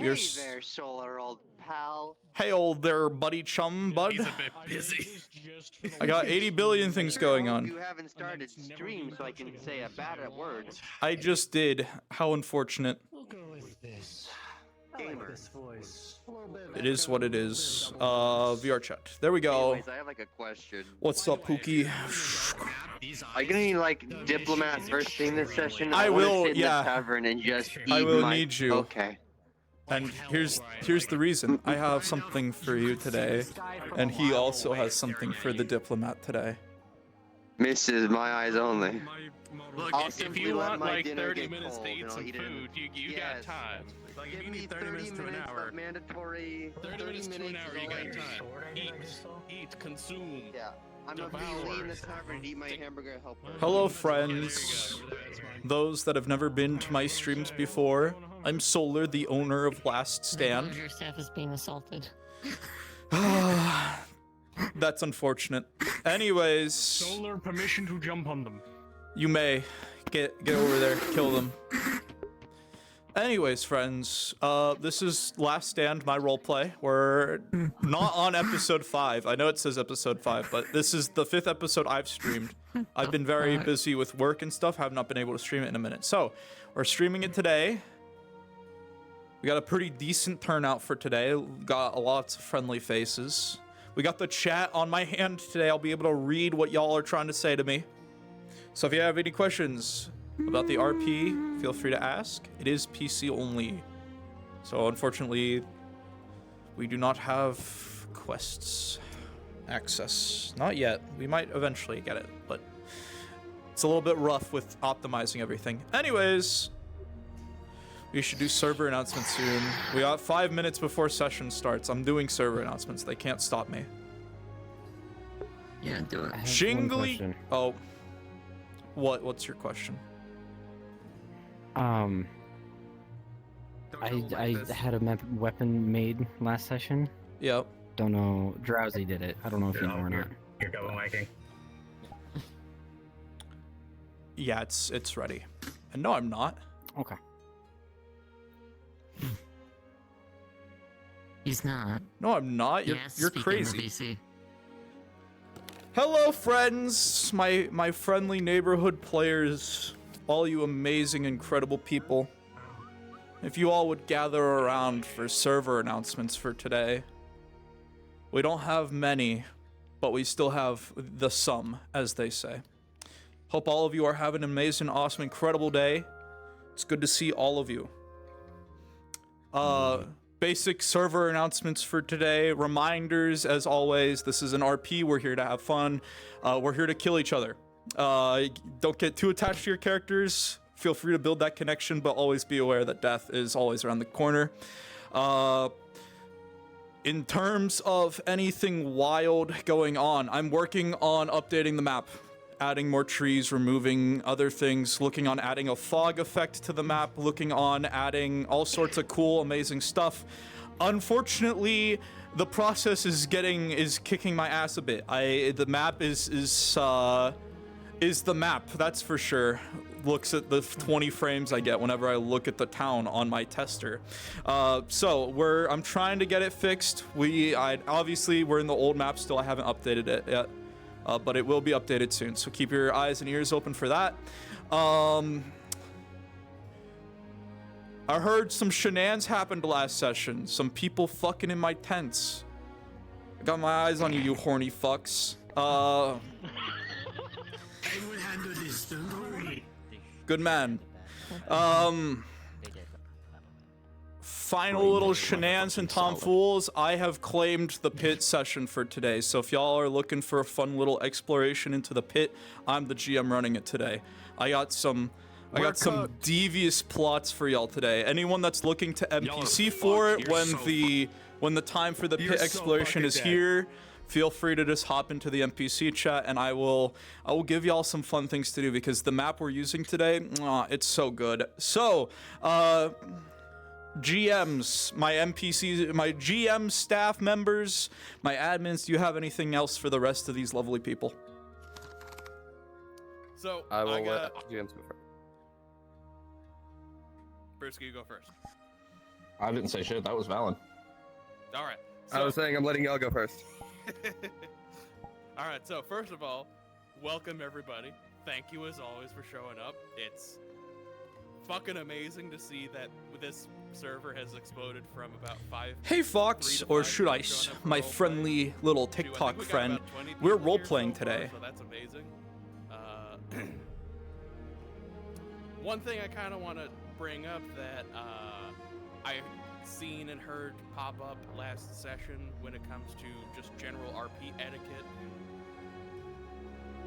Hey s- there, Solar old pal. Hey, old there, buddy chum, bud. He's a bit busy. I got 80 billion things going I hope on. you haven't started stream so I can say a bad word. I just did. How unfortunate. We'll go with this. I Gamer. like this voice. A little bit of It is echo, what it a little is. bit of double VR chat. There we go. Anyways, I have like a question. What's up, Pookie? Are you gonna need like diplomat first thing this session? I wanna will, sit in yeah. the tavern and just I eat will my... need you. Okay. And here's the reason. I have something for you today, and he also has something for the diplomat today. Mrs. My eyes only. Look, I'll if simply you let want my like dinner 30 get minutes cold to eat and I'll some eat it in- food, you got Yes. time. Like if Give you me need 30 minutes to an hour, of mandatory. 30 minutes to an hour, you got time. Eat, consume. Yeah. I'm gonna Devour. be in the tavern and eat my hamburger helper. Hello, friends. Those that have never been to my streams before. I'm Solar, the owner of Last Stand. Your staff is being assaulted. That's unfortunate. Anyways, Solar permission to jump on them. you may get over there, kill them. Anyways, friends, this is Last Stand, my roleplay. We're not on episode 5. I know it says episode 5, but this is the 5th episode I've streamed. I've been very busy with work and stuff. Have not been able to stream it in a minute. So, we're streaming it today. We got a pretty decent turnout for today. Got lots of friendly faces. We got the chat on my hand today. I'll be able to read what y'all are trying to say to me. So if you have any questions about the RP, feel free to ask. It is PC only. So unfortunately, we do not have quests access. Not yet. We might eventually get it, but it's a little bit rough with optimizing everything. Anyways, we should do server announcements soon. We got 5 minutes before session starts. I'm doing server announcements. They can't stop me. Yeah, do it. I have one Shingly. question. Oh. What's your question? I had a weapon made last session. Yep. Don't know. Drowsy did it. I don't know if you know or not. You're going Viking. Yeah, it's ready. And no, I'm not. Okay. He's not. No, I'm not. You're Yes, you're speaking crazy. of BC. Hello, friends. My friendly neighborhood players. All you amazing, incredible people. If you all would gather around for server announcements for today. We don't have many, but we still have the some, as they say. Hope all of you are having an amazing, awesome, incredible day. It's good to see all of you. Basic server announcements for today. Reminders, as always, this is an RP. We're here to have fun. We're here to kill each other. Don't get too attached to your characters. Feel free to build that connection, but always be aware that death is always around the corner. In terms of anything wild going on, I'm working on updating the map. Adding more trees, removing other things, looking on adding a fog effect to the map, looking on adding all sorts of cool, amazing stuff. Unfortunately, the process is kicking my ass a bit. The map is the map, that's for sure. Looks at the 20 frames I get whenever I look at the town on my tester. So I'm trying to get it fixed. Obviously we're in the old map still. I haven't updated it yet. But it will be updated soon, so keep your eyes and ears open for that. I heard some shenanigans happened last session. Some people fucking in my tents. I got my eyes on you, you horny fucks. Good man. Final little shenanigans and tomfools. I have claimed the pit session for today. So if y'all are looking for a fun little exploration into the pit, I'm the GM running it today. I got some devious plots for y'all today. Anyone that's looking to NPC for it when the time for the pit exploration is here, feel free to just hop into the NPC chat and I will give y'all some fun things to do because the map we're using today, it's so good. So, GMs, my NPCs, my GM staff members, my admins, do you have anything else for the rest of these lovely people? So I will let GMs go first. Brewski, you go first. I didn't say shit. That was valid. All right. I was saying I'm letting y'all go first. All right. So first of all, welcome everybody. Thank you as always for showing up. It's fucking amazing to see that this server has exploded from about 5. Hey Fox, 3 to or 5 should I, people showing up for my roleplay friendly little to, I think TikTok we got friend. about 20 We're people role here playing so far, today. so that's amazing. One thing I kind of want to bring up that I seen and heard pop up last session when it comes to just general RP etiquette.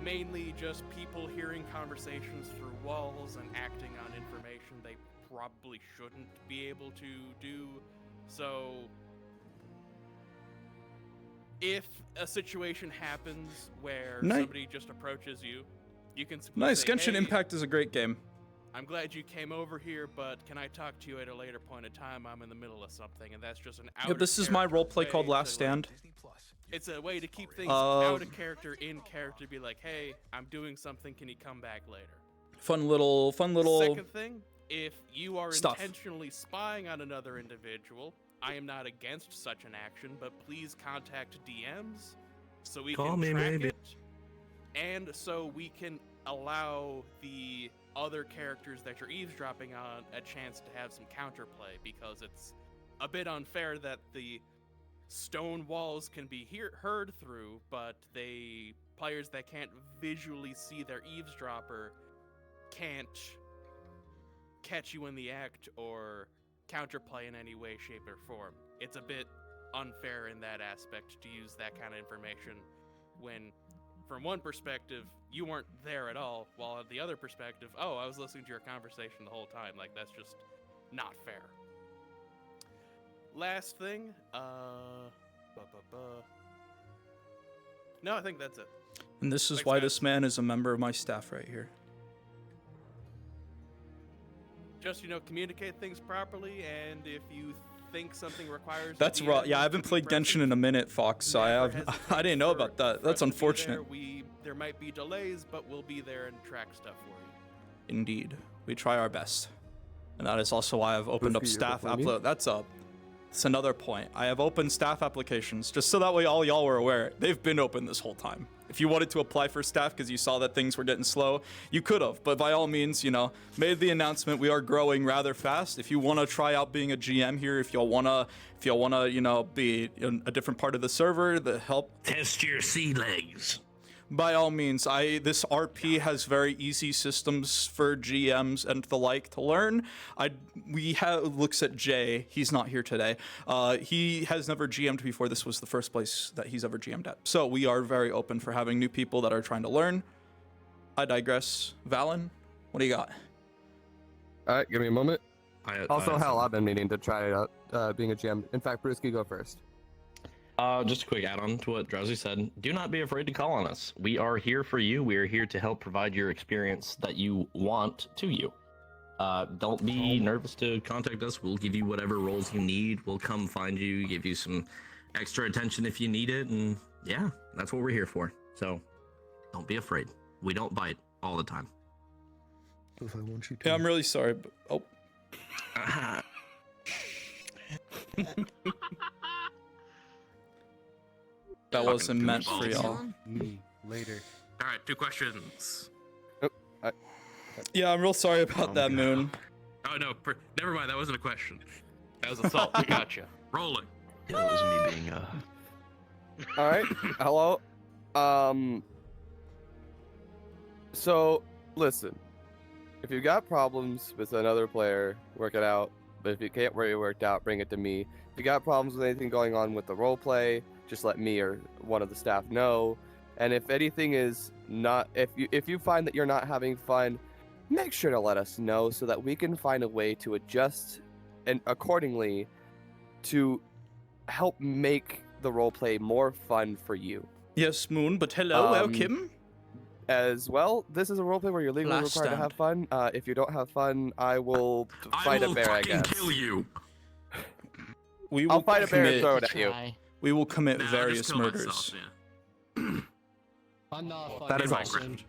Mainly just people hearing conversations through walls and acting on information they probably shouldn't be able to do. So if a situation happens where somebody just approaches you, you can simply Nice, say, Genshin "Hey, Impact is a great game. I'm glad you came over here, but can I talk to you at a later point in time? I'm in the middle of something," and that's just an out. Yeah, this is my roleplay called Last Stand. It's a way to keep things out of character, in character. Be like, "Hey, I'm doing something. Can you come back later?" Fun little. Second thing, if you are stuff. intentionally spying on another individual, I am not against such an action, but please contact DMs so we Call can me, track maybe. it, and so we can allow the other characters that you're eavesdropping on a chance to have some counterplay, because it's a bit unfair that the stone walls can be heard through, but players that can't visually see their eavesdropper can't catch you in the act or counterplay in any way, shape, or form. It's a bit unfair in that aspect to use that kind of information when, from one perspective, you weren't there at all, while at the other perspective, oh, I was listening to your conversation the whole time. Like, that's just not fair. Last thing, no, I think that's it. And this is Thanks, why guys. this man is a member of my staff right here. Just, communicate things properly, and if you think something requires a That's DM raw. Yeah, I to haven't be played present, Genshin in a minute, Fox. So never I hesitate didn't know for- about that. for That's us to be unfortunate. There might be delays, but we'll be there and track stuff for you. Indeed, we try our best, and that is also why I've opened up Who's staff for you? upload. That's another point. I have opened staff applications just so that way all y'all were aware. They've been open this whole time. If you wanted to apply for staff because you saw that things were getting slow, you could have. But by all means, made the announcement. We are growing rather fast. If you want to try out being a GM here, if y'all wanna, be in a different part of the server, the help. Test your sea legs. By all means, this RP has very easy systems for GMs and the like to learn. Looks at Jay. He's not here today. He has never GM'd before. This was the first place that he's ever GM'd at. So we are very open for having new people that are trying to learn. I digress. Valen, what do you got? All right, give me a moment. Also, I- hell, I've been meaning to try out being a GM. In fact, Brewski, go first. Just a quick add-on to what Drowsy said. Do not be afraid to call on us. We are here for you. We are here to help provide your experience that you want to you. Don't be nervous to contact us. We'll give you whatever roles you need. We'll come find you, give you some extra attention if you need it, and yeah, that's what we're here for. So, don't be afraid. We don't bite all the time. If I want you to. Yeah, I'm really sorry, but that wasn't meant for y'all. Me later. All right, 2 questions. Yeah, I'm real sorry about that, Moon. Oh no, never mind. That wasn't a question. That was assault. Gotcha. Rolling. That was me being All right. Hello. So, listen. If you got problems with another player, work it out. But if you can't work it worked out, bring it to me. If you got problems with anything going on with the roleplay, just let me or one of the staff know. And if anything is not, if you find that you're not having fun, make sure to let us know so that we can find a way to adjust and accordingly to help make the roleplay more fun for you. Yes, Moon, but hello, welcome. As well, this is a roleplay where you're legally Last required to have fun. If you don't have fun, I will fight a bear, I guess. kill you. I'll fight a bear and throw it at you. Try. We will commit Nah, I various just killed murders. myself, yeah. I'm not That is all. fucking.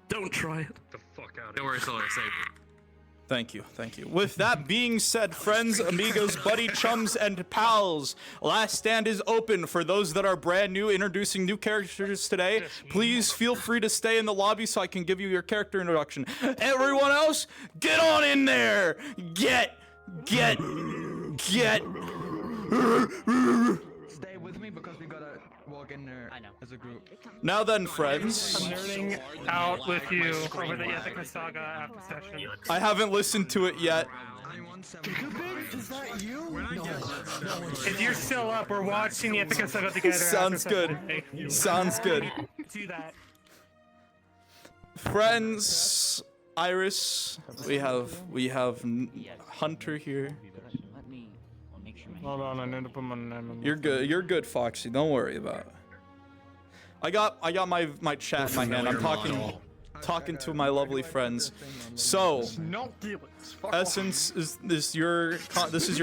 Don't try it. The fuck out of Don't worry, Solar, I saved it. Thank you, thank you. With that being said, friends, amigos, buddy, chums, and pals, Last Stand is open for those that are brand new, introducing new characters today. Please feel free to stay in the lobby so I can give you your character introduction. Everyone else, get on in there! Get! Stay with me because we gotta walk in there as a group. Now then, friends, Nerding out with you over the Ithaca Saga after session. I haven't listened to it yet. Is that you? If you're still up, we're watching the Ithaca Saga together. Sounds after good. session. Sounds good. Do that. Friends, Iris, we have Hunter here. Hold on, I need to put my name in. You're good, Foxy. Don't worry about it. I got my chat in my hand. I'm talking to my lovely friends. So, Essence this is your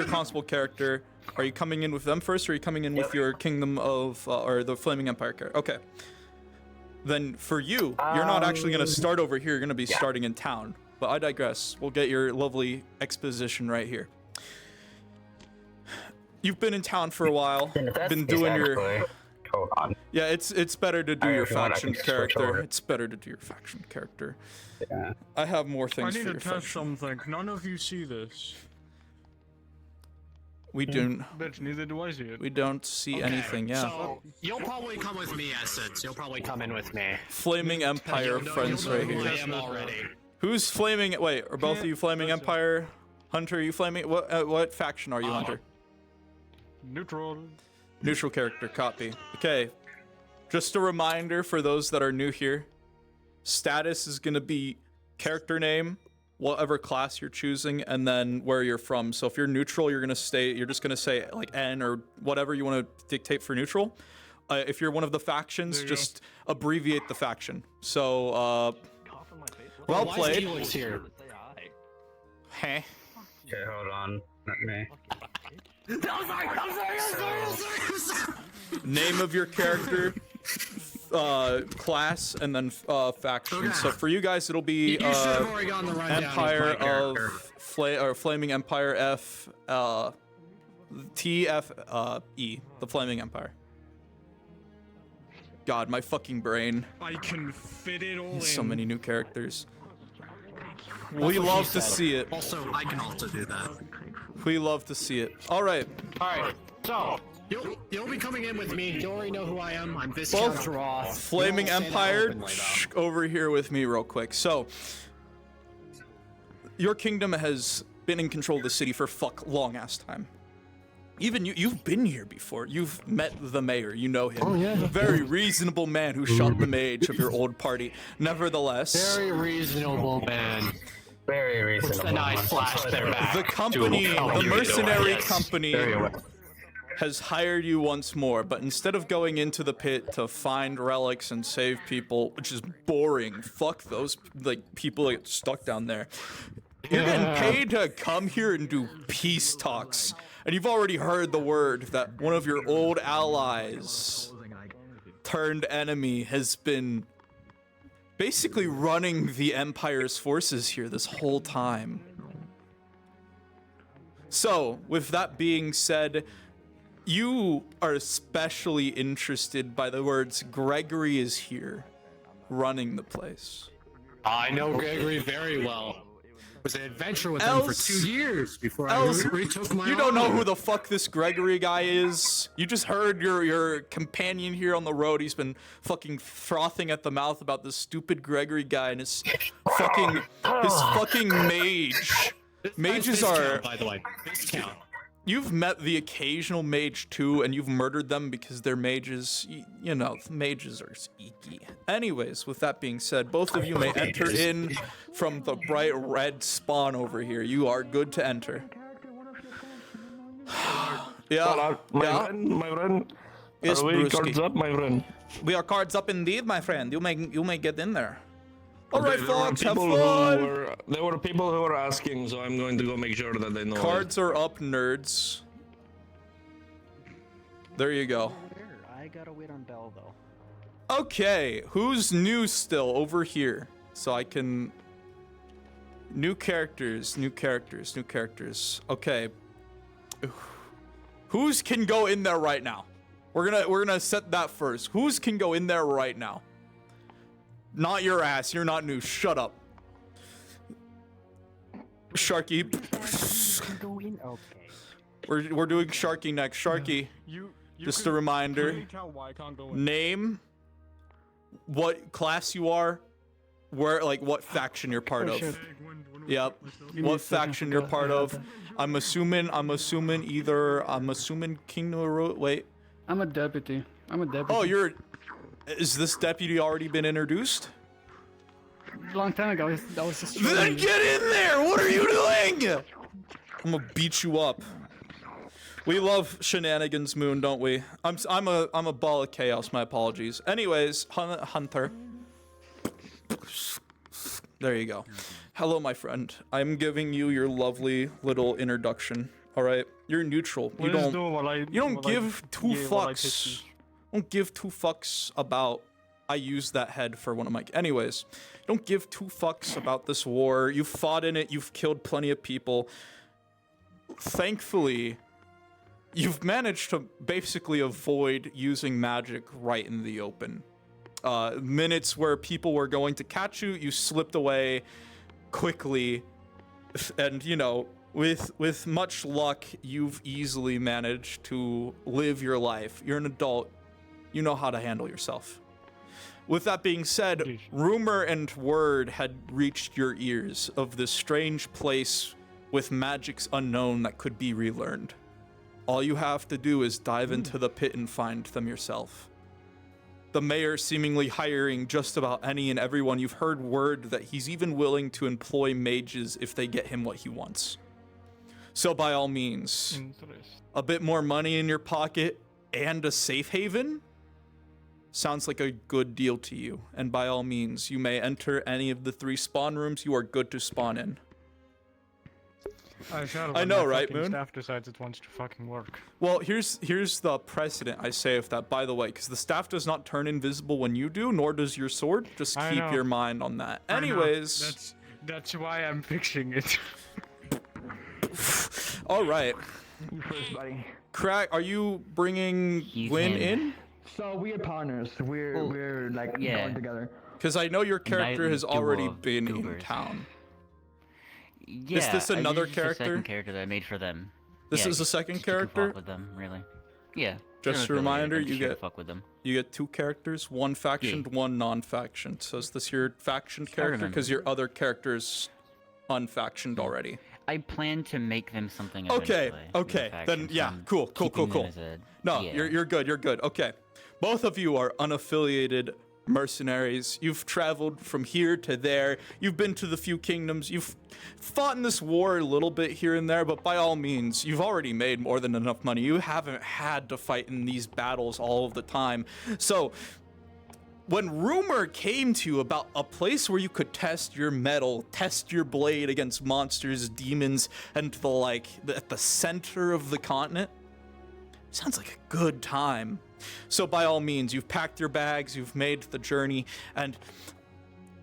constable character. Are you coming in with them first, or are you coming in with your Kingdom of or the Flaming Empire character? Okay. Then for you, you're not actually gonna start over here. You're gonna be starting in town. But I digress. We'll get your lovely exposition right here. You've been in town for a while. Been doing your. Hold on. Yeah, it's better to do your faction character. It's better to do your faction character. Yeah. I have more things I for need your to test faction. something. None of you see this. We don't. Bitch, neither do I see it. We don't see anything. Yeah. So you'll probably come with me, Essence. You'll probably come in with me. Flaming Empire friends right I here. am already. Who's flaming? Wait, are both of you Flaming Empire? Hunter, are you flaming? What faction are you, Hunter? Neutral. Neutral character, copy. Okay. Just a reminder for those that are new here. Status is gonna be character name, whatever class you're choosing, and then where you're from. So if you're neutral, you're just gonna say like N or whatever you want to dictate for neutral. If you're one of the factions, just abbreviate the faction. So well played. Felix here? Heh. Okay, hold on. Let me. Name of your character, class, and then faction. So for you guys, it'll be You should have already gotten the rundown Empire of my character. Flaming Empire F T F E, the Flaming Empire. God, my fucking brain. I can fit it all in. So many new characters. We love to see it. Also, I can also do that. We love to see it. All right. Alright, so you'll be coming in with me. You already know who I am. I'm Viscount Both Roth. Flaming We'll say that Empire, openly, though. over here with me real quick. So, your kingdom has been in control of the city for long ass time. Even you've been here before. You've met the mayor. You know him. Oh, yeah. Very reasonable man who shot the mage of your old party. Nevertheless, Very reasonable man. Very reasonable. And I flashed their back. the company, the mercenary Yes. company, Very well. has hired you once more, but instead of going into the pit to find relics and save people, which is boring, fuck those people that get stuck down there. You're getting paid to come here and do peace talks. And you've already heard the word that one of your old allies turned enemy has been basically running the Empire's forces here this whole time. So, with that being said, you are especially interested by the words Gregory is here, running the place. I know Gregory very well. I was an adventure with him for Else- 2 years before else- I retook my You don't know honor. who the fuck this Gregory guy is. You just heard your companion here on the road. He's been fucking frothing at the mouth about this stupid Gregory guy and his fucking mage. Mages are. By the way, Viscount. You've met the occasional mage too, and you've murdered them because they're mages. You know, mages are sneaky. Anyways, with that being said, both of you may enter in from the bright red spawn over here. You are good to enter. Yeah. Yeah. My friend. Yes, Are we Brewski. cards up, my friend? We are cards up indeed, my friend. You may get in there. All right, There were folks, have people fun. There were people who were asking, so I'm going to go make sure that they know. Cards are up, nerds. There you go. I gotta wait on Bell though. Okay, who's new still over here? So I can New characters, new characters, new characters. Okay. Whose can go in there right now? We're gonna set that first. Whose can go in there right now? Not your ass. You're not new. Shut up. Sharky. Go in. Okay. We're doing Sharky next. Sharky. Just a reminder. Name. What class you are. Where, like, what faction you're part of. Yep. What faction you're part of. I'm assuming Kingdom of Road. Wait. I'm a deputy. Oh, is this deputy already been introduced? Long time ago. That was just. Then get in there! What are you doing? I'm gonna beat you up. We love shenanigans, Moon, don't we? I'm a ball of chaos. My apologies. Anyways, Hunter. There you go. Hello, my friend. I'm giving you your lovely little introduction. All right, you're neutral. You don't give two fucks. Don't give two fucks about. I used that head for one of my. Anyways, don't give two fucks about this war. You fought in it. You've killed plenty of people. Thankfully, you've managed to basically avoid using magic right in the open. Minutes where people were going to catch you, you slipped away quickly, and you know. With much luck, you've easily managed to live your life. You're an adult. You know how to handle yourself. With that being said, rumor and word had reached your ears of this strange place with magics unknown that could be relearned. All you have to do is dive into the pit and find them yourself. The mayor seemingly hiring just about any and everyone. You've heard word that he's even willing to employ mages if they get him what he wants. So by all means, a bit more money in your pocket and a safe haven sounds like a good deal to you. And by all means, you may enter any of the 3 spawn rooms you are good to spawn in. I know, right, Moon? Staff decides it wants to fucking work. Well, here's the precedent I say of that, by the way, because the staff does not turn invisible when you do, nor does your sword. Just keep your mind on that. Anyways, that's why I'm fixing it. all right. You first, buddy. Crack, are you bringing Lynn in? So we are partners. We're like going together. Because I know your character has already been in town. Yeah, is this another this is character? The second character that I made for them. This is the second character? Fuck with them, really. Yeah. Just a reminder, you get fuck with them. You get 2 characters, one factioned, one non-factioned. So is this your factioned character? Because your other character's unfactioned already. I plan to make them something. Okay. Then yeah, cool. No, you're good. You're good. Okay. Both of you are unaffiliated mercenaries. You've traveled from here to there. You've been to the few kingdoms. You've fought in this war a little bit here and there, but by all means, you've already made more than enough money. You haven't had to fight in these battles all of the time. So when rumor came to you about a place where you could test your metal, test your blade against monsters, demons, and at the center of the continent, sounds like a good time. So by all means, you've packed your bags, you've made the journey, and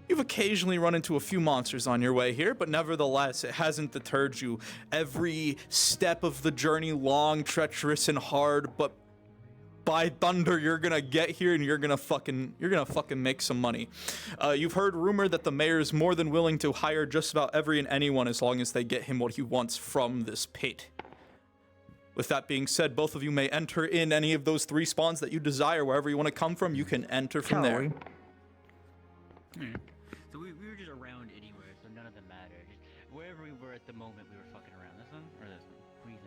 you've occasionally run into a few monsters on your way here, but nevertheless, it hasn't deterred you. Every step of the journey, long, treacherous, and hard, but by thunder, you're gonna get here and you're gonna fucking make some money. You've heard rumor that the mayor is more than willing to hire just about every and anyone as long as they get him what he wants from this pit. With that being said, both of you may enter in any of those 3 spawns that you desire. Wherever you want to come from, you can enter from there. So we were just around anywhere, so none of them mattered. Wherever we were at the moment, we were fucking around. This one or this one? What do you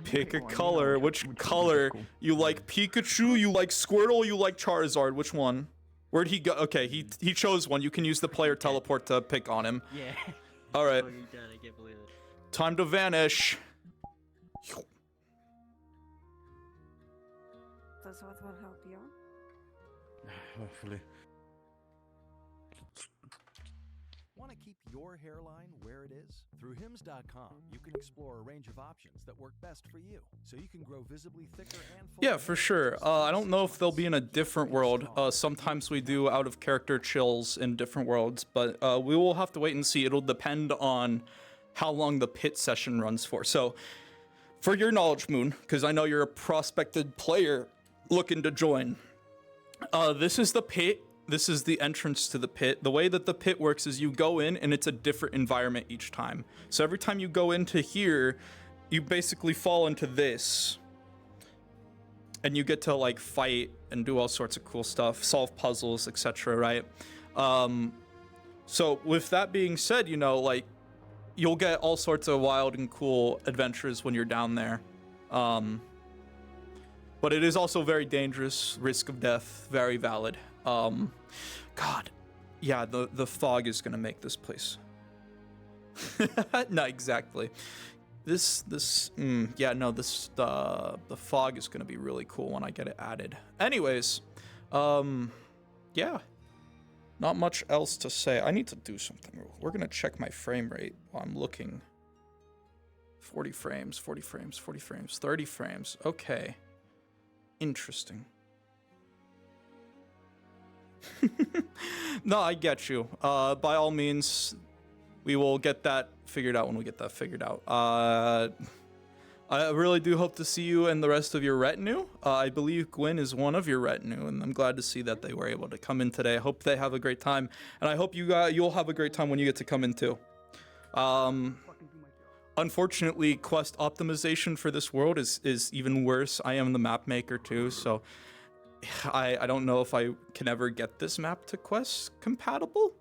think? Pick a color. Which color? You like Pikachu? You like Squirtle? You like Charizard? Which one? Where'd he go? Okay, he chose one. You can use the player teleport to pick on him. Yeah. All right. I can't believe it. Time to vanish. Does what will help you? Hopefully. Want to keep your your hairline where it is? Through Hims.com, you can explore a range of options that work best for you, so you can grow visibly thicker and fuller. Yeah, for sure. I don't know if they'll be in a different world. Sometimes we do out of character chills in different worlds, but we will have to wait and see. It'll depend on how long the pit session runs for. So, for your knowledge, Moon, because I know you're a prospected player looking to join, this is the pit. This is the entrance to the pit. The way that the pit works is you go in and it's a different environment each time. So every time you go into here, you basically fall into this. And you get to like fight and do all sorts of cool stuff, solve puzzles, etc., right? So with that being said, you know, like you'll get all sorts of wild and cool adventures when you're down there. But it is also very dangerous, risk of death, very valid. God, yeah, the fog is gonna make this place. No, exactly. The fog is gonna be really cool when I get it added. Anyways, yeah, not much else to say. I need to do something. We're gonna check my frame rate while I'm looking. 40 frames, 40 frames, 40 frames, 30 frames. Okay, interesting. No, I get you. By all means, we will get that figured out when we get that figured out. I really do hope to see you and the rest of your retinue. I believe Gwen is one of your retinue, and I'm glad to see that they were able to come in today. I hope they have a great time, and I hope you'll have a great time when you get to come in too. Unfortunately, quest optimization for this world is even worse. I am the map maker too, so I don't know if I can ever get this map to quest compatible.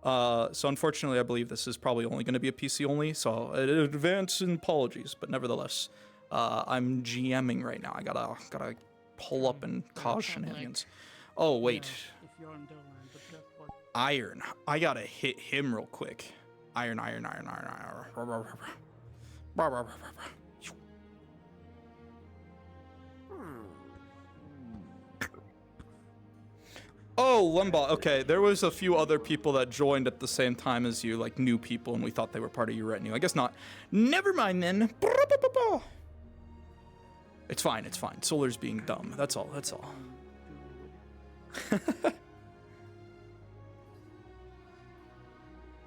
So unfortunately, I believe this is probably only going to be a PC only, so advance apologies, but nevertheless, I'm GMing right now. I gotta pull up and cause shenanigans. Oh, wait. Iron. I gotta hit him real quick. Iron. Oh, Lumba. Okay, there was a few other people that joined at the same time as you, like new people, and we thought they were part of your retinue. I guess not. Never mind then. It's fine. It's fine. Solar's being dumb. That's all. That's all.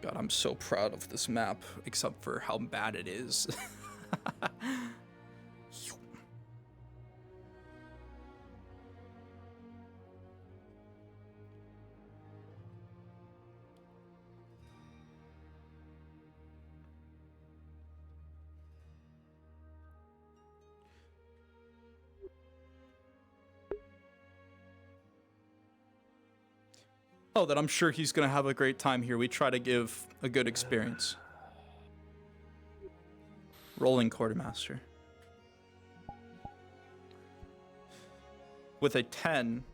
God, I'm so proud of this map, except for how bad it is. Oh, that I'm sure he's gonna have a great time here. We try to give a good experience. Rolling quartermaster. With a 10,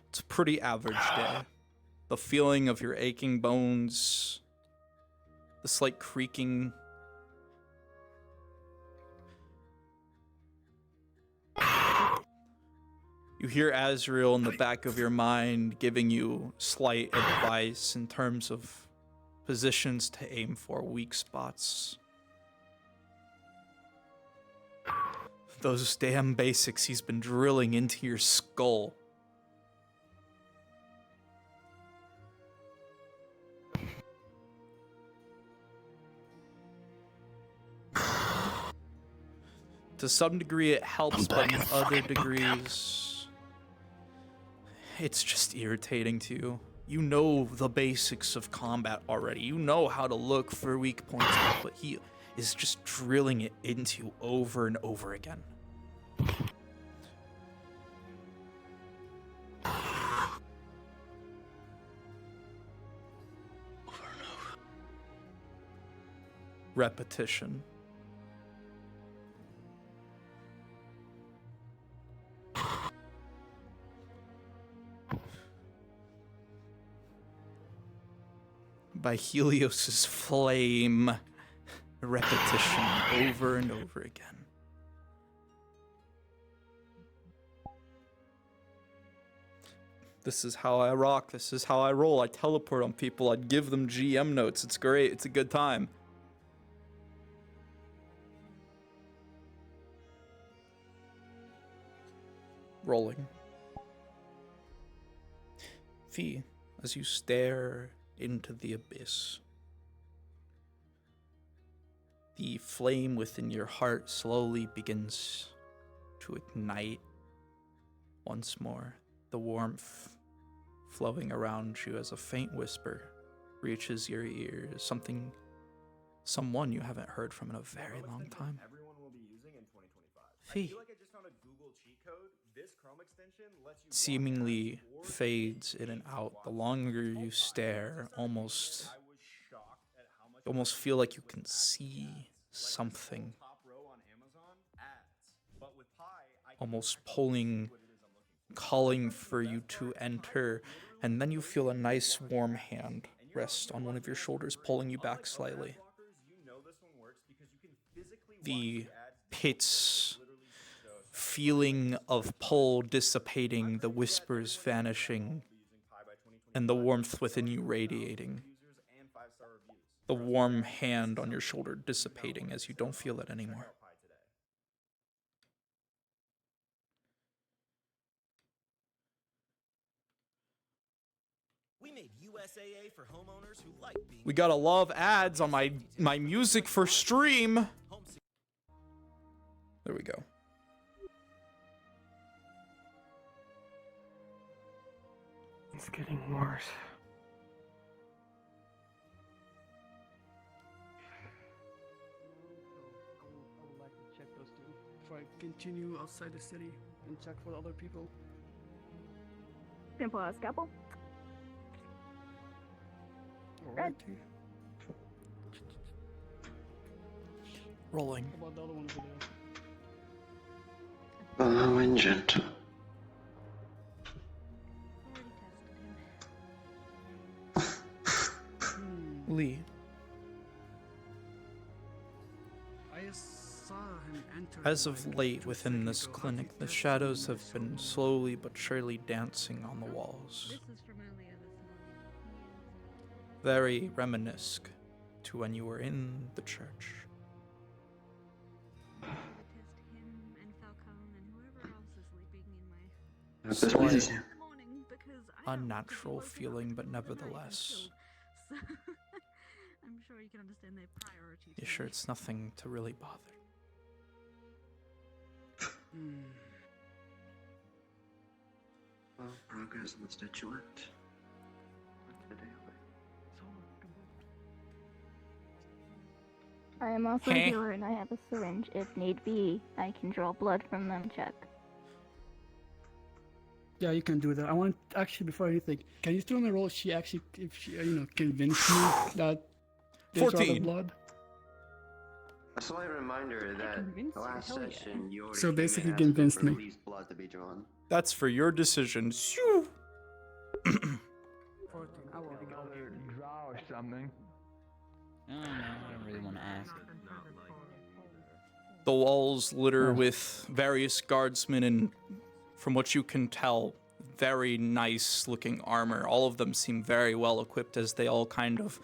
it's a pretty average day. The feeling of your aching bones, the slight creaking. You hear Azrael in the back of your mind giving you slight advice in terms of positions to aim for, weak spots. Those damn basics he's been drilling into your skull. To some degree it helps, but in other degrees it's just irritating to you. You know the basics of combat already. You know how to look for weak points, but he is just drilling it into you over and over again. Repetition. By Helios's flame. Repetition over and over again. This is how I rock. This is how I roll. I teleport on people. I'd give them GM notes. It's great. It's a good time. Rolling. Fee, as you stare into the abyss, the flame within your heart slowly begins to ignite once more. The warmth flowing around you as a faint whisper reaches your ears. Someone you haven't heard from in a very long time. Fee seemingly fades in and out. The longer you stare, almost feel like you can see something. Almost calling for you to enter, and then you feel a nice warm hand rest on one of your shoulders, pulling you back slightly. The pit's feeling of pull dissipating, the whispers vanishing, and the warmth within you radiating. The warm hand on your shoulder dissipating as you don't feel it anymore. We got a lot of ads on my music for stream. There we go. It's getting worse. I would like to check those two before I continue outside the city and check for other people. Simple as scalpel. Alrighty. Rolling. How about the other one over there? Hello and gentle. Lee. I saw him enter. As of late within this clinic, the shadows have been slowly but surely dancing on the walls. Very reminiscent to when you were in the church. Slight, unnatural feeling, but nevertheless. I'm sure you can understand their priorities. You sure it's nothing to really bother? Well, progress must statuette. I am also a healer and I have a syringe. If need be, I can draw blood from them. Check. Yeah, you can do that. I want actually before anything, can you still on the roll? She actually, if she, convinced me that they draw the 14. blood. A slight reminder that last session you already So basically came in convinced asking for me. Lee's blood to be drawn. That's for your decision. Shoo! 14. I will go. Draw or something. I don't really want to ask. The walls litter with various guardsmen and, from what you can tell, very nice looking armor. All of them seem very well equipped as they all kind of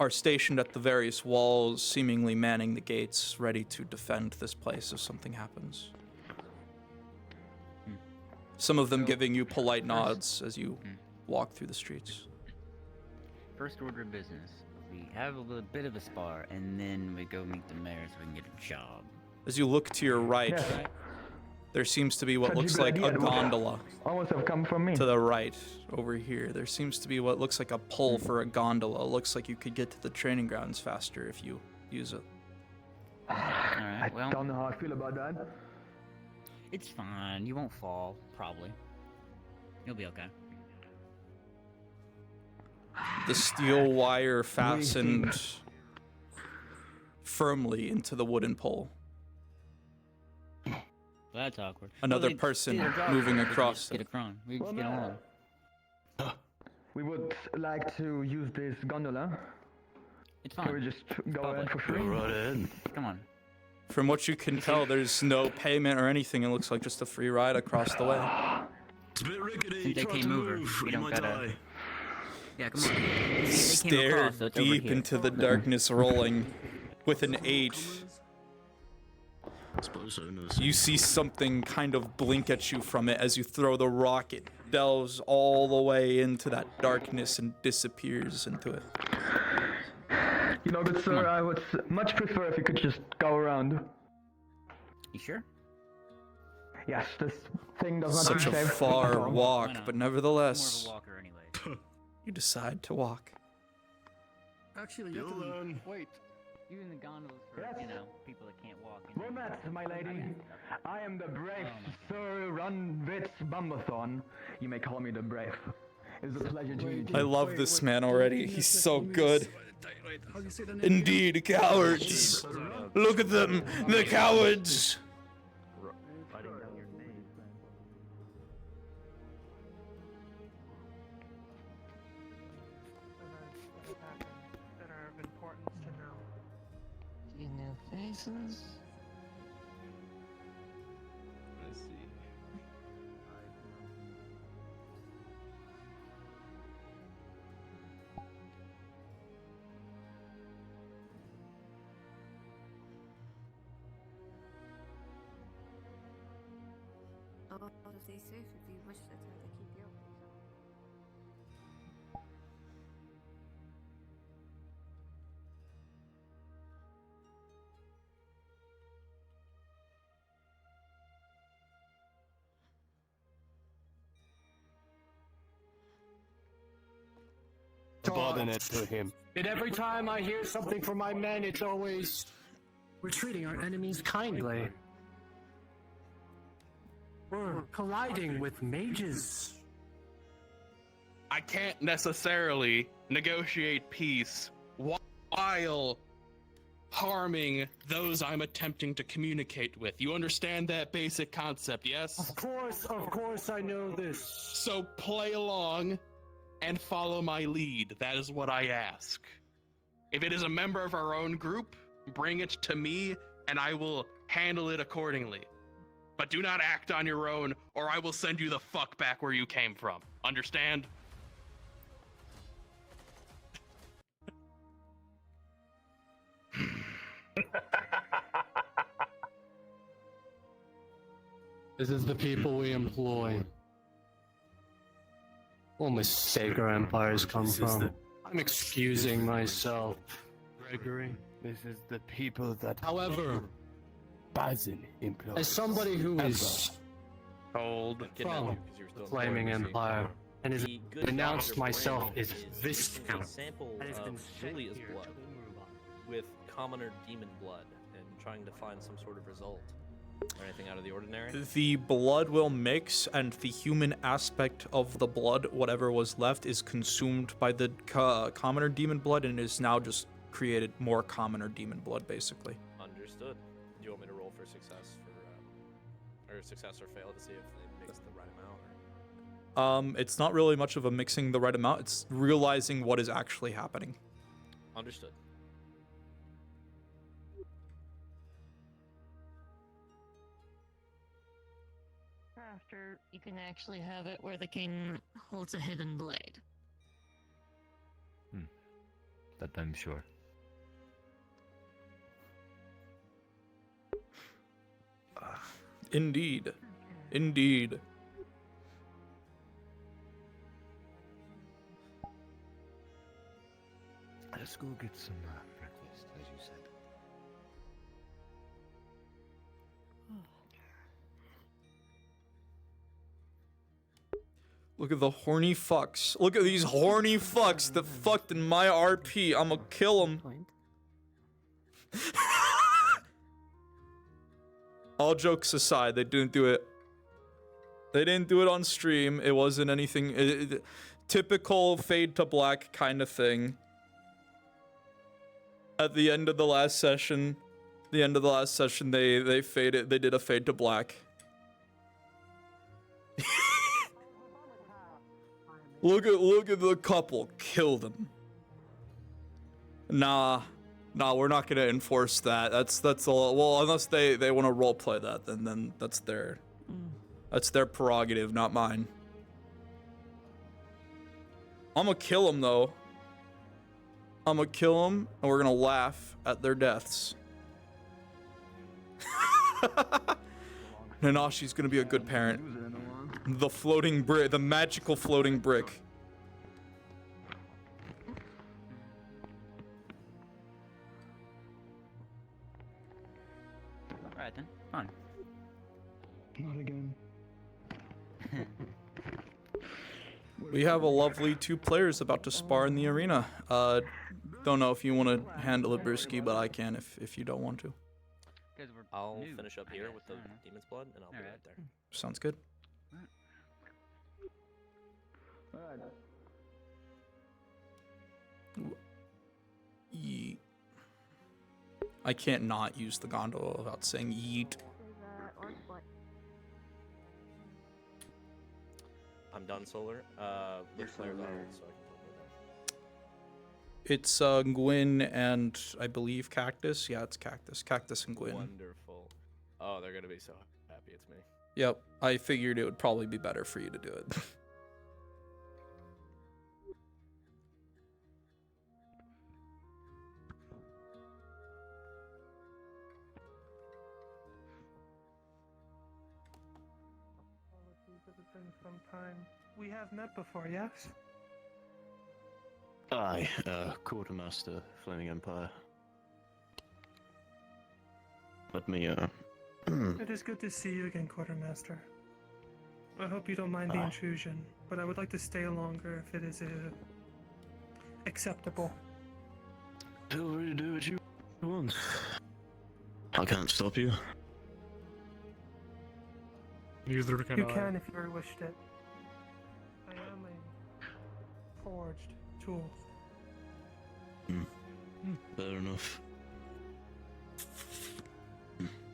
are stationed at the various walls, seemingly manning the gates, ready to defend this place if something happens. Some of them giving you polite nods as you walk through the streets. First order of business. We have a little bit of a spar, and then we go meet the mayor so we can get a job. As you look to your right, there seems to be what looks like a gondola. Almost have come from me. To the right, over here, there seems to be what looks like a pull for a gondola. It looks like you could get to the training grounds faster if you use it. I don't know how I feel about that. It's fine. You won't fall, probably. You'll be okay. The steel wire fastened firmly into the wooden pole. That's awkward. Another person moving across Get it. across. We just get along. We would like to use this gondola. It's fine. Can we just go ahead for free? Come on. From what you can tell, there's no payment or anything. It looks like just a free ride across the way. It's a bit rickety. Since they Try came to over, move, we you don't might gotta- die. Yeah, come on. They came Stare across, so it's over deep here. into the darkness, rolling with an 8. I suppose so. No, You see something kind of blink at you from it as you throw the rock. It delves all the way into that darkness and disappears into it. You know, good sir, I would much prefer if you could just go around. You sure? Yes, this thing does not Such seem a safe at far all. walk, but More nevertheless, of a walker anyway. you decide to walk. Actually, you You'll have to learn. wait. Using the gondolas for, Yes. you know, people that can't walk. and- Romance, my lady. I am the brave Oh my Sir Runvitz Bumbathon. You may call me the brave. It's a pleasure to meet I you. love this man already. He's so good. How do you say the name? Indeed, cowards. Look at them, the cowards. Fighting down your name. That are of importance to know. See new faces. Let's see. Oh, to stay safe if you wish to try to keep you. Abandon it to him. And every time I hear something from my men, it's always, we're treating our enemies kindly. We're colliding with mages. I can't necessarily negotiate peace while harming those I'm attempting to communicate with. You understand that basic concept, yes? Of course I know this. So play along and follow my lead. That is what I ask. If it is a member of our own group, bring it to me and I will handle it accordingly. But do not act on your own or I will send you the fuck back where you came from. Understand? This is the people we employ. All mistake our empires come from. I'm excusing myself, Gregory. This is the people that However, Bazin employs. as somebody who is Hold. from the Flaming Empire and has denounced myself as Viscount, Sample that has of been sent Julia's here blood to Umruban. with commoner demon blood and trying to find some sort of result or anything out of the ordinary. The blood will mix, and the human aspect of the blood, whatever was left, is consumed by the commoner demon blood, and is now just created more commoner demon blood, basically. Understood. Do you want me to roll for success or success or fail to see if they mix the right amount? Or... It's not really much of a mixing the right amount. It's realizing what is actually happening. Understood. After you can actually have it where the king holds a hidden blade. That I'm sure. Indeed. Indeed. Let's go get some breakfast, as you said. Look at the horny fucks. Look at these horny fucks that fucked in my RP. I'ma kill them. All jokes aside, they didn't do it. They didn't do it on stream. It wasn't anything typical fade to black kind of thing. At the end of the last session, they faded. They did a fade to black. Look at the couple. Kill them. Nah, we're not gonna enforce that. That's all. Well, unless they want to roleplay that, then that's their prerogative, not mine. I'm gonna kill him though. I'm gonna kill him, and we're gonna laugh at their deaths. Nanashi's gonna be a good parent. The floating brick, the magical floating brick. Alright then, fine. Not again. We have a lovely 2 players about to spar in the arena. Don't know if you want to handle it, Brisky, but I can if you don't want to. I'll finish up here with the Demon's Blood, and I'll be right there. Sounds good. Yeet. I can't not use the gondola without saying yeet. I'm done, Solar. Which players are so I can talk about them. It's Gwyn and I believe Cactus. Yeah, it's Cactus. Cactus and Gwyn. Wonderful. Oh, they're gonna be so happy it's me. Yep, I figured it would probably be better for you to do it. It's been some time. We have met before, yes? Aye, Quartermaster, Flaming Empire. Let me, It is good to see you again, Quartermaster. I hope you don't mind the intrusion, but I would like to stay longer if it is acceptable. Feel free to do what you want. I can't stop you. Neither can I. You can if you wished it. I am a forged tool. Fair enough.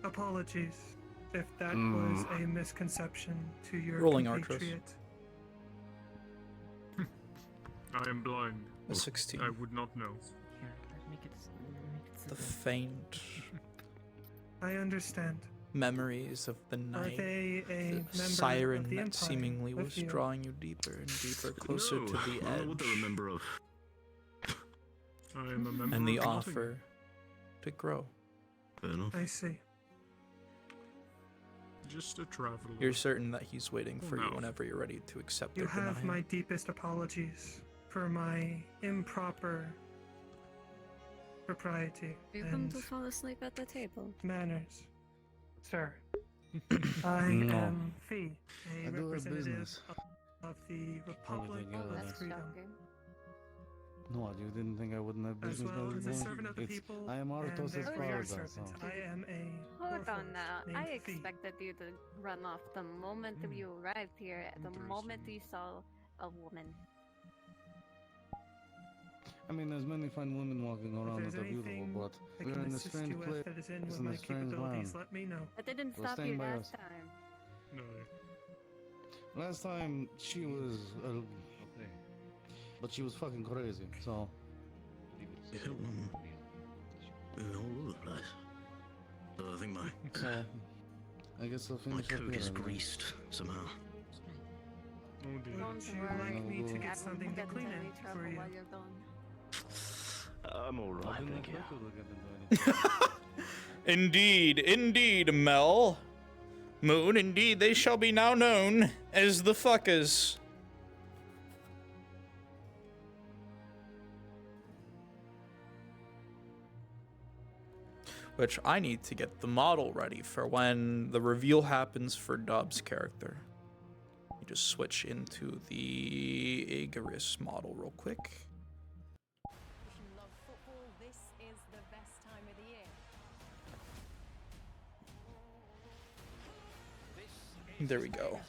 Apologies if that was a misconception to your Rolling Artros. compatriot. I am blind. A 16. I would not know. The faint I understand. memories of the Are night. they a The member siren of the that Empire seemingly with was you? drawing you deeper and deeper, closer No, to the I don't know what edge. they're a member of. I am a member And the of nothing. offer to grow. Fair enough. I see. Just a traveler. You're certain that he's waiting for you No. whenever you're ready to accept You or deny have him. my deepest apologies for my improper propriety You come and to fall asleep at the table. manners, sir. I No. am Fee, a I do have representative business. of the Republic together. of That's Freedom, shocking. No, you didn't think I wouldn't have as business well with as a you? servant of the It's- people I am and Arthos' their father, servant. so... I am a Hold on warforged now. named I Fee. expected you to run off the moment you arrived here, the moment you saw a woman. I mean, there's many fine women walking around If that there's are beautiful, anything but I we're can in a assist strange you with place. that is in with in a my strange capabilities, land. let me know. That didn't Well, stop staying you by last us. time. No. Last time, she was... okay. But she was fucking crazy, so... all over the place. So I think my... I guess I'll finish up here. Greased, somehow. Oh dear. Would you like me to get something to clean it for you? While you're gone. I'm alright, thank you. Indeed, indeed, Mel. Moon, indeed, they shall be now known as the fuckers. Which I need to get the model ready for when the reveal happens for Dub's character. You just switch into the Icarus model real quick. Love football, this is the best time of the year. There we go.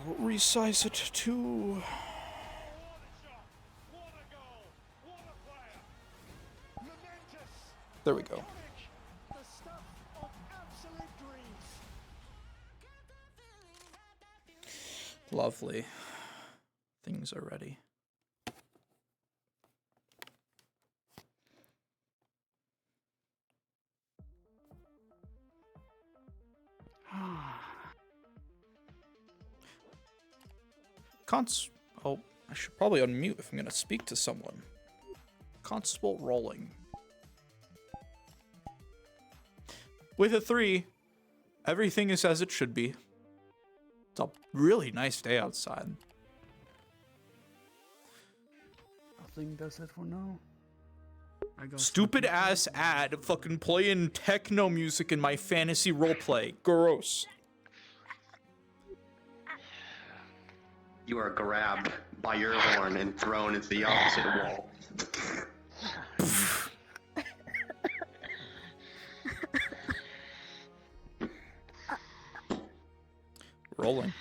We'll resize it to... There we go. Lovely. Things are ready. Oh, I should probably unmute if I'm gonna speak to someone. Constable rolling. With a 3, everything is as it should be. It's a really nice day outside. I think that's it for now. Stupid ass ad fucking playing techno music in my fantasy roleplay. Gross. You are grabbed by your horn and thrown into the opposite wall. Rolling.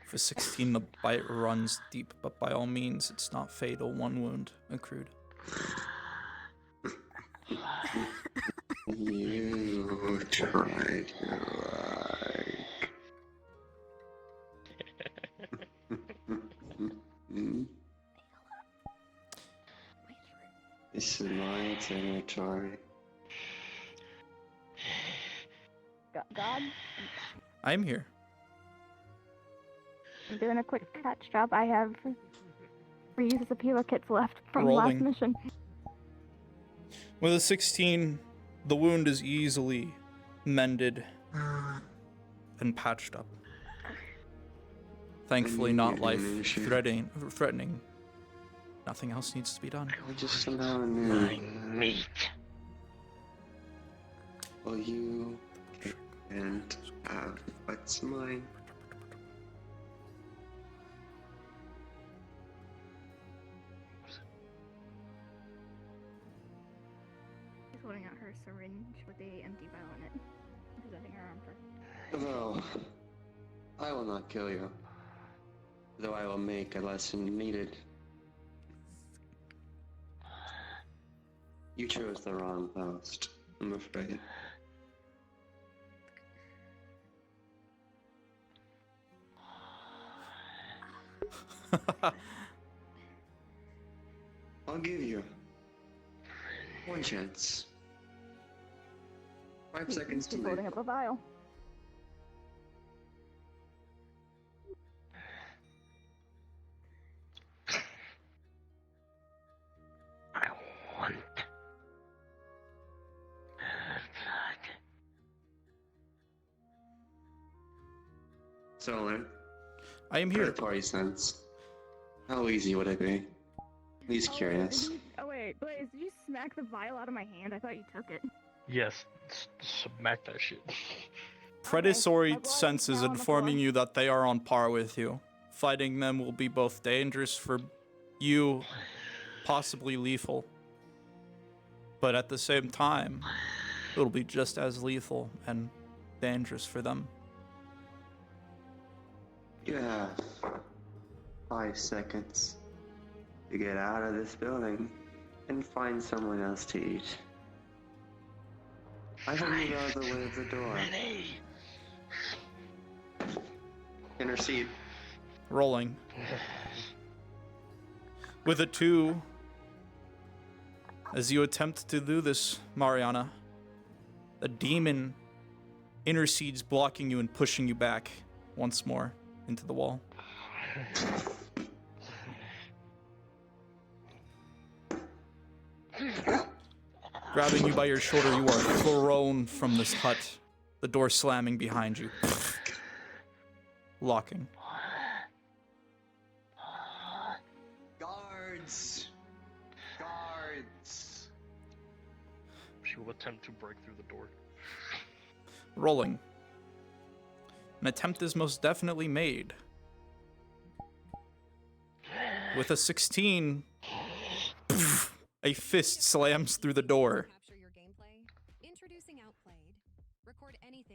For 16, the bite runs deep, but by all means, it's not fatal. 1 wound accrued. You tried your luck. This is my territory. God, I'm here. I'm doing a quick catch job. I have 3 uses of healer kits left from Rolling. last mission. With a 16, the wound is easily mended and patched up. Thankfully, not life-threatening. Nothing else needs to be done. I just somehow knew. Meat. Well, you can't have what's mine. She's holding out her syringe with the empty vial in it. Presenting her arm for. Though, I will not kill you. Though I will make a lesson needed. You chose the wrong post, I'm afraid. I'll give you 1 chance. 5 seconds to She's live. holding up a vial. I want Solar. I am here. Predatory sense. How easy would it be? He's curious. Oh wait, Blaze, did you smack the vial out of my hand? I thought you took it. Yes, smack that shit. Predatory senses informing you that they are on par with you. Fighting them will be both dangerous for you, possibly lethal. But at the same time, it'll be just as lethal and dangerous for them. You have 5 seconds to get out of this building and find someone else to eat. I will move out of the way of the door. Intercede. Rolling. With a 2, as you attempt to do this, Mariana, the demon intercedes, blocking you and pushing you back once more into the wall. Grabbing you by your shoulder, you are thrown from this hut, the door slamming behind you. Locking. Guards! Guards! She will attempt to break through the door. Rolling. An attempt is most definitely made. With a 16, a fist slams through the door.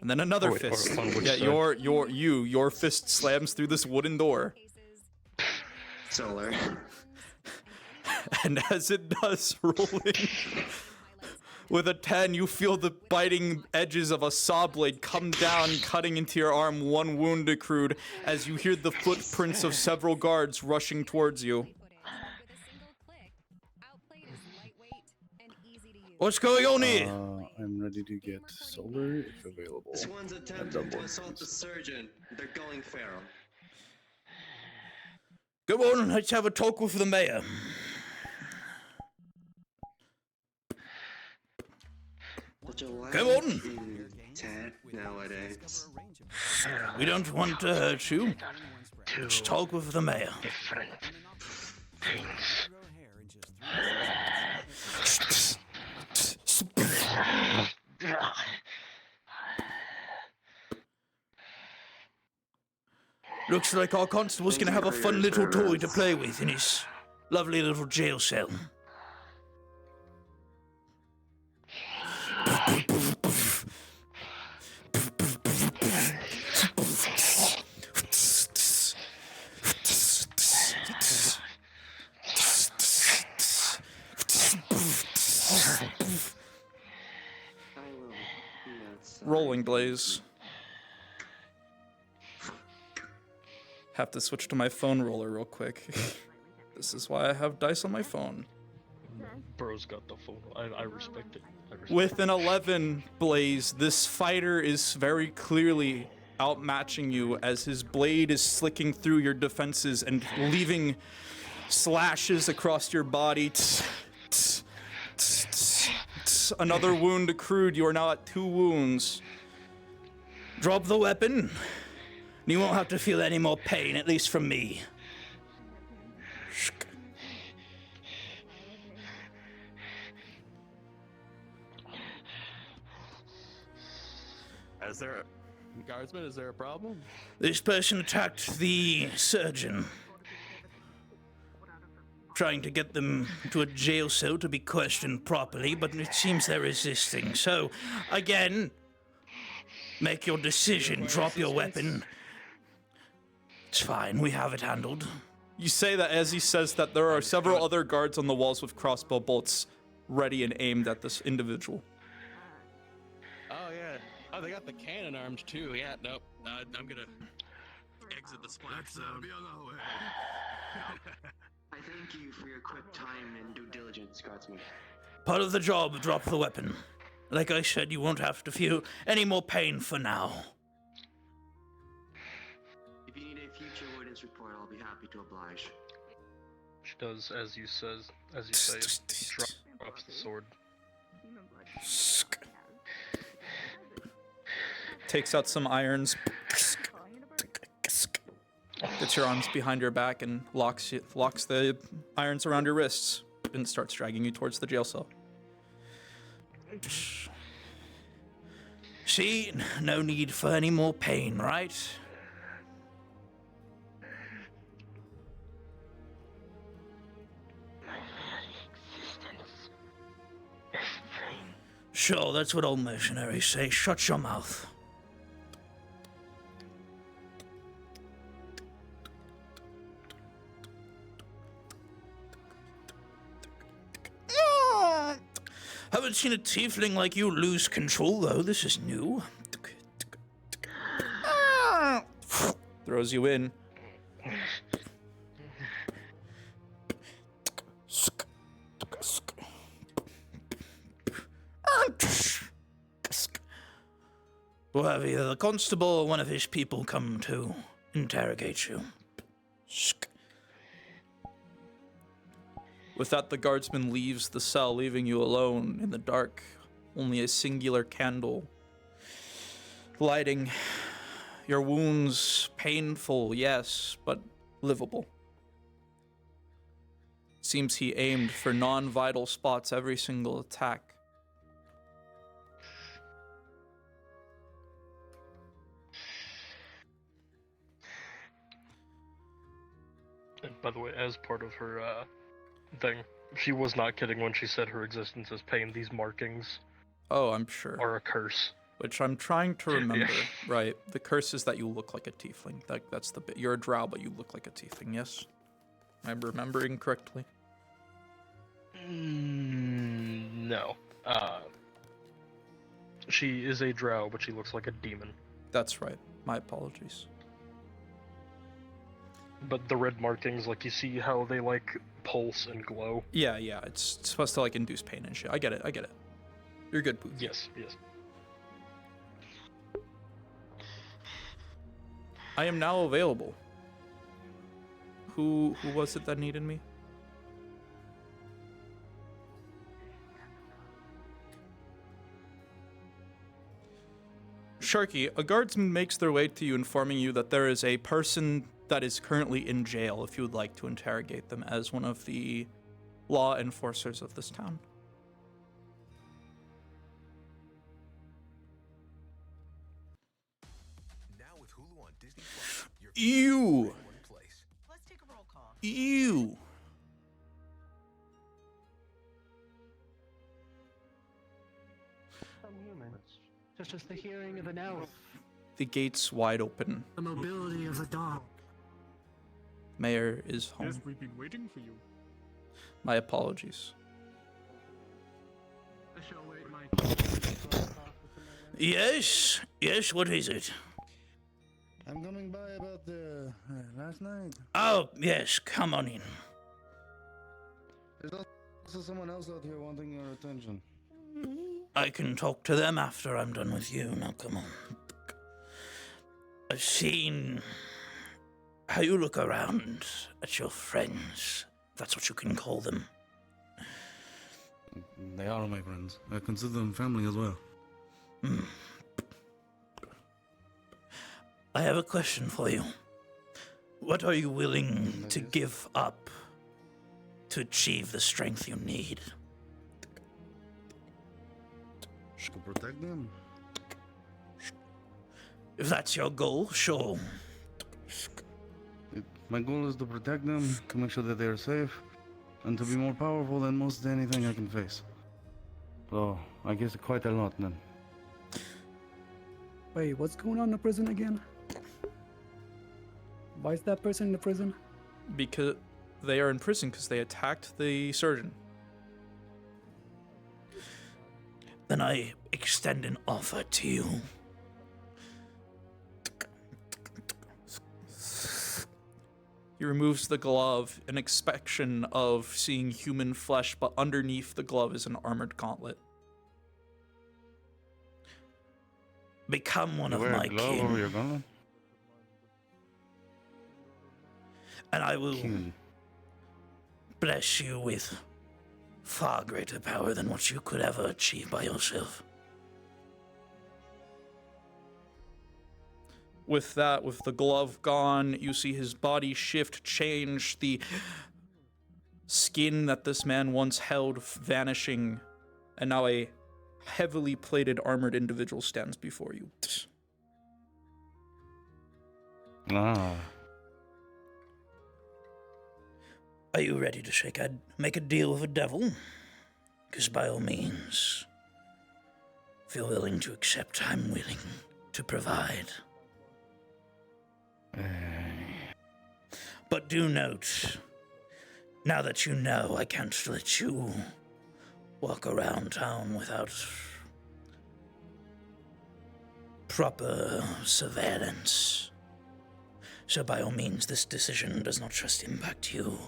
And then another fist. Yeah, your fist slams through this wooden door. Solar. And as it does, rolling. With a 10, you feel the biting edges of a saw blade come down, cutting into your arm. 1 wound accrued as you hear the footprints of several guards rushing towards you. What's going on here? I'm ready to get solar if available. This one's attempting to assault the surgeon. They're going feral. Come on, let's have a talk with the mayor. Come on. Nowadays. We don't want to hurt you. Just talk with the mayor. Different things. Looks like our constable's gonna have a fun little toy to play with in his lovely little jail cell. Rolling Blaze. Have to switch to my phone roller real quick. This is why I have dice on my phone. Bro's got the phone. I respect it. With an 11, Blaze, this fighter is very clearly outmatching you as his blade is slicking through your defenses and leaving slashes across your body. Another wound accrued. You are now at 2 wounds. Drop the weapon. You won't have to feel any more pain, at least from me. Guardsman, is there a problem? This person attacked the surgeon, trying to get them to a jail cell to be questioned properly, but it seems they're resisting. So, again, make your decision. Drop your weapon. It's fine, we have it handled. You say that as he says that there are several other guards on the walls with crossbow bolts ready and aimed at this individual. Oh yeah. Oh, they got the cannon armed too. Yeah. Nope. I'm gonna exit the splash zone. Be on the way. I thank you for your quick time and due diligence, Guardsman. Part of the job, drop the weapon. Like I said, you won't have to feel any more pain for now. If you need a future witness report, I'll be happy to oblige. She does as you say. Drops the sword. Takes out some irons. Gets your arms behind your back and locks the irons around your wrists and starts dragging you towards the jail cell. See, no need for any more pain, right? Sure, that's what old mercenaries say. Shut your mouth. Haven't seen a tiefling like you lose control, though. This is new. Throws you in. We'll have either the constable or one of his people come to interrogate you. With that, the guardsman leaves the cell, leaving you alone in the dark. Only a singular candle lighting. Your wounds painful, yes, but livable. Seems he aimed for non-vital spots every single attack. And by the way, as part of her thing, she was not kidding when she said her existence is pain. These markings, oh, I'm sure, are a curse. Which I'm trying to remember. Yeah. Right, the curse is that you look like a tiefling. That's the bit. You're a drow, but you look like a tiefling. Yes, I'm remembering correctly. No. She is a drow, but she looks like a demon. That's right. My apologies. But the red markings, like, you see how they, like, pulse and glow? Yeah, it's supposed to, like, induce pain and shit. I get it. You're good, Booth. Yes, yes. I am now available. Who was it that needed me? Sharky, a guardsman makes their way to you informing you that there is a person that is currently in jail if you would like to interrogate them as one of the law enforcers of this town. You! You! Some humans. Just the hearing of an elf. The gates wide open. The mobility of a dog. Mayor is home. Yes, we've been waiting for you. My apologies. I shall wait my Yes, yes, what is it? I'm coming by about the last night. Oh, yes, come on in. There's also someone else out here wanting your attention. I can talk to them after I'm done with you. Now, come on. I've seen how you look around at your friends. That's what you can call them. They are my friends. I consider them family as well. Hmm. I have a question for you. What are you willing to give up to achieve the strength you need? To protect them? If that's your goal, sure. My goal is to protect them, to make sure that they are safe, and to be more powerful than most anything I can face. So, I guess quite a lot then. Wait, what's going on in the prison again? Why is that person in the prison? Because they are in prison because they attacked the surgeon. Then I extend an offer to you. He removes the glove in expectation of seeing human flesh, but underneath the glove is an armored gauntlet. Become one of wear my a glove over your kin, gauntlet? and I will bless you with far greater power than what you could ever achieve by yourself. With that, with the glove gone, you see his body shift, change, the skin that this man once held vanishing, and now a heavily plated, armored individual stands before you. Ah. Are you ready to make a deal with the devil? Because by all means, if you're willing to accept, I'm willing to provide. But do note, now that you know, I can't let you walk around town without proper surveillance. So by all means, this decision does not just impact you.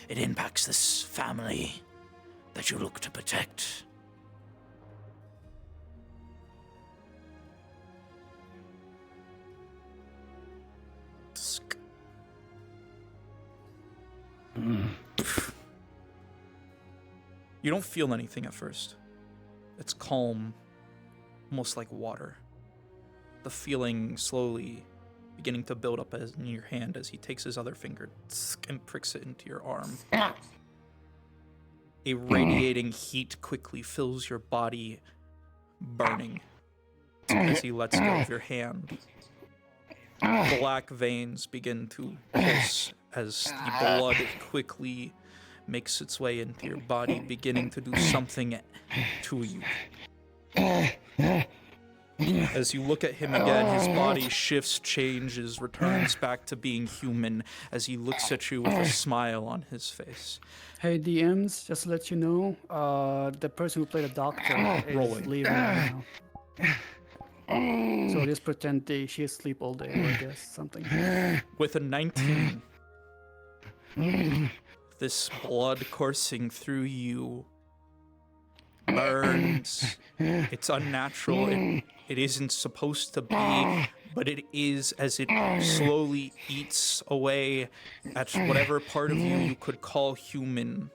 It impacts this family that you look to protect. You don't feel anything at first. It's calm, almost like water. The feeling slowly beginning to build up in your hand as he takes his other finger and pricks it into your arm. A radiating heat quickly fills your body, burning as he lets go of your hand. Black veins begin to pulse as the blood quickly makes its way into your body, beginning to do something to you. As you look at him again, his body shifts, changes, returns back to being human as he looks at you with a smile on his face. Hey, DMs, just to let you know, the person who played the doctor is Rolling. leaving right now. So just pretend she asleep all day, or I guess, something. With a 19, this blood coursing through you, burns. It's unnatural. It isn't supposed to be, but it is as it slowly eats away at whatever part of you could call human.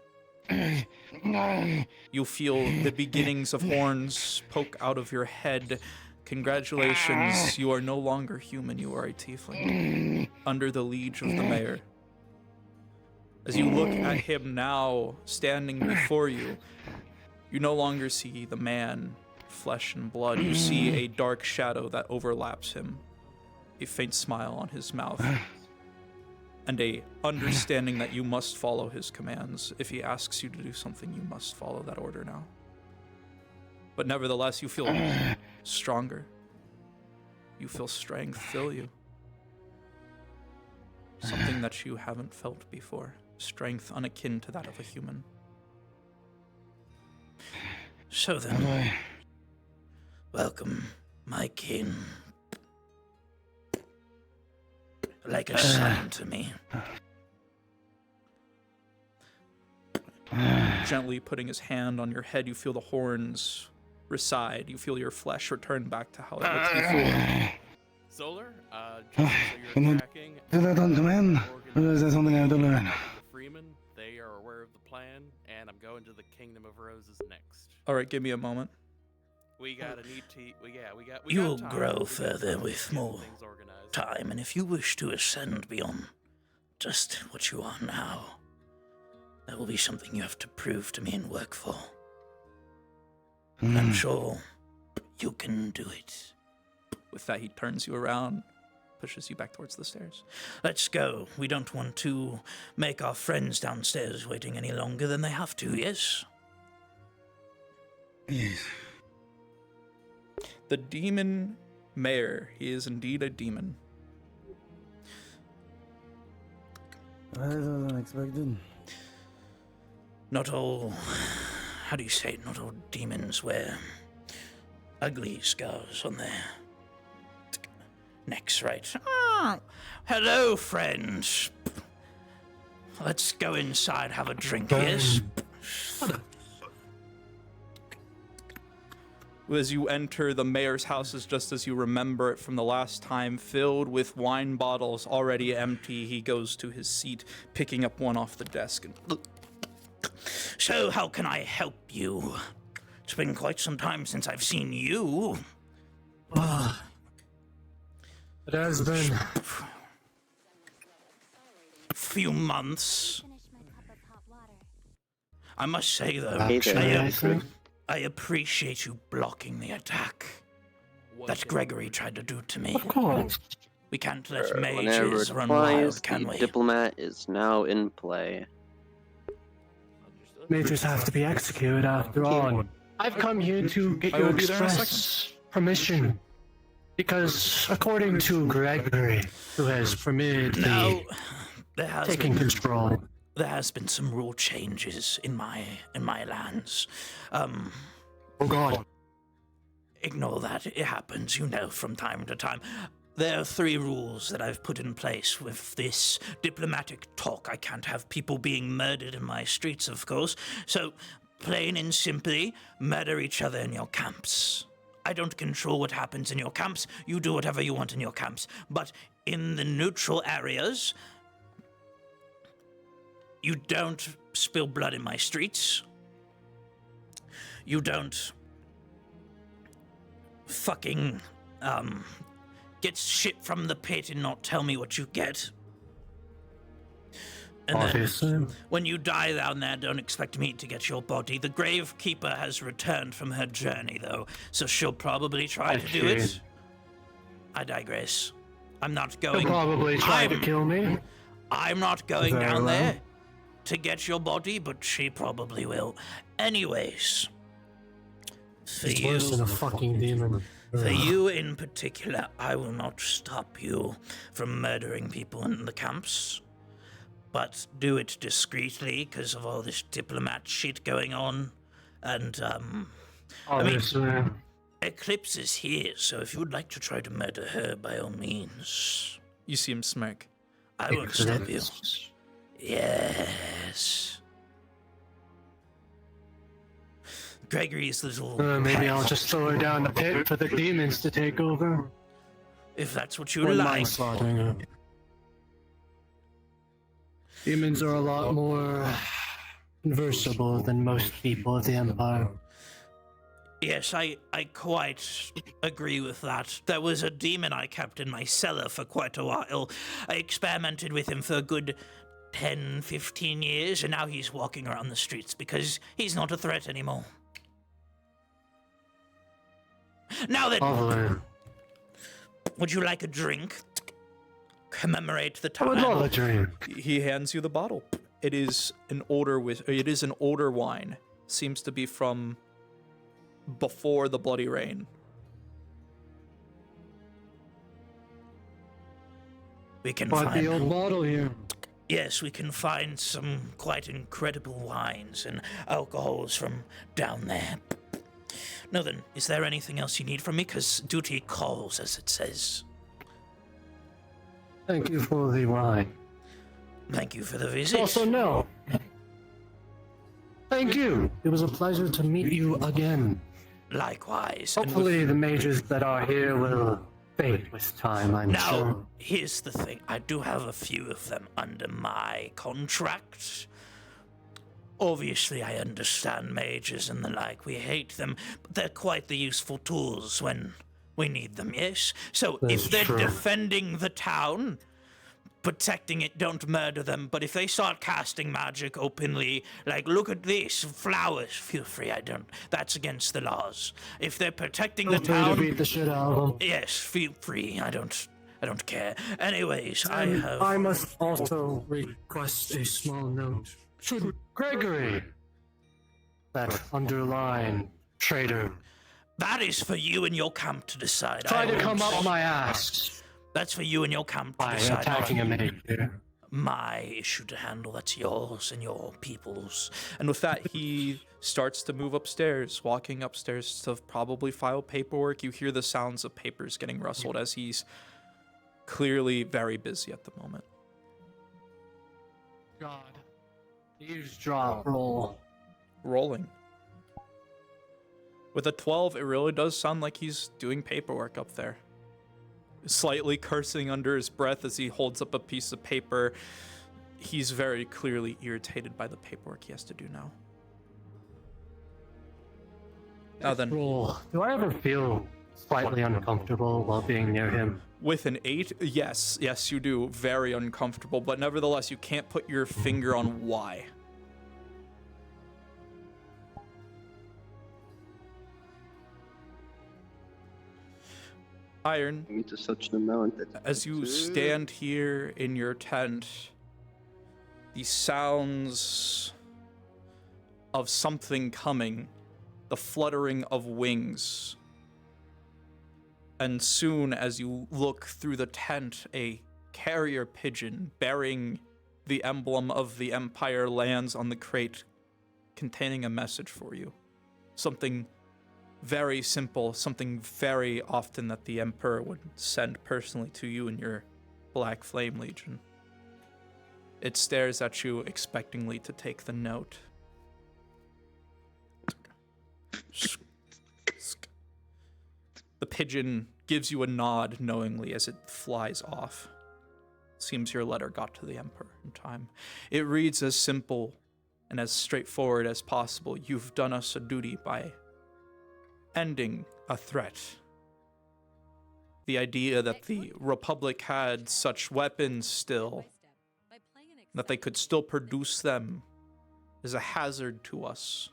You feel the beginnings of horns poke out of your head. Congratulations, you are no longer human, you are a tiefling, under the liege of the mayor. As you look at him now, standing before you, you no longer see the man, flesh and blood. You see a dark shadow that overlaps him, a faint smile on his mouth, and a understanding that you must follow his commands. If he asks you to do something, you must follow that order now. But nevertheless, you feel stronger. You feel strength fill you. Something that you haven't felt before. Strength unakin to that of a human. So then, welcome, my king. Like a son to me. Gently putting his hand on your head, you feel the horns recede. You feel your flesh return back to how it looked before. Solar, just so you're tracking, Is that on command? Or is that something I have to learn? the Freeman, they are aware of the plan, and I'm going to the Kingdom of Roses next. All right, give me a moment. We gotta need to, we got You'll time. grow further with more time, and if you wish to ascend beyond just what you are now, that will be something you have to prove to me and work for. And I'm sure you can do it. With that, he turns you around, pushes you back towards the stairs. Let's go. We don't want to make our friends downstairs waiting any longer than they have to, yes? Yes. The demon mayor. He is indeed a demon. I wasn't expected. Not all... How do you say it? Not all demons wear ugly scars on their necks, right? Ah, hello, friends. Let's go inside, have a drink, yes? As you enter the mayor's house, is just as you remember it from the last time, filled with wine bottles already empty. He goes to his seat, picking up one off the desk. And So, how can I help you? It's been quite some time since I've seen you. It has been a few months. I must say, though, I appreciate you blocking the attack that Gregory tried to do to me. Of course. We can't let Whenever mages it run applies, wild, can the we? diplomat is now in play. Mages have to be executed after all. I've come here to get your express permission. Because according to Gregory, who has permitted No, the taking control. There has been some rule changes in my lands. Oh God. Ignore that. It happens, you know, from time to time. There are 3 rules that I've put in place with this diplomatic talk. I can't have people being murdered in my streets, of course. So, plain and simply, murder each other in your camps. I don't control what happens in your camps. You do whatever you want in your camps. But in the neutral areas, you don't spill blood in my streets. You don't fucking, get shit from the pit and not tell me what you get. And then, when you die down there, don't expect me to get your body. The Gravekeeper has returned from her journey, though, so she'll probably try to do it. I digress. I'm not going... He'll probably try to kill me. I'm not going Very down well. there to get your body, but she probably will. Anyways, for It's you... worse than a fucking demon. For you in particular, I will not stop you from murdering people in the camps. But do it discreetly because of all this diplomat shit going on. And, Obviously. Eclipse is here, so if you would like to try to murder her, by all means. You see him smirk. I won't stop you. Yes. Gregory's little. Maybe pet. I'll just throw her down the pit for the demons to take over. If that's what you Wouldn't like. mind slaughtering her. Demons are a lot more conversable than most people of the Empire. Yes, I quite agree with that. There was a demon I kept in my cellar for quite a while. I experimented with him for a good 10, 15 years, and now he's walking around the streets because he's not a threat anymore. Now then, would you like a drink? Commemorate the time. I would love a drink. He hands you the bottle. It is an older wine. Seems to be from before the Bloody Rain. We can Find find the old bottle here. Yes, we can find some quite incredible wines and alcohols from down there. Now then, is there anything else you need from me? Because duty calls, as it says. Thank you for the wine. Thank you for the visit. Also, no. Thank you. It was a pleasure to meet you again. Likewise. Hopefully, the mages that are here will fade with time, I'm now, sure. here's the thing. I do have a few of them under my contract. Obviously, I understand mages and the like. We hate them, but they're quite the useful tools when we need them, yes? So That's if they're true. defending the town, protecting it, don't murder them. But if they start casting magic openly, like, look at this, flowers, feel free, that's against the laws. If they're protecting the Feel free to town... beat the shit out of them. Yes, feel free, I don't care. Anyways, I must also request a small note. Should Gregory, that underlying traitor, that is for you and your camp to decide. try to come up my ass That's for you and your camp to by decide. attacking a mage here. My issue to handle, that's yours and your people's. And with that, he starts to move upstairs, walking upstairs to probably file paperwork. You hear the sounds of papers getting rustled as he's clearly very busy at the moment. God. Eavesdrop roll. Rolling. With a 12, it really does sound like he's doing paperwork up there. Slightly cursing under his breath as he holds up a piece of paper. He's very clearly irritated by the paperwork he has to do now. Now then, Roll. Do I ever feel slightly uncomfortable while being near him? with an 8, yes, you do. Very uncomfortable, but nevertheless, you can't put your finger on why. Iron, To such an amount that as you stand here in your tent, the sounds of something coming, the fluttering of wings, and soon as you look through the tent, a carrier pigeon bearing the emblem of the Empire lands on the crate, containing a message for you. Something very simple, something very often that the Emperor would send personally to you and your Black Flame Legion. It stares at you expectingly to take the note. The pigeon gives you a nod knowingly as it flies off. Seems your letter got to the Emperor in time. It reads as simple and as straightforward as possible. You've done us a duty by ending a threat. The idea that the Republic had such weapons still, that they could still produce them, is a hazard to us.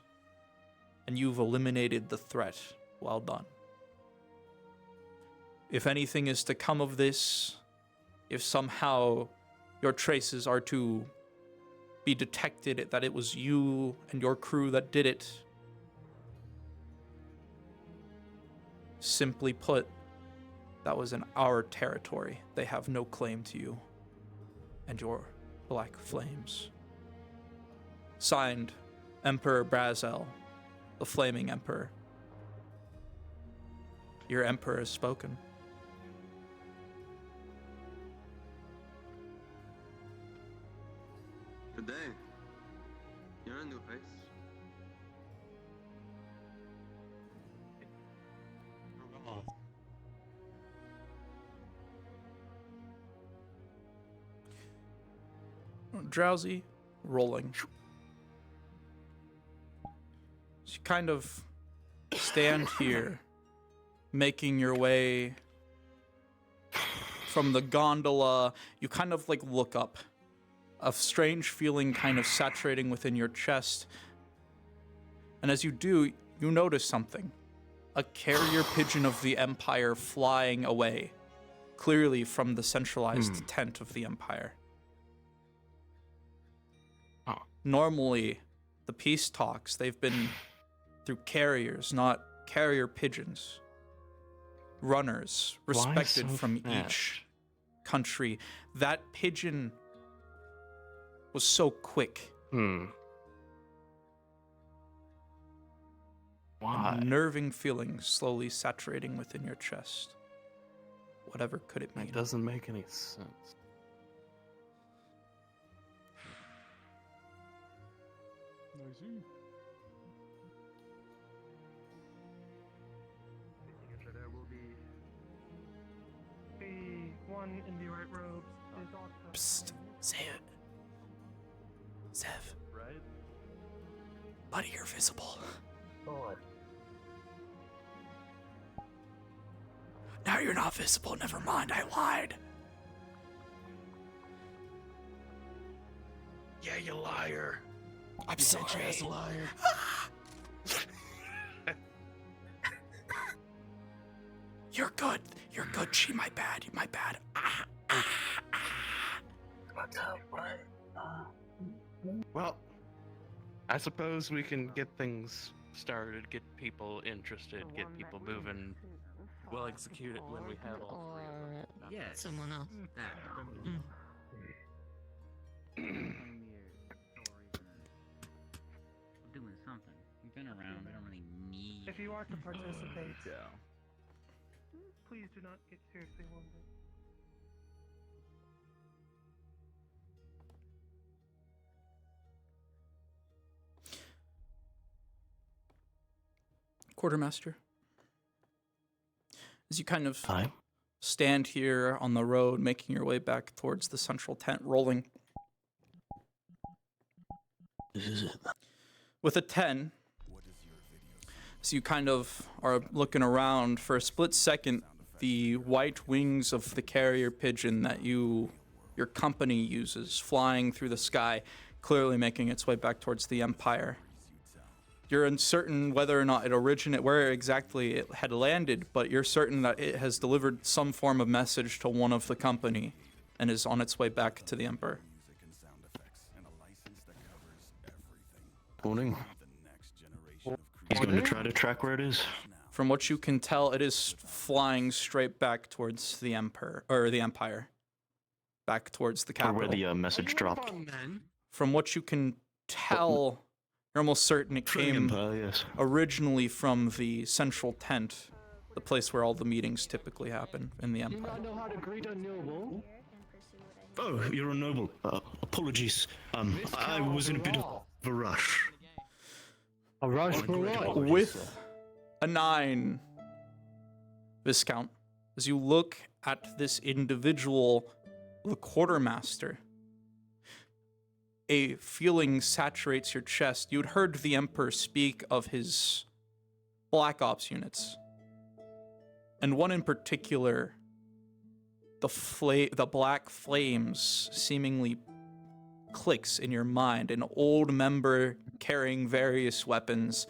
And you've eliminated the threat. Well done. If anything is to come of this, if somehow your traces are to be detected that it was you and your crew that did it, simply put, that was in our territory. They have no claim to you and your Black Flames. Signed, Emperor Brazel, the Flaming Emperor. Your Emperor has spoken. Good day. You're a new face. Drowsy, rolling. So you kind of stand here, making your way from the gondola. You kind of like look up. A strange feeling kind of saturating within your chest. And as you do, you notice something. A carrier pigeon of the Empire flying away, clearly from the centralized tent of the Empire. Normally, the peace talks, they've been through carriers, not carrier pigeons. Runners, respected from each country. That pigeon was so quick. Why? Unnerving feeling slowly saturating within your chest. Whatever could it mean? It doesn't make any sense. There will be the one in the white robes is also. Psst, say it. Zev. Right? Buddy, you're visible. Now you're not visible. Never mind, I lied. Yeah, you liar. I'm sorry. As a liar. You're good. You're good. She, my bad. My bad. What's up, what? Well, I suppose we can get things started, get people interested, get people moving. We'll execute it when we have all three of them. Yeah, someone else. Doing something. We've been around. We don't really need. If you are to participate, please do not get seriously wounded. Quartermaster, as you kind of stand here on the road, making your way back towards the central tent, rolling. This is it. With a 10, so you kind of are looking around for a split second, the white wings of the carrier pigeon that your company uses flying through the sky, clearly making its way back towards the Empire. You're uncertain whether or not it originated, where exactly it had landed, but you're certain that it has delivered some form of message to one of the company and is on its way back to the Emperor. Morning. He's going to try to track where it is. From what you can tell, it is flying straight back towards the Emperor, or the Empire. Back towards the capital. Or where the message dropped. From what you can tell, you're almost certain it came originally from the central tent, the place where all the meetings typically happen in the Empire. Do you not know how to greet a noble? Oh, you're a noble. Apologies. I was in a bit of a rush. A rush for what? With a 9, Viscount, as you look at this individual, the quartermaster, a feeling saturates your chest. You'd heard the Emperor speak of his Black Ops units, and one in particular, the black flames seemingly clicks in your mind. An old member carrying various weapons,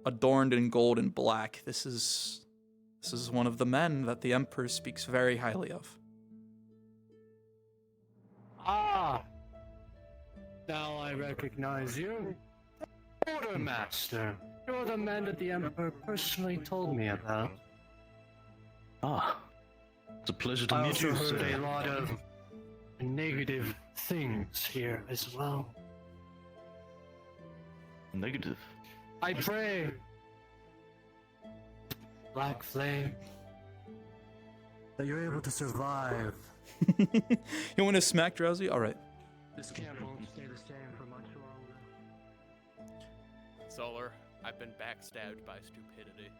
adorned in gold and black. This is one of the men that the Emperor speaks very highly of. Ah! Now I recognize you. Quartermaster. You're the man that the Emperor personally told me about. Ah. It's a pleasure to I meet you, also heard sir. a lot of negative things here as well. Negative? I pray. Black Flame. That you're able to survive. You want to smack Drowsy? All right. This camp won't stay the same for much longer. Solar, I've been backstabbed by stupidity.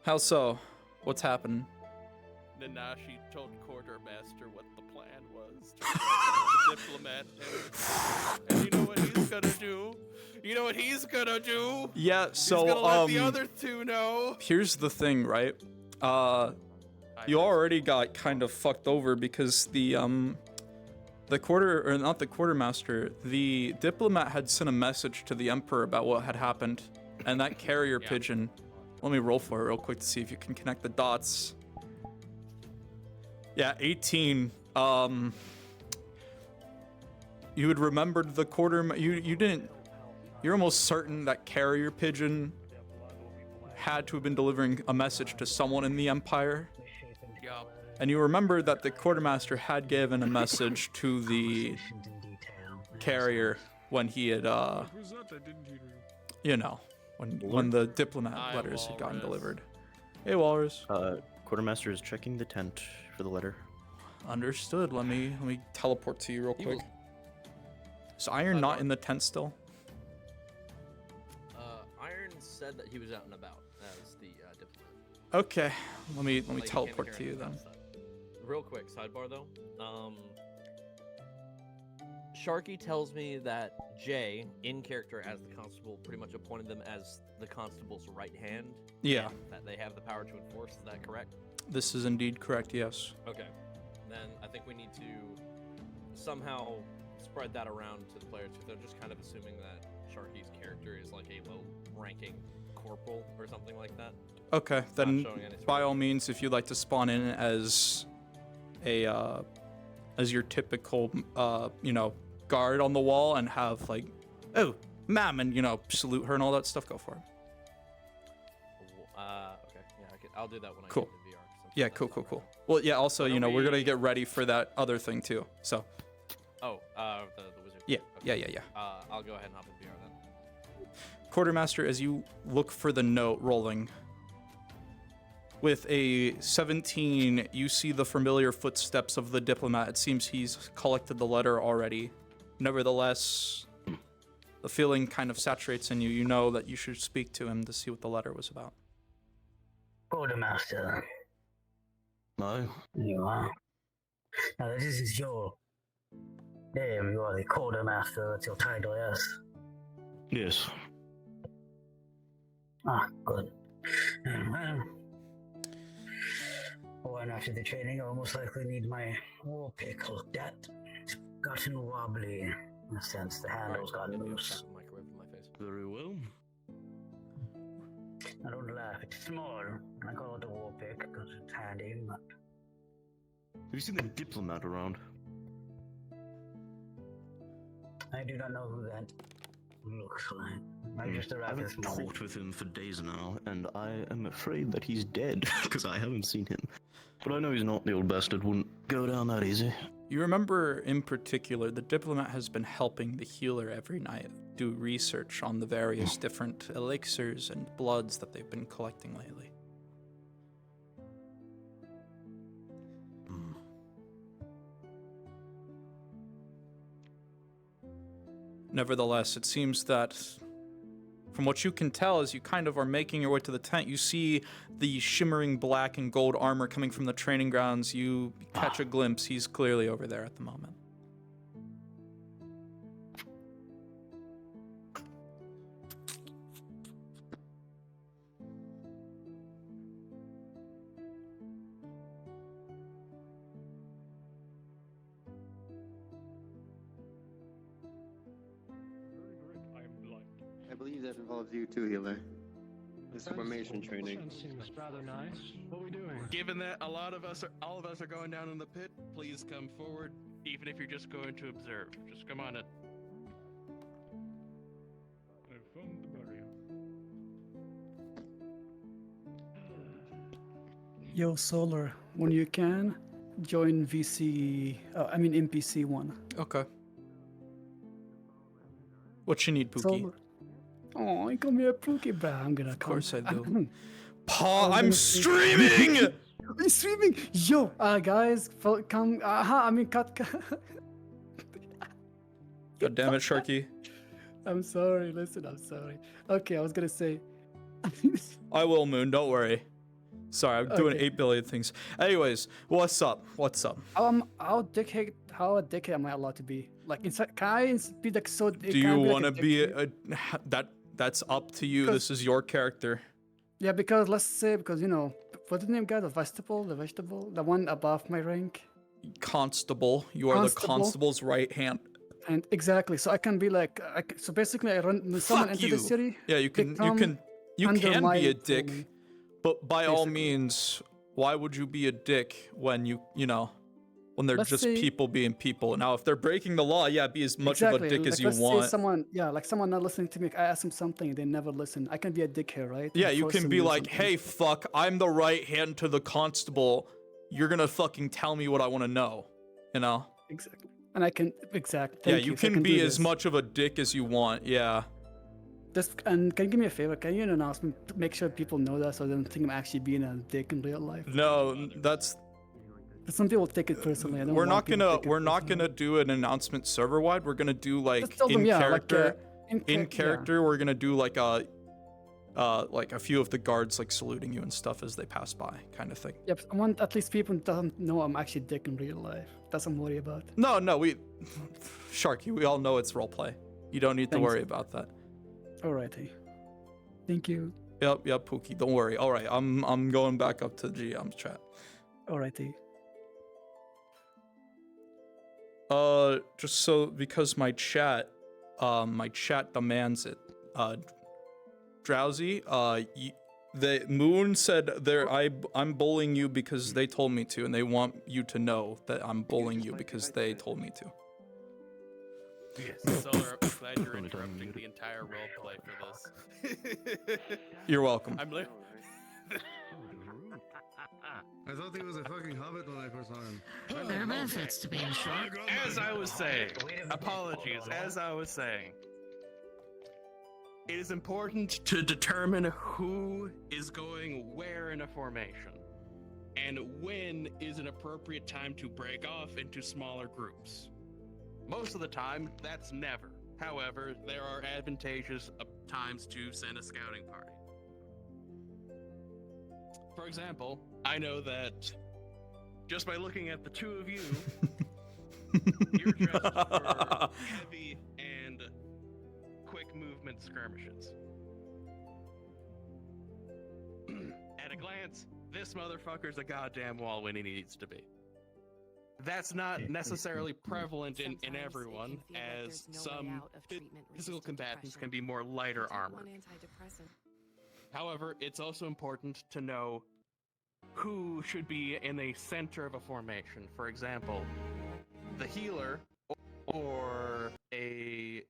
How so? What's happened? Nanashi told Quartermaster what the plan was to the diplomat, and you know what he's gonna do? You know what he's gonna do? Yeah, so he's gonna let the other two know. Here's the thing, right? You already got kind of fucked over because the quartermaster, the diplomat had sent a message to the emperor about what had happened, and that carrier pigeon. Let me roll for it real quick to see if you can connect the dots. Yeah, 18. You had remembered the you didn't. You're almost certain that carrier pigeon had to have been delivering a message to someone in the empire. Yup. And you remember that the quartermaster had given a message to the carrier when he had, you know, when the diplomat letters had gotten delivered. Hey, Walrus. Quartermaster is checking the tent for the letter. Understood. Let me teleport to you real quick. Is Iron not in the tent still? Iron said that he was out and about as the diplomat. Okay. Let me Like, he came teleport here to you and then. announced that. Real quick sidebar though. Sharky tells me that Jay, in character as the constable, pretty much appointed them as the constable's right hand. Yeah. and that they have the power to enforce. Is that correct? This is indeed correct, yes. Okay. Then I think we need to somehow spread that around to the players. They're just kind of assuming that Sharky's character is like a low-ranking corporal or something like that. Okay, then showing any sort by all means, if you'd like to spawn in as as your typical, you know, guard on the wall and have like, oh, ma'am, and you know, salute her and all that stuff, go for it. Okay. Yeah, I'll do that when Cool. I get into VR. Yeah, cool. Well, yeah. Also, you know, we're gonna get ready for that other thing too. So. Oh, the wizard. Yeah. Okay. Yeah. I'll go ahead and hop in VR then. Quartermaster, as you look for the note rolling, with a 17, you see the familiar footsteps of the diplomat. It seems he's collected the letter already. Nevertheless, the feeling kind of saturates in you. You know that you should speak to him to see what the letter was about. Quartermaster. No. You are. Now this is your name. You are the quartermaster. That's your title, yes? Yes. Ah, good. Well, when after the training, I'll most likely need my war pick looked at. It's gotten wobbly in a sense. The handle's gotten loose. Very well. I don't laugh. It's small. I call it a war pick because it's handy. But Have you seen the diplomat around? I do not know who that looks like. I just I arrived haven't this morning. talked with him for days now, and I am afraid that he's dead because I haven't seen him. But I know he's not. The old bastard wouldn't go down that easy. You remember, in particular, the diplomat has been helping the healer every night do research on the various different elixirs and bloods that they've been collecting lately. Nevertheless, it seems that, from what you can tell, as you kind of are making your way to the tent, you see the shimmering black and gold armor coming from the training grounds. You catch a glimpse. He's clearly over there at the moment. I believe that involves you too, healer. This formation training. Seems rather nice. What are we doing? Given that all of us are going down in the pit, please come forward. Even if you're just going to observe, just come on in. I found the barrier. Yo, Solar, when you can, join NPC 1. Okay. What you need, Pookie? Solar. Oh, come here, Pookie, bro. I'm gonna Of course I do. Paul, I'm streaming! I'm streaming! Yo, guys, come. Cut. God damn it, Sharky. I'm sorry. Listen, I'm sorry. Okay, I was gonna say. I will, Moon. Don't worry. Sorry, I'm doing Okay. 8 billion things. Anyways, what's up? What's up? How a dickhead am I allowed to be? Like, inside, can I be like so? Do you want to be that's up to you. This is your character. Yeah, because let's say because what's the name guy? The vegetable, the one above my rank. Constable. You are the constable's right hand. And exactly, so I can be like, so basically, I run when someone enters the city. Yeah, you can be a dick, but by all means, why would you be a dick when when they're Let's just say- people being people? Now, if they're breaking the law, yeah, be as much of a dick as you let's want. Say someone not listening to me. I ask them something, they never listen. I can be a dickhead, right? Yeah, And you force can them be to do like, something. hey, fuck, I'm the right hand to the constable. You're gonna fucking tell me what I want to know, Exactly. And I can exactly. Yeah, Thank you so I can be do as this. much of a dick as you want. Yeah. And can you do me a favor? Can you announce me to make sure people know that so they don't think I'm actually being a dick in real life? No, that's. Some people take it personally. I don't We're want not people to gonna take it we're not gonna do an announcement server wide. We're gonna do like tell them, in yeah, like, character. in in yeah. character, we're gonna do like a few of the guards like saluting you and stuff as they pass by, kind of thing. Yep, I want at least people doesn't know I'm actually dick in real life. That's what I'm worried about. No, Sharky, we all know it's roleplay. You don't need to Thanks. worry about that. Alrighty. Thank you. Yep, Pookie, don't worry. All right, I'm going back up to GM's chat. Alrighty. Just so because my chat demands it. Drowsy, the Moon said I'm bullying you because they told me to, and they want you to know that I'm bullying you because they told me to. Yes, Solar, I'm glad you're interrupting the entire roleplay for this. You're welcome. I'm li- I thought he was a fucking hobbit when I first saw him. There are benefits to being short. As I was saying, apologies, as I was saying, it is important to determine who is going where in a formation, and when is an appropriate time to break off into smaller groups. Most of the time, that's never. However, there are advantageous times to send a scouting party. For example, I know that just by looking at the two of you, you're dressed for heavy and quick movement skirmishes. At a glance, this motherfucker's a goddamn wall when he needs to be. That's not necessarily prevalent in everyone, as some physical combatants can be more lighter armor. However, it's also important to know who should be in the center of a formation. For example, the healer or a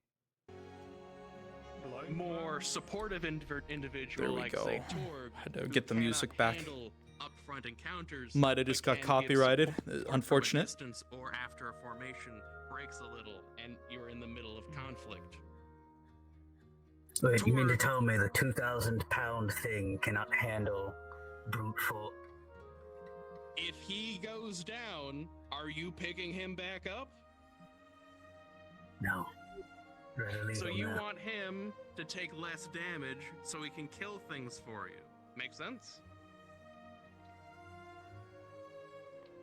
more supportive individual There we like, go. say, Torg, Had to who get the cannot music back. handle upfront encounters, Might have just got but can give copyrighted. support from a Unfortunate. distance or after a formation breaks a little and you're in the middle of conflict. Wait, you mean to tell me the 2,000-pound thing cannot handle brute force? If he goes down, are you picking him back up? No. Rather leave So him you there. want him to take less damage so he can kill things for you. Make sense?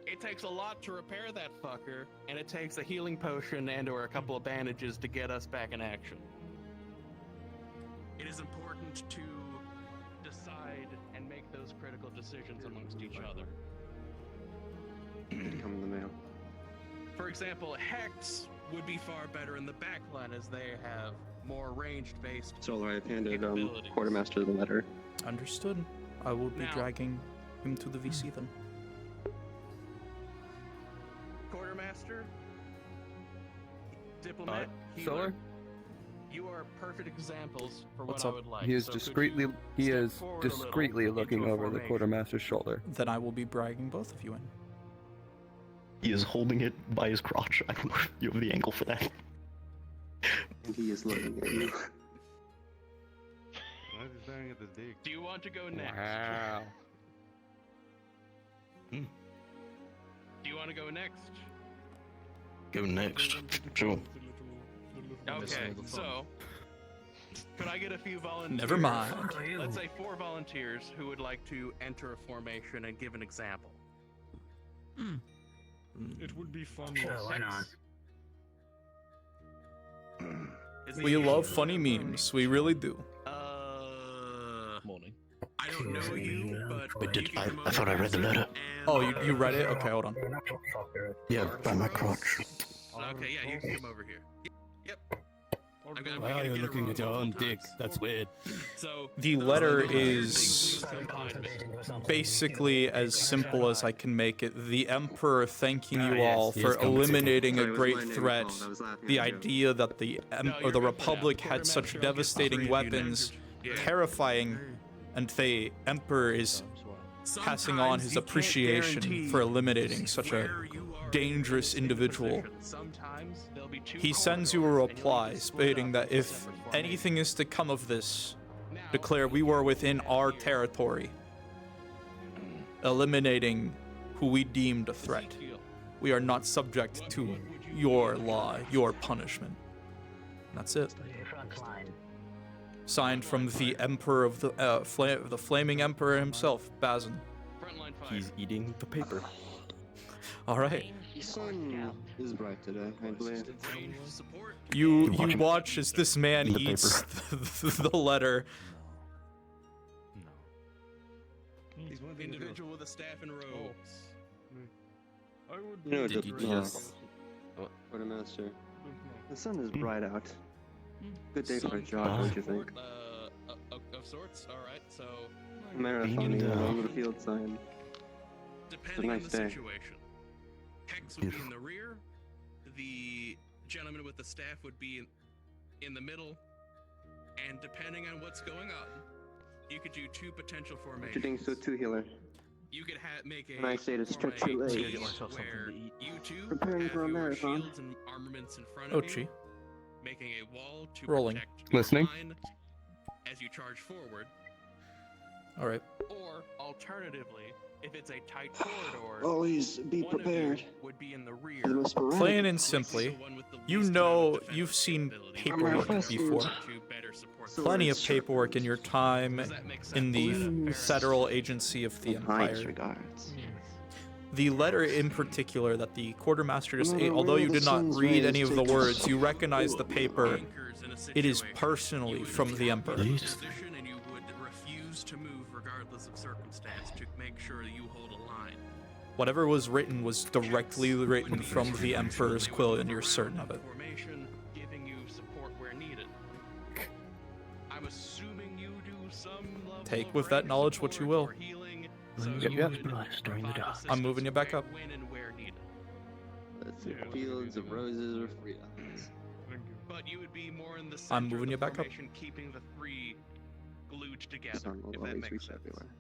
It takes a lot to repair that fucker, and it takes a healing potion and or a couple of bandages to get us back in action. It is important to decide and make those critical decisions amongst each other. Come in the mail. For example, Hex would be far better in the backline as they have more ranged-based Solar, I've handed capabilities. Quartermaster the letter. Understood. I will be Now- dragging him to the VC then. Quartermaster, diplomat, healer, Solar? you are perfect examples for What's what up? I would like. He is So could discreetly you he step is forward a little discreetly into looking a over the formation? quartermaster's shoulder. Then I will be bragging both of you in. He is holding it by his crotch. I don't know if you have the angle for that. And he is looking at you. Why is he staring at this dick? Do you want to go next? Wow. Do you want to go next? Go next. Sure. Okay, so Could I get a few volunteers? Never mind. Let's say 4 volunteers who would like to enter a formation and give an example. It would be fun. Sure, why not? We love funny memes. We really do. Morning. I don't know you, but I thought I read the letter. Oh, you read it? Okay, hold on. Yeah, by my crotch. Okay, yeah, you can come over here. Yep. Why are you looking at your own dick? That's weird. So The letter is basically as simple as I can make it. The Emperor thanking you all for eliminating a great threat. The idea that the Republic had such devastating weapons, terrifying, and the Emperor is passing on his appreciation for eliminating such a dangerous individual. He sends you a reply stating that if anything is to come of this, declare we were within our territory, eliminating who we deemed a threat. We are not subject to your law, your punishment. That's it. Signed from the Emperor of the Flaming Emperor himself, Bazin. He's eating the paper. All right. The sun is bright today, I believe. You watch as this man eats the letter. Individual with a staff and robes. I would. You know, Did you just- Quartermaster, the sun is bright out. Good day for a jog, don't you think? Of sorts. All right. So. Marathoning along the field sign. Depending nice on the day. situation, Hex would be in the rear. The gentleman with the staff would be in the middle, and depending on what's going on, you could do 2 potential What formations. you think so too, healer? You could make a When I say to stretch your legs, where you two preparing have for a your marathon. shields and armaments in front of Ochi. you, making a wall to Rolling. protect Listening. the line as you charge forward. All right. Or alternatively, if it's a tight corridor, Always be one of prepared. you would be in the rear. For the most sporadic. Plain and simply, you know you've seen paperwork before. Plenty of paperwork in your time in the Federal Agency of the Highest Empire. regards. The letter in particular that the quartermaster just ate, although you did not read any of the words, you recognize the paper. It is personally from the Emperor. And you would refuse to move regardless of circumstance to make sure that you hold a line. Whatever was written was directly written from the Emperor's quill, and you're certain of it. Formation, giving you support where needed. I'm assuming you do some level Take of with that range knowledge what you support will. or healing, so Yep, you yep. would during the provide dark. I'm moving you back up. when and where needed. Let's see, fields of roses or freedoms. But you would be more in the center I'm of moving the you back up. formation, keeping the 3 glued The together, sun will if that always makes reach sense. everywhere.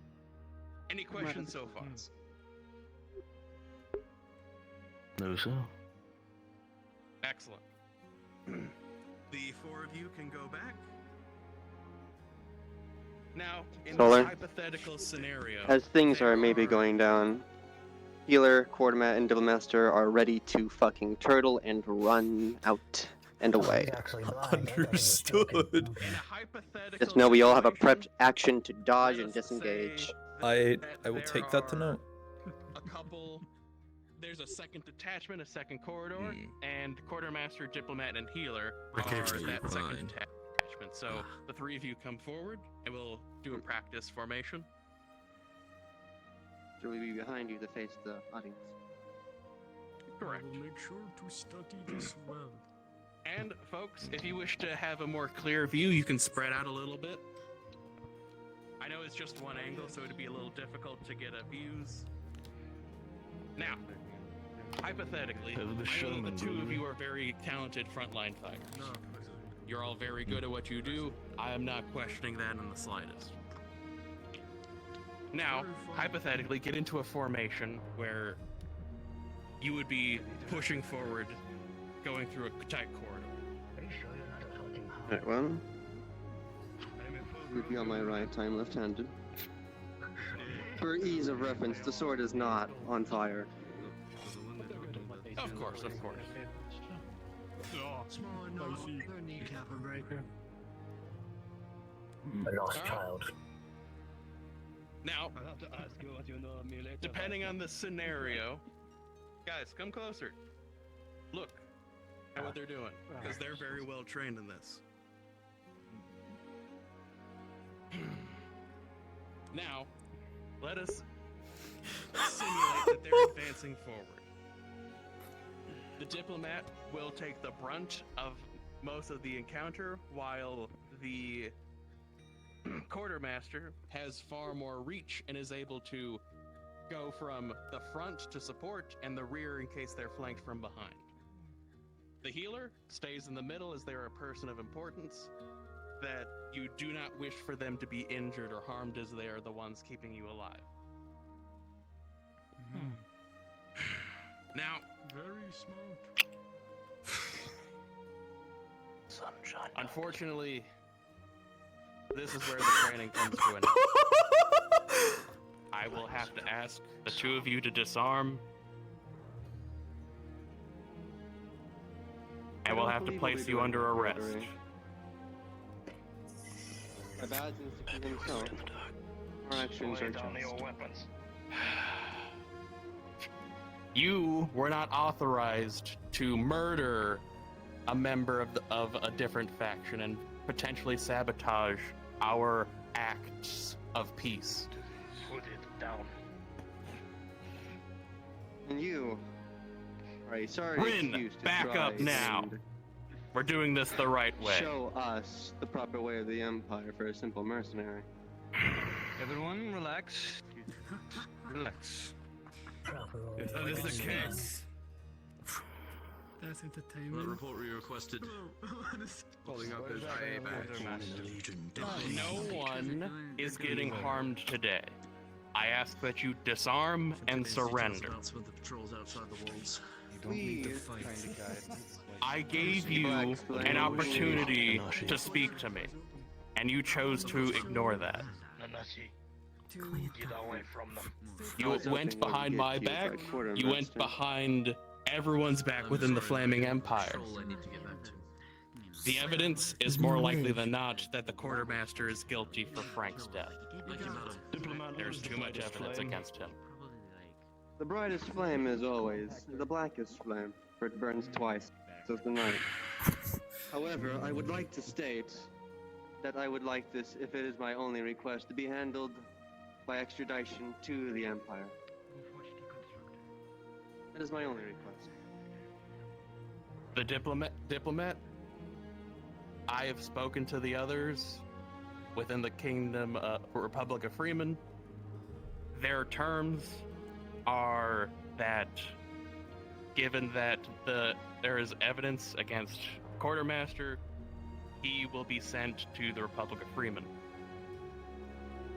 Any questions so far? No, sir. Excellent. The 4 of you can go back. Now, in Solar. this hypothetical scenario, As things are maybe going down, healer, quartermat, and diplomaster are ready to fucking turtle and run out and away. Understood. Just know we all have a prepped action to dodge and disengage. I will take that to note. a couple. There's a second detachment, a second corridor, and quartermaster, diplomat, and healer are Occasionally that you second find. detachment. So the 3 of you come forward, and we'll do a practice formation. Should we be behind you to face the audience? Correct. I will make sure to study this well. And folks, if you wish to have a more clear view, you can spread out a little bit. I know it's just one angle, so it'd be a little difficult to get a views. Now, hypothetically, I know the 2 of you are very talented frontline fighters. You're all very good at what you do. I am not questioning that in the slightest. Now, hypothetically, get into a formation where you would be pushing forward, going through a tight corridor. Alright, well. Would be on my right, I'm left-handed. For ease of reference, the sword is not on fire. Of course, of course. Small enough, no kneecap breaker. a lost child. Now, I'll have to ask you what you know of me later. depending on the scenario, guys, come closer. Look at what they're doing, because they're very well trained in this. Now, let us simulate that they're advancing forward. The diplomat will take the brunt of most of the encounter, while the quartermaster has far more reach and is able to go from the front to support and the rear in case they're flanked from behind. The healer stays in the middle as they're a person of importance that you do not wish for them to be injured or harmed as they are the ones keeping you alive. Now, Very smart. Sunshine. unfortunately, this is where the training comes to an end. I will have to ask the two of you to disarm. I will have to place you under arrest. My badge is to himself. Our actions are just. weapons. You were not authorized to murder a member of a different faction and potentially sabotage our acts of peace. Put it down. And you are a sorry Rin, excuse to back try up now. and We're doing this the right way. show us the proper way of the Empire for a simple mercenary. Everyone, relax. Relax. If that is the case, That's entertainment. report we requested. Holding up his IA badge. No one is getting harmed today. I ask that you disarm and surrender. With the patrols outside the walls. Please. I gave you an opportunity to speak to me, and you chose to ignore that. Nanashi, get away from them. You went behind my back, you went behind everyone's back within the Flaming Empire. Patrol I need to get back to. The evidence is more likely than not that the quartermaster is guilty for Frank's death. There's too much evidence against him. The brightest flame is always the blackest flame, for it burns twice, so the night. However, I would like to state that I would like this, if it is my only request, to be handled by extradition to the Empire. That is my only request. The diplomat, I have spoken to the others within the Kingdom Republic of Freeman. Their terms are that, given that there is evidence against Quartermaster, he will be sent to the Republic of Freeman.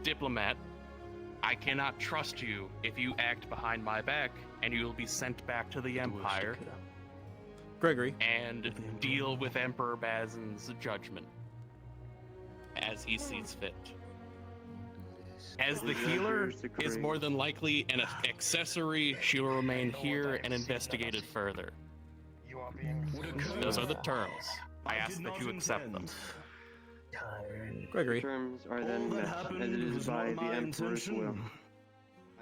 Diplomat, I cannot trust you if you act behind my back, and you will be sent back to the Empire. Gregory. And deal with Emperor Bazin's judgment as he sees fit. As the healer is more than likely an accessory, she will remain here and investigate it further. Those are the terms. I ask that you accept them. Gregory. Terms are then met, as it is by the Emperor's will.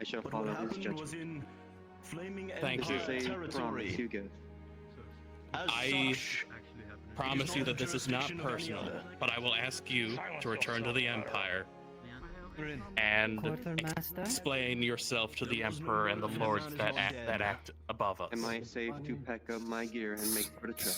I shall follow his judgment. Thank you. This is a promise you give. I promise you that this is not personal, but I will ask you to return to the Empire and explain yourself to the Emperor and the lords that act above us. Am I safe to pack up my gear and make for the trip?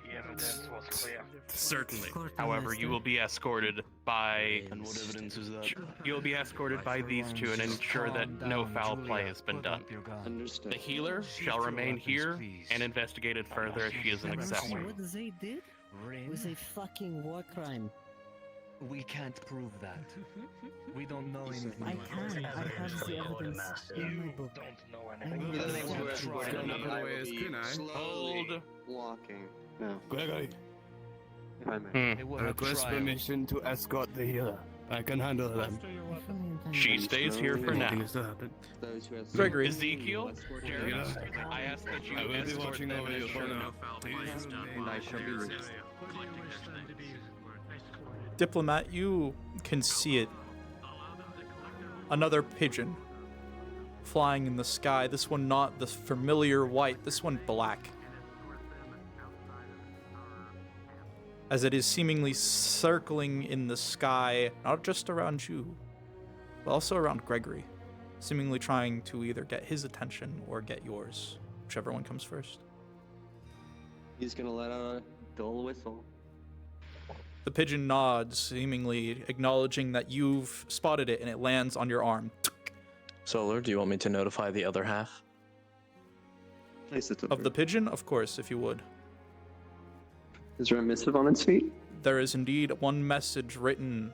The evidence was clear. Certainly. However, you will be escorted by. And what evidence is that? You will be escorted by these two and ensure that no foul play has been done. Understood. The healer shall remain here and investigate it further as she is an accessory. What they did was a fucking war crime. We can't prove that. We don't know anything. I can. I have the evidence in my book. Hold. Walking. No. Gregory, If I may. I request permission to escort the healer. I can handle them. She stays here for now. Those who have Gregory. Ezekiel, Jared, I ask that you I will be escort watching them over and you for ensure now. no foul play is done. and I shall be released. Diplomat, you can see it. Another pigeon flying in the sky. This one not the familiar white, this one black. As it is seemingly circling in the sky, not just around you, but also around Gregory, seemingly trying to either get his attention or get yours, whichever one comes first. He's gonna let out a dull whistle. The pigeon nods, seemingly acknowledging that you've spotted it, and it lands on your arm. Solar, do you want me to notify the other half? Place it Of the pigeon? Of course, if you would. Is there a missive on its feet? There is indeed one message written,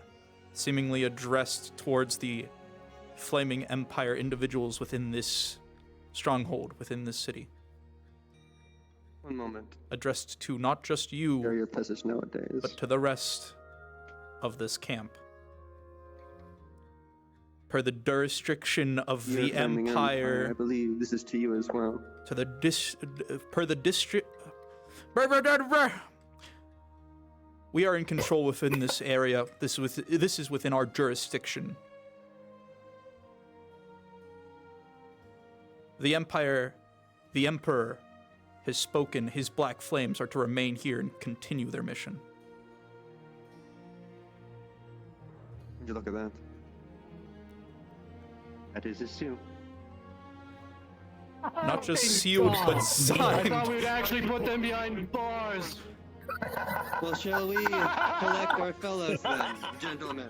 seemingly addressed towards the Flaming Empire individuals within this stronghold, within this city. One moment. Addressed to not just you, Your passage nowadays. but to the rest of this camp. Per the jurisdiction of You're the Flaming Empire, I believe this is to you as well. to the per the district. We are in control within this area. This is within our jurisdiction. The Empire, the Emperor, has spoken. His black flames are to remain here and continue their mission. Would you look at that? That is his seal. Not just sealed, but I signed. thought we would actually put them behind bars. Well, shall we collect our fellows then, gentlemen?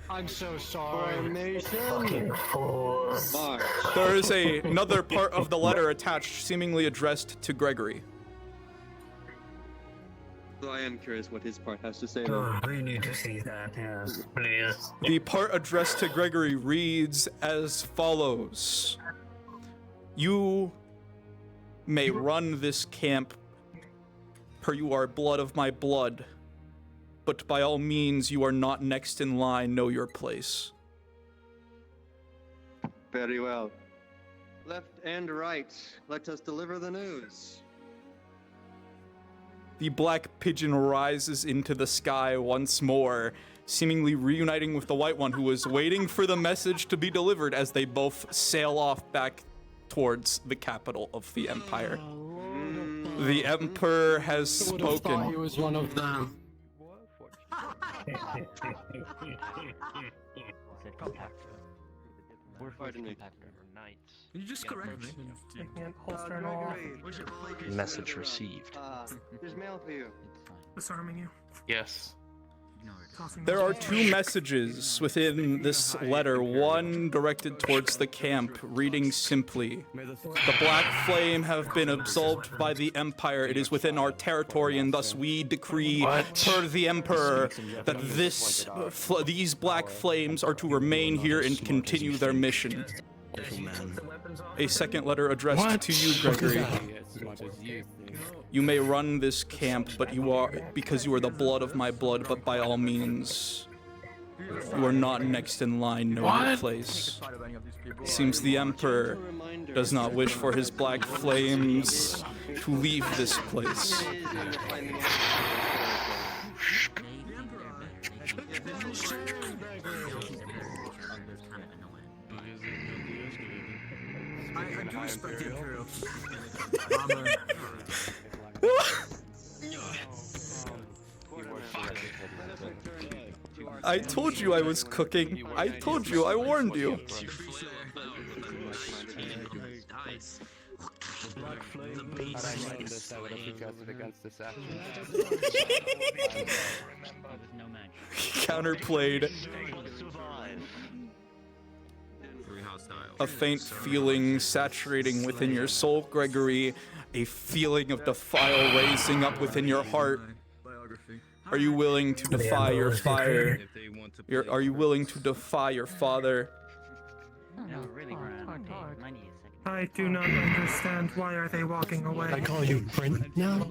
I'm so sorry. Formation. March. There is another part of the letter attached, seemingly addressed to Gregory. So I am curious what his part has to say though. We need to see that, yes, please. The part addressed to Gregory reads as follows. You may run this camp, per you are blood of my blood, but by all means you are not next in line, know your place. Very well. Left and right, let us deliver the news. The black pigeon rises into the sky once more, seemingly reuniting with the white one who was waiting for the message to be delivered as they both sail off back towards the capital of the Empire. The Emperor has Who would have thought he spoken. was one of them? Pardon me. Can you just correct me? Taking a holster and all. Message received. There's mail for you. Disarming you. Yes. Tossing There those are away. two messages within this letter, one directed towards the camp, reading simply, "The black flame have been absolved by the Empire. It is within our territory, and thus we decree, per the Emperor, that these black flames are to remain here and continue their mission." A second letter addressed to you, Gregory. You may run this camp, but you are because you are the blood of my blood, but by all means, you are not next in line, know your place. Seems the Emperor does not wish for his black flames to leave this place. I do respect the Imperial. I told you I was cooking. I told you. I warned you. Counterplayed. A faint feeling saturating within your soul, Gregory. A feeling of defile raising up within your heart. Are you willing to defy your fire? Are you willing to defy your father? No, really, Grant. I need a second. I do not understand. Why are they walking away? I call you Brent now?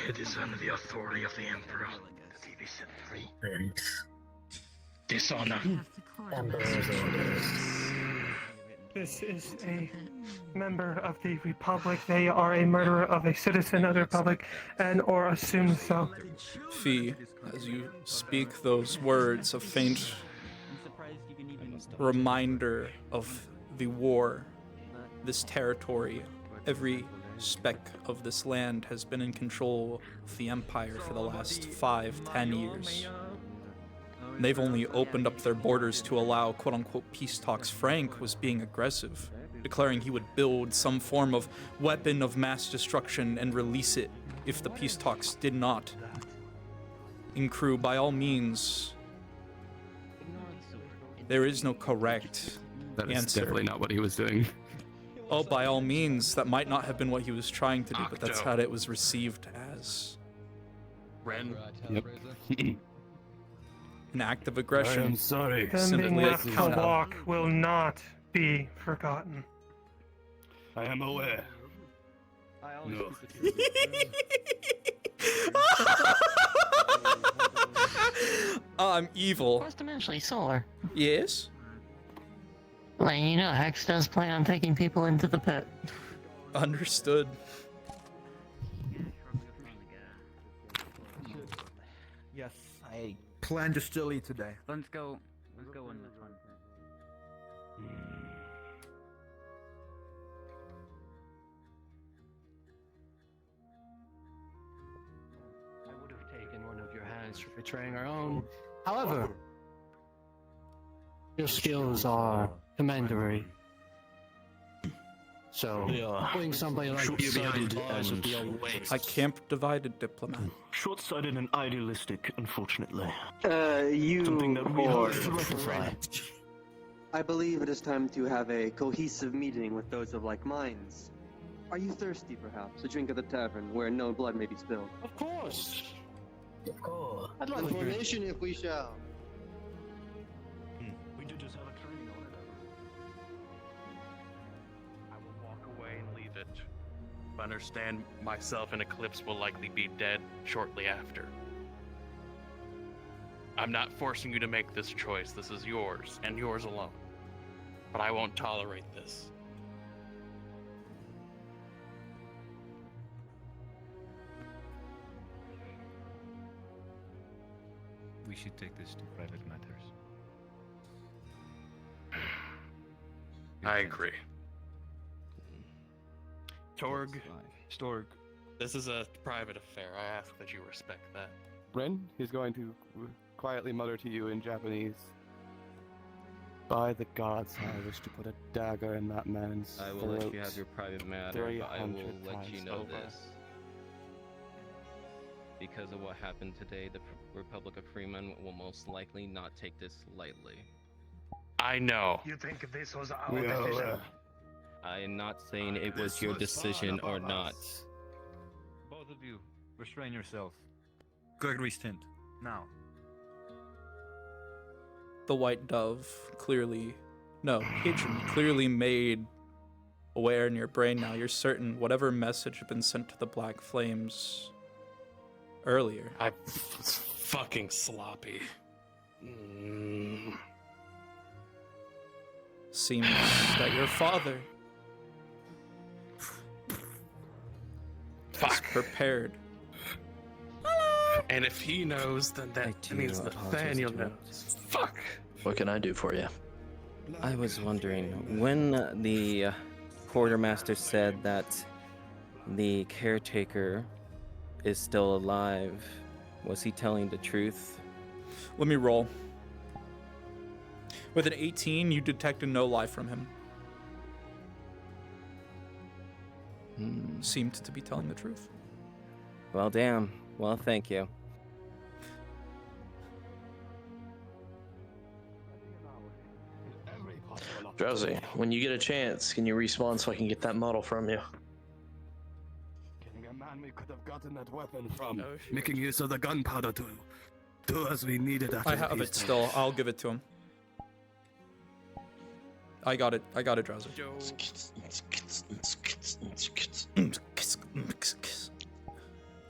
It is under the authority of the Emperor that he be set free. Dishonor. This is a member of the Republic. They are a murderer of a citizen of the Republic, and or assumes so. Fee, as you speak those words, a faint reminder of the war, this territory, every speck of this land has been in control of the Empire for the last 5-10 years. They've only opened up their borders to allow quote-unquote peace talks. Frank was being aggressive, declaring he would build some form of weapon of mass destruction and release it if the peace talks did not. In crew, by all means, there is no correct That is answer. definitely not what he was doing. Oh, by all means, that might not have been what he was trying to do, but that's how it was received as. Ren. Yep. An act of aggression. I am sorry. Them being left to walk will not be forgotten. I am aware. No. I'm evil. First dimensionally solar. Yes? Like, you know, Hex does plan on taking people into the pit. Understood. Yes, I plan to still eat today. Let's go on this one. I would have taken one of your hands for betraying our own. However, your skills are commendatory. So, putting somebody like you behind bars would be a waste. I camp divided, diplomat. Short-sighted and idealistic, unfortunately. You Something that we whore. have to rectify. I believe it is time to have a cohesive meeting with those of like minds. Are you thirsty, perhaps? A drink at the tavern where no blood may be spilled. Of course. Of course. I'd love a drink. Information if we shall. We did just have a training on it. I will walk away and leave it. But understand, myself and Eclipse will likely be dead shortly after. I'm not forcing you to make this choice. This is yours, and yours alone. But I won't tolerate this. We should take this to private matters. I agree. Torg, Storg, this is a private affair. I ask that you respect that. Ren, he's going to quietly mutter to you in Japanese. By the gods, I wish to put a dagger in that man's I will throat. let you have your private matter, but I will 300 let you times know over. this. Because of what happened today, the Republic of Freeman will most likely not take this lightly. I know. You think this was our We are decision? aware. I am not saying it was your decision or not. both of you, restrain yourself. Gregory Stint, now. The White Dove clearly, no, Patron clearly made aware in your brain now. You're certain whatever message had been sent to the Black Flames earlier. I was fucking sloppy. Seems that your father is prepared. And if he knows, then that means Nathaniel knows. Fuck. What can I do for you? I was wondering, when the quartermaster said that the caretaker is still alive, was he telling the truth? Let me roll. With an 18, you detected no lie from him. Seemed to be telling the truth. Well, damn. Well, thank you. Drowsy, when you get a chance, can you respawn so I can get that model from you? Getting a man we could have gotten that weapon from. Making use of the gunpowder to do as we needed after I the have peace it still. I'll give it to him. I got it, Drowsy.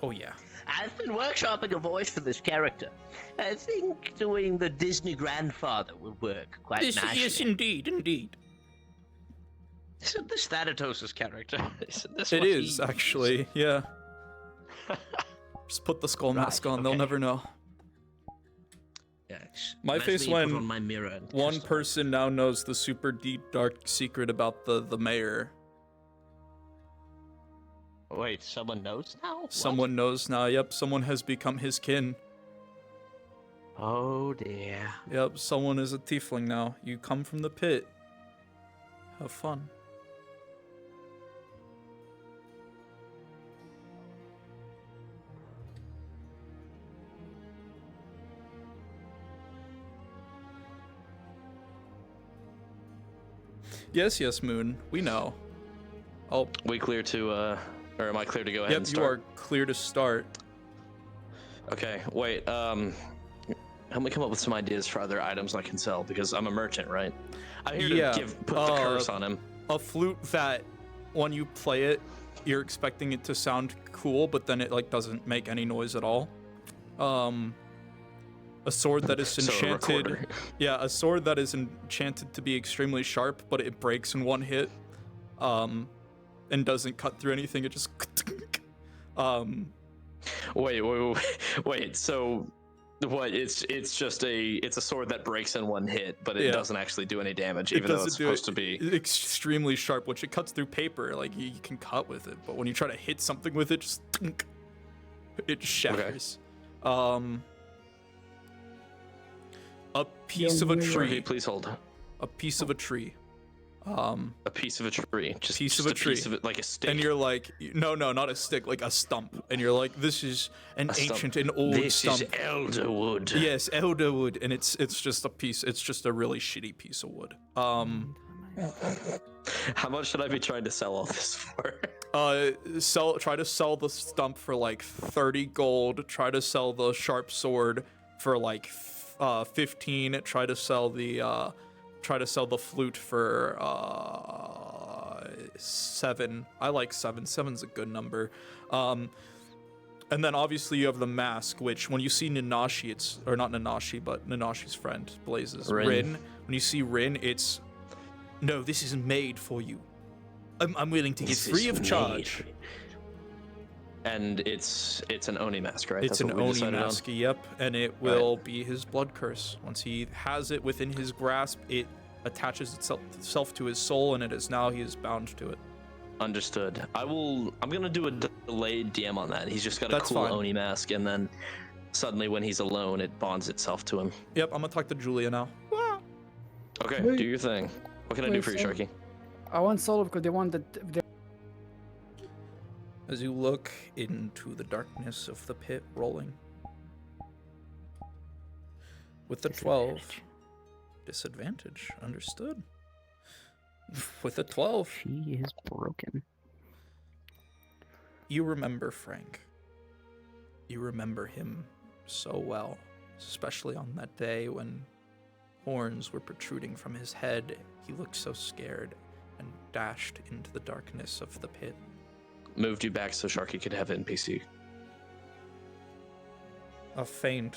Oh yeah. I've been workshopping a voice for this character. I think doing the Disney grandfather will work quite nicely. Yes, indeed. Isn't this Thanatos' character? Isn't this It what is, he actually, yeah. Just put the skull mask on, they'll never know. Yes. My Let face me when put on my mirror and one cast person now knows the super deep dark secret about the mayor. Wait, someone knows now? Someone knows now, yep, someone has become his kin. Oh dear. Yep, someone is a tiefling now. You come from the pit. Have fun. Yes, yes, Moon. We know. Oh. We clear to, or am I clear to go ahead and Yep, start? you are clear to start. Okay, wait, help me come up with some ideas for other items I can sell, because I'm a merchant, right? I'm here to put the curse on him. A flute that, when you play it, you're expecting it to sound cool, but then it, like, doesn't make any noise at all. A sword that is So a enchanted. recorder. Yeah, a sword that is enchanted to be extremely sharp, but it breaks in one hit. And doesn't cut through anything. It just. Wait. So, what? It's just a sword that breaks in one hit, but it doesn't actually do any damage, even though it's supposed to be extremely sharp, which it cuts through paper. Like you can cut with it, but when you try to hit something with it, just it shatters. A piece of a tree. Please hold. A piece of a tree. A piece of a tree. Just piece just of a tree. piece of it, like a stick. And you're like, no, not a stick, like a stump. And you're like, this is an ancient and old stump. This is elder wood. Yes, elder wood, and it's just a piece. It's just a really shitty piece of wood. How much should I be trying to sell all this for? Try to sell the stump for like 30 gold. Try to sell the sharp sword for like 15. Try to sell the flute for 7. I like 7. 7's a good number. And then obviously you have the mask, which when you see Nanashi, or not Nanashi, but Nanashi's friend, Blaze's Rin. When you see Rin, it's no, this is made for you. I'm willing to give free of charge. And it's an Oni mask, right? It's That's an what we Oni decided on? mask, yep, and it will be his blood curse. Once he has it within his grasp, it attaches itself to his soul, and he is bound to it. Understood. I'm gonna do a delayed DM on that. He's just got a cool Oni mask, and then suddenly when he's alone, it bonds itself to him. Yep, I'm gonna talk to Julia now. Okay, Wait. do your thing. What can I do for you, Sharky? I want solo because they want the. As you look into the darkness of the pit rolling. With the 12. Disadvantage. Understood. With a 12. He is broken. You remember Frank. You remember him so well. Especially on that day when horns were protruding from his head. He looked so scared and dashed into the darkness of the pit. Moved you back so Sharky could have NPC. A faint,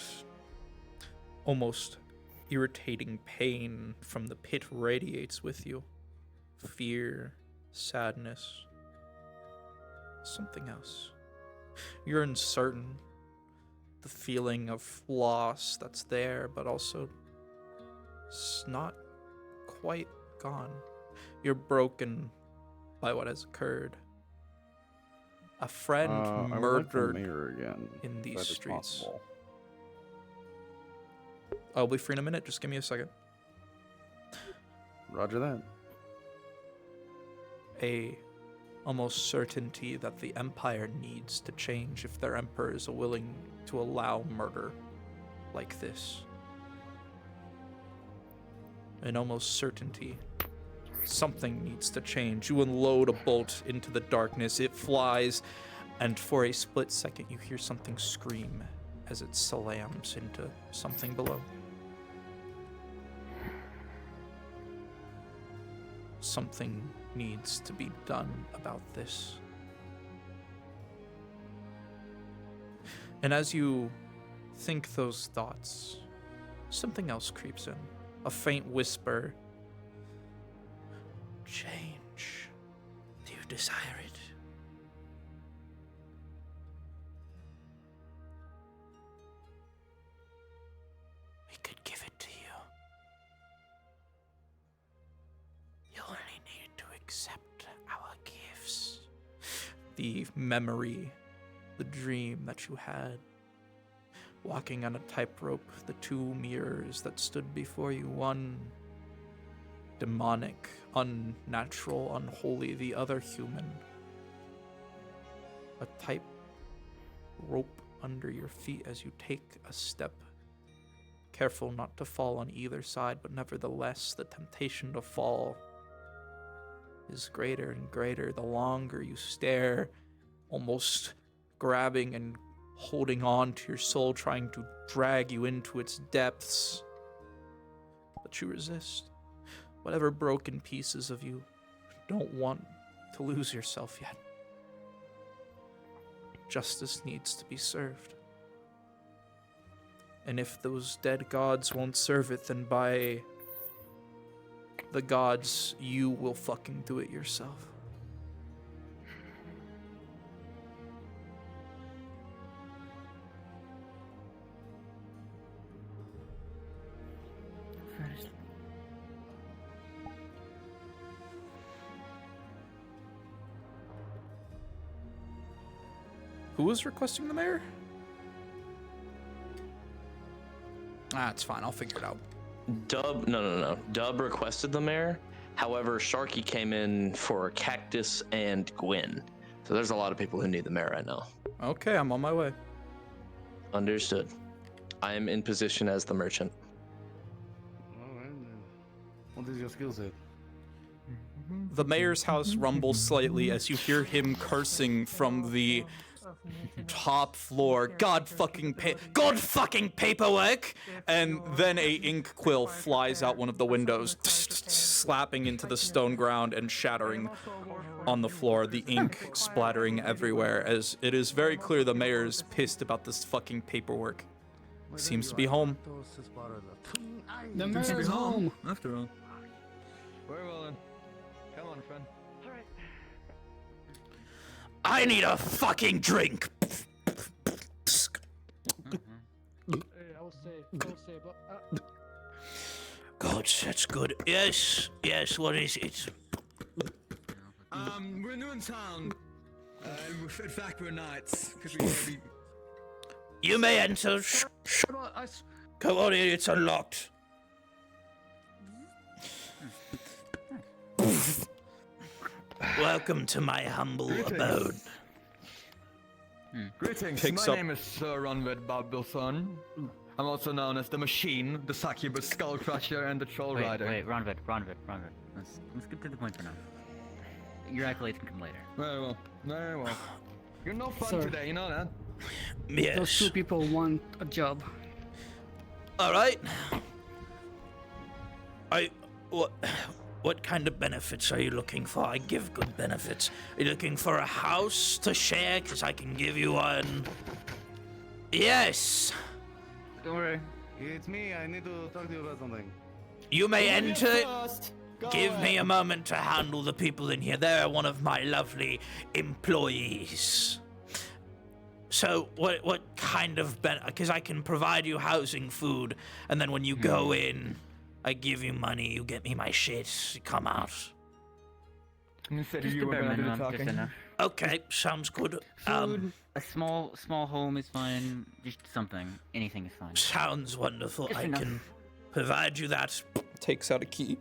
almost irritating pain from the pit radiates with you. Fear, sadness, something else. You're uncertain. The feeling of loss that's there, but also it's not quite gone. You're broken by what has occurred. A friend murdered in these streets. I'll be free in a minute. Just give me a second. Roger that. A almost certainty that the Empire needs to change if their Emperor is willing to allow murder like this. An almost certainty. Something needs to change. You unload a bolt into the darkness. It flies, and for a split second you hear something scream as it slams into something below. Something needs to be done about this. And as you think those thoughts, something else creeps in. A faint whisper. Change. desire it. We could give it to you. You only need to accept our gifts. The memory, the dream that you had. Walking on a tightrope, the two mirrors that stood before you, one demonic, unnatural, unholy, the other human. A tight rope under your feet as you take a step. Careful not to fall on either side, but nevertheless, the temptation to fall is greater and greater the longer you stare, almost grabbing and holding on to your soul, trying to drag you into its depths. But you resist. Whatever broken pieces of you don't want to lose yourself yet. Justice needs to be served. And if those dead gods won't serve it, then by the gods, you will fucking do it yourself. Who was requesting the mayor? It's fine. I'll figure it out. Dub, no. Dub requested the mayor. However, Sharky came in for Cactus and Gwyn. So there's a lot of people who need the mayor right now. Okay, I'm on my way. Understood. I am in position as the merchant. Alright then. What is your skill set? The mayor's house rumbles slightly as you hear him cursing from the top floor. God fucking paperwork! And then a ink quill flies out one of the windows, slapping into the stone ground and shattering on the floor, the ink splattering everywhere, as it is very clear the mayor's pissed about this fucking paperwork. Seems to be home. The mayor's home! After all. Very well then. Come on, friend. I need a fucking drink! God, that's good. Yes, what is it? We're new in town. In fact, we're knights. You may enter. Come on in, it's unlocked. Welcome to my humble abode. Greetings, my name is Sir Ronvid Babelson. I'm also known as the Machine, the Succubus Skullcrusher, and the Troll Rider. Wait, Ronvid. Let's get to the point for now. Your accolades can come later. Very well. You're no fun Sir. today, you know that? Yes. Those two people want a job. Alright. What kind of benefits are you looking for? I give good benefits. Are you looking for a house to share? Because I can give you one. Yes. Don't worry. It's me. I need to talk to you about something. You may enter. Give me a moment to handle the people in here. They're one of my lovely employees. So, what kind of because I can provide you housing, food, and then when you go in, I give you money, you get me my shit, you come out. You said Just you the were bare gonna do the minimum, just talking. enough. Okay, sounds good. Food, a small home is fine. Just something, anything is fine. Sounds wonderful. Just I enough. can provide you that. Takes out a key,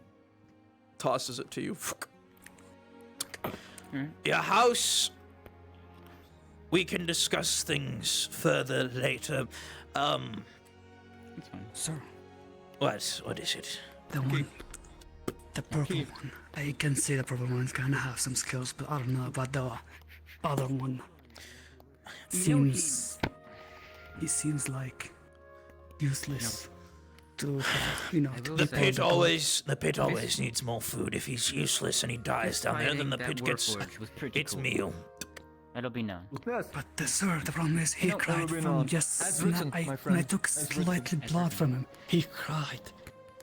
tosses it to you. Your house. We can discuss things further later. That's fine. Sir, What is it? the one, the purple one. I can say the purple one's gonna have some skills, but I don't know about the other one. Seems, he seems like useless to, The pit always needs more food. If he's useless and he dies down there, then the pit gets its meal. That'll be known. But sir, the problem is he cried from just when I took slightly blood from him. He cried.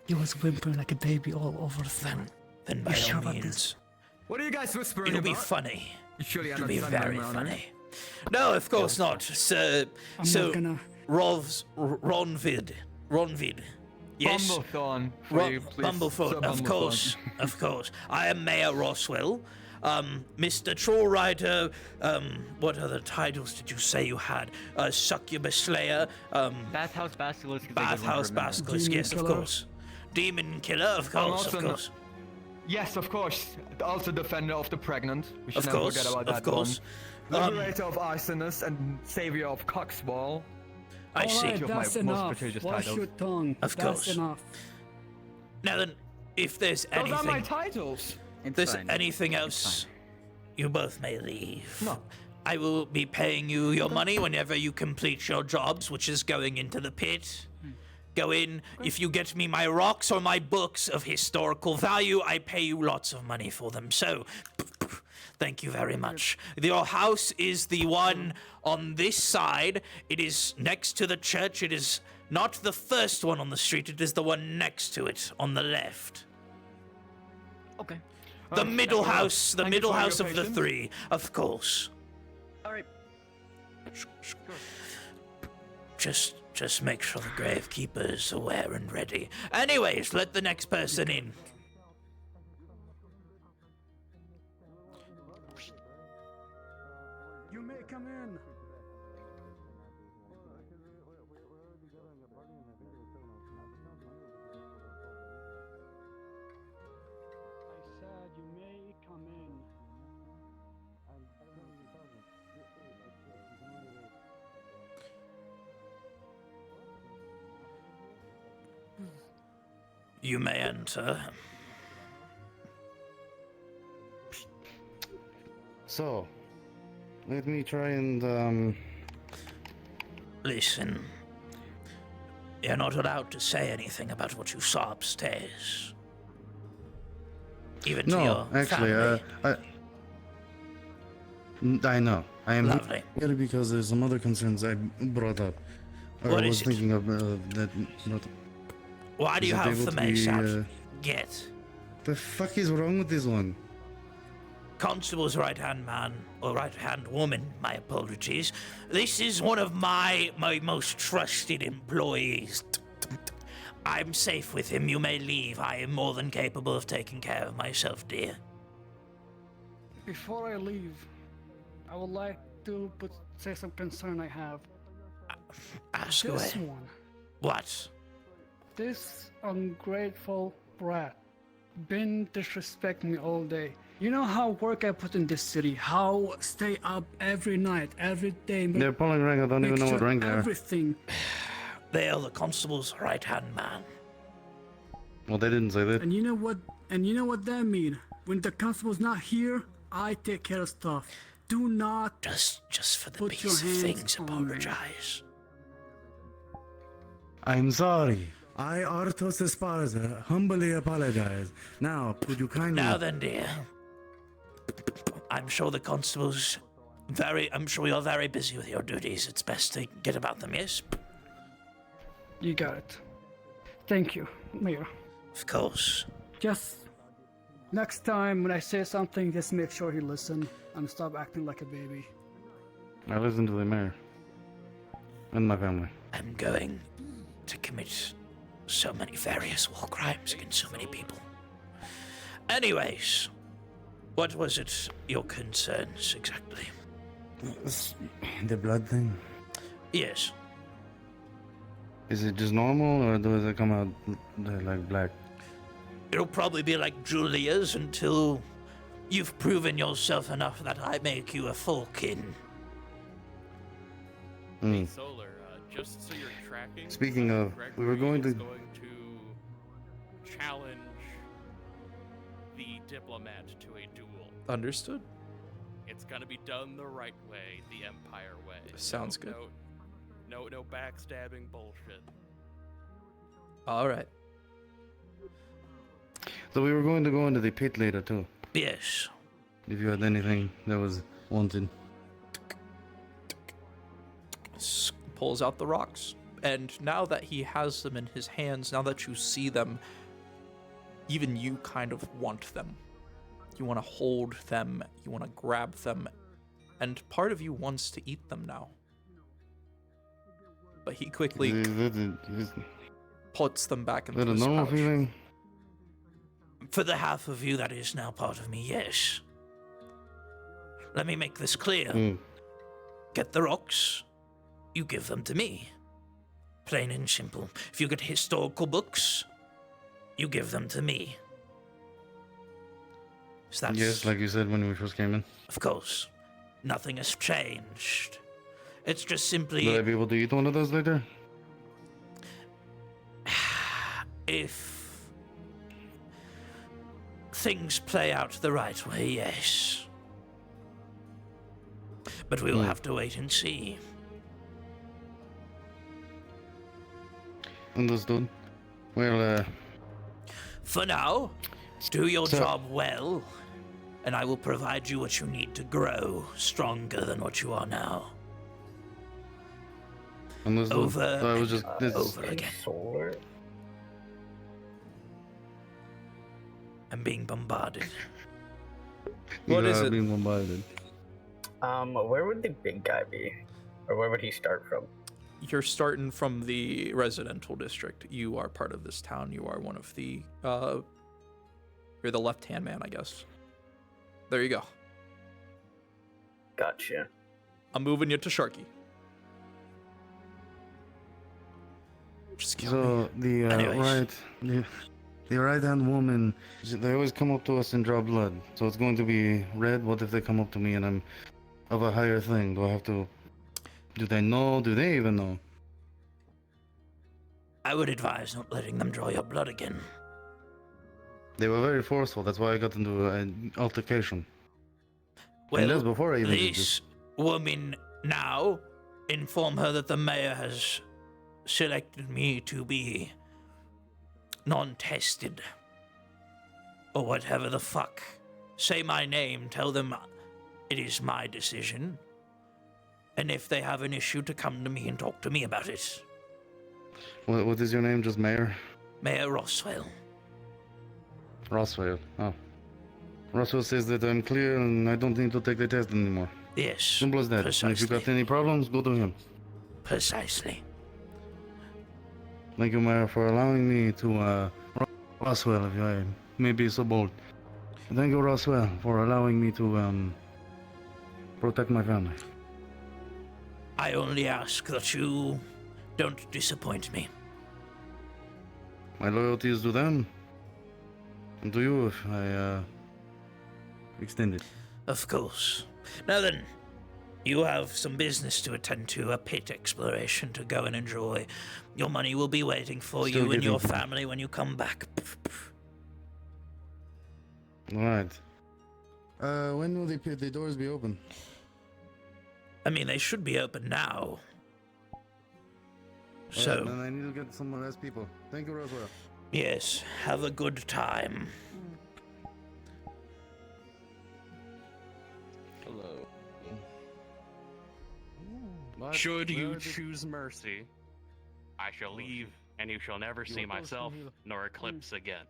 He was whimpering like a baby all over the floor. Then by all means, What are you guys whispering It'll about? be funny. You surely It'll are be not very funny. funny. No, of course not. So, I'm not gonna. Ronvid. Yes. Bumblethorn, for you, please. Bumblethorn, Sir of course, of course. I am Mayor Roswell. Mr. Troll Rider, what other titles did you say you had? Succubus Slayer, Bathhouse Basilisk. is a good one to Bathhouse remember. Basilisk, Demon yes, of Killer. course. Demon Killer, of course, also of no- course. Yes, of course. Also defender of the pregnant. We should Of never course, forget about of that course. one. Liberator of Arsonist and savior of Coxwall. I see. Alright, Two of my that's most enough. prestigious Wash titles. your tongue. Of That's course. enough. Now then, if there's Those are my anything, titles. there's anything else, you both may leave. No. I will be paying you your money whenever you complete your jobs, which is going into the pit. Go in. If you get me my rocks or my books of historical value, I pay you lots of money for them. So, thank you very much. Your house is the one on this side. It is next to the church. It is not the first one on the street. It is the one next to it on the left. Okay. The middle house. The Thank you middle for your house of the patience. three, of course. All right. Just make sure the gravekeeper is aware and ready. Anyways, let the next person in. You may come in. I said you may come in. You may enter. So, let me try and, Listen. You're not allowed to say anything about what you saw upstairs. Even to No, your actually, family. I know. I am Lovely. here because there's some other concerns I brought up. What I is was it? thinking of that. Not, Why do you is it have able the to mace be, out? Get. The fuck is wrong with this one? Constable's right-hand man, or right-hand woman, my apologies. This is one of my most trusted employees. I'm safe with him. You may leave. I am more than capable of taking care of myself, dear. Before I leave, I would like to say some concern I have. Ask This away. one. What? This ungrateful brat been disrespecting me all day. You know how work I put in this city, how stay up every night, every day. They're pulling rank. I don't even know what rank they are. Everything. They are the constable's right-hand man. Well, they didn't say that. And you know what? And you know what that mean? When the constable's not here, I take care of stuff. Do not just for the put your peace of hands things, on me. apologize. I'm sorry. I, Artos Esparza, humbly apologize. Now, could you kindly... Now then, dear. I'm sure the constable's I'm sure you're very busy with your duties. It's best to get about them, yes? You got it. Thank you, Mayor. Of course. Just next time when I say something, just make sure you listen and stop acting like a baby. I listen to the mayor. And my family. I'm going to commit so many various war crimes against so many people. Anyways, what was it, your concerns exactly? The blood thing? Yes. Is it just normal, or does it come out like black? It'll probably be like Julia's until you've proven yourself enough that I make you a full kin. Mm. Solar, just so you're tracking. Speaking of, we were going to... Going to challenge the diplomat to a duel. Understood. It's gonna be done the right way, the Empire way. Sounds good. No backstabbing bullshit. All right. So we were going to go into the pit later, too. Yes. If you had anything that was wanted. Pulls out the rocks. And now that he has them in his hands, now that you see them, even you kind of want them. You want to hold them, you want to grab them, and part of you wants to eat them now. But he quickly puts them back into his pouch. Feeling? For the half of you that is now part of me, yes. Let me make this clear. Get the rocks, you give them to me. Plain and simple. If you get historical books, you give them to me. So that's, yes, like you said when we first came in. Of course. Nothing has changed. It's just simply... Will I be able to eat one of those later? If things play out the right way, yes. But we'll have to wait and see. Understood. Well, For now, do your job well, and I will provide you what you need to grow stronger than what you are now. understood. Over I was just over again. I'm being bombarded. What is it? Being bombarded. Where would the big guy be? Or where would he start from? You're starting from the residential district. You are part of this town. You are one of the, you're the left-hand man, I guess. There you go. Gotcha. I'm moving you to Sharky. Just kill So me. the right-hand woman, they always come up to us and draw blood. So it's going to be red. What if they come up to me and I'm of a higher thing? Do I have to? Do they know? Do they even know? I would advise not letting them draw your blood again. They were very forceful. That's why I got into an altercation. Well, and that's before I even did this. this woman now, inform her that the mayor has selected me to be non-tested. Or whatever the fuck. Say my name, tell them it is my decision. And if they have an issue, to come to me and talk to me about it. What is your name? Just Mayor? Mayor Roswell. Roswell. Oh. Roswell says that I'm clear and I don't need to take the test anymore. Yes. Simple as that. Precisely. And if you got any problems, go to him. Precisely. Thank you, Mayor, for allowing me to, Roswell, if I may be so bold. Thank you, Roswell, for allowing me to, protect my family. I only ask that you don't disappoint me. My loyalty is to them. And to you if I, extend it. Of course. Now then, you have some business to attend to, a pit exploration to go and enjoy. Your money will be waiting for Still you and your giving. family when you come back. Alright. When will the doors be open? I mean, they should be open now. So, Then I need to get some less people. Thank you, Roswell. yes, have a good time. Hello. Should you choose mercy, I shall leave, and you shall never see myself nor Eclipse again.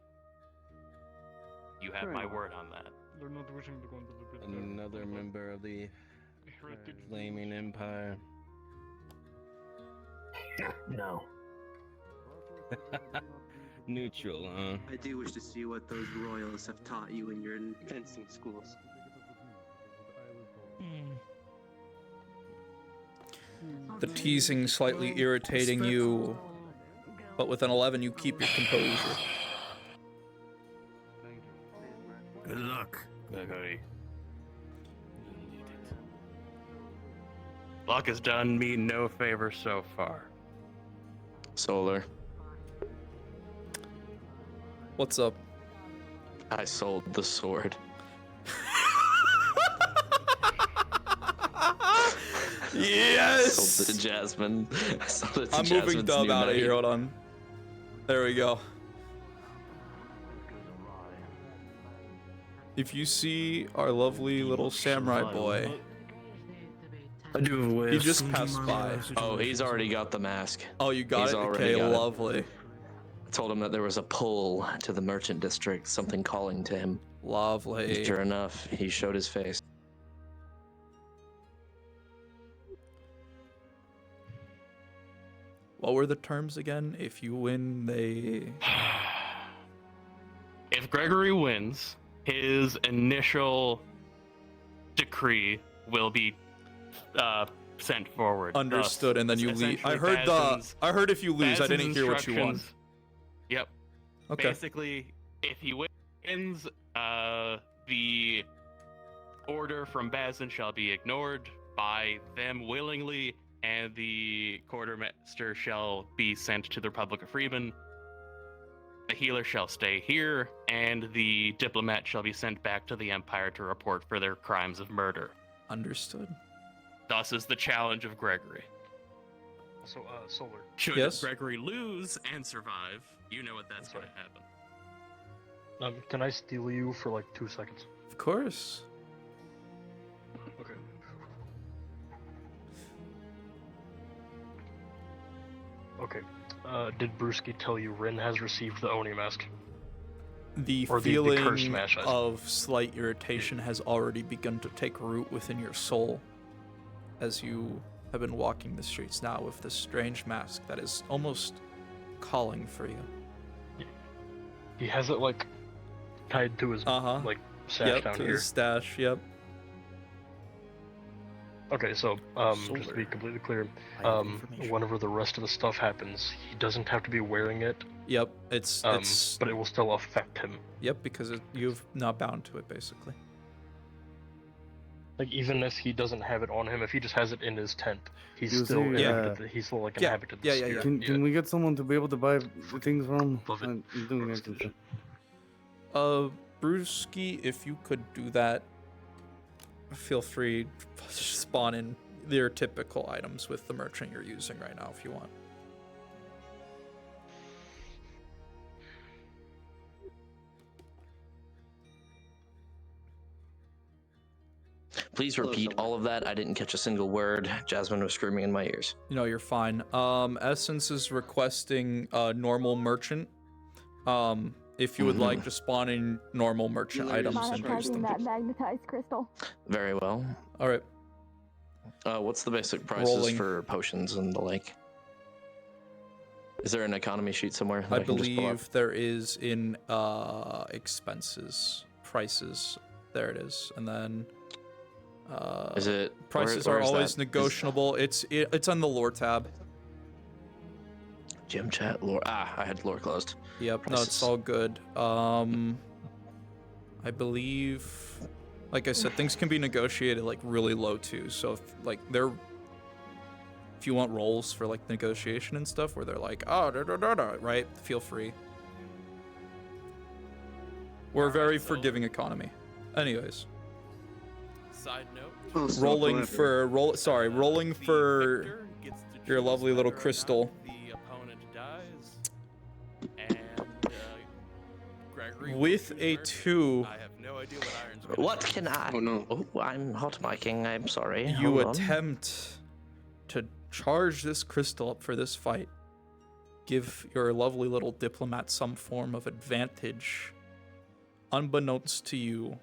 You have my word on that. They're not wishing to go into the pit. Another member of the Flaming Empire. No. Neutral, huh? I do wish to see what those royals have taught you in your fencing schools. The teasing slightly irritating you, but with an 11 you keep your composure. Good luck, Gregory. Luck has done me no favor so far. Solar. What's up? I sold the sword. Yes! Sold it to Jasmine. I sold it to I'm moving Jasmine's Dub new out of knight. here, hold on. There we go. If you see our lovely little samurai boy, I do have a way he of just summoning passed by. Oh, he's already got the mask. Oh, you got He's it? already Okay, got it. lovely. I told him that there was a pull to the merchant district, something calling to him. Lovely. Sure enough, he showed his face. What were the terms again? If you win, they... If Gregory wins, his initial decree will be sent forward. Understood, Thus, and then you leave. I Bazin's- heard if you lose, I didn't Bazin's hear what you won. instructions- Yep. Okay. Basically, if he wins, the order from Bazin shall be ignored by them willingly, and the quartermaster shall be sent to the Republic of Freeman. The healer shall stay here, and the diplomat shall be sent back to the Empire to report for their crimes of murder. Understood. Thus is the challenge of Gregory. So, Solar. Should Yes? Gregory lose and survive, you know what that's going to happen. Can I steal you for like 2 seconds? Of course. Okay. Okay. Did Brewski tell you Rin has received the Oni mask? The Or the feeling curse smash, I see. of slight irritation has already begun to take root within your soul as you have been walking the streets now with this strange mask that is almost calling for you. He has it like tied to his like stash Yep, down to here. his stash, yep. Okay, so just to be completely clear, whenever the rest of the stuff happens, he doesn't have to be wearing it. Yep, it's but it will still affect him. Yep, because you've not bound to it basically. Like even if he doesn't have it on him, if he just has it in his tent, he's You still see, inhabited. He's still like inhabited. the sphere. Can we get someone to be able to buy the things from? I'm doing it. Brewski, if you could do that, feel free to spawn in your typical items with the merchant you're using right now if you want. Please repeat all of that. I didn't catch a single word. Jasmine was screaming in my ears. No, you're fine. Essence is requesting normal merchant. If you would like to spawn in normal merchant items and use Monetizing them. that magnetized crystal. Very well. All right. What's the basic prices Rolling. for potions and the like? Is there an economy sheet somewhere? that I can just pull up? believe there is in expenses, prices. There it is, and then. Is it Prices where are is always that? negotiable. It's on the lore tab. Gym chat lore. I had lore closed. Yep. No, it's all good. I believe, like I said, things can be negotiated like really low too. So if if you want roles for like negotiation and stuff where they're like, oh, right, feel free. We're a very forgiving economy. Anyways. Side note. Rolling for your lovely little crystal. The opponent dies, and Gregory With a 2, I have no idea what Iron's What can I? Oh no! Oh, I'm hot micing. I'm sorry. you Hold on. attempt to charge this crystal up for this fight. Give your lovely little diplomat some form of advantage. Unbeknownst to you,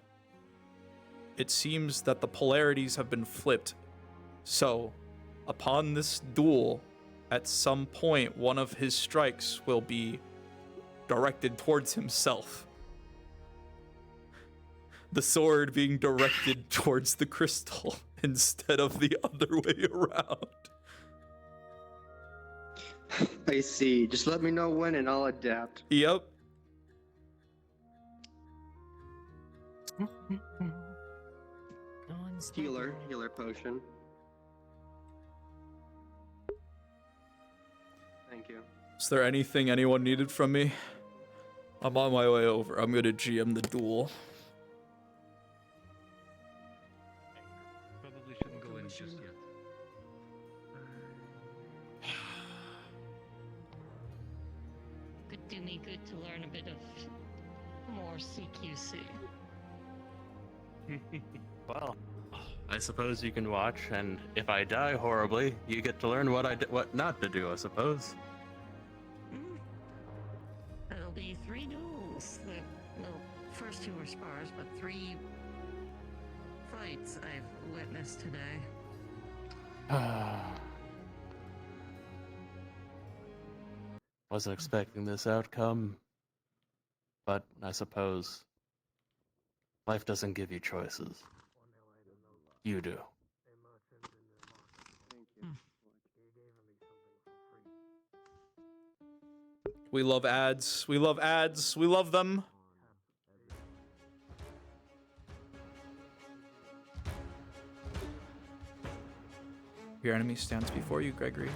it seems that the polarities have been flipped. So, upon this duel, at some point, one of his strikes will be directed towards himself. The sword being directed towards the crystal instead of the other way around. I see. Just let me know when and I'll adapt. Yep. Healer potion. Thank you. Is there anything anyone needed from me? I'm on my way over. I'm gonna GM the duel. Probably shouldn't go in just yet. Could do me good to learn a bit of more CQC. Well, I suppose you can watch, and if I die horribly, you get to learn what not to do, I suppose. There'll be 3 duels. Well, first two were spars, but 3 fights I've witnessed today. Wasn't expecting this outcome, but I suppose life doesn't give you choices. You do. We love ads. We love ads. We love them. Your enemy stands before you, Gregory.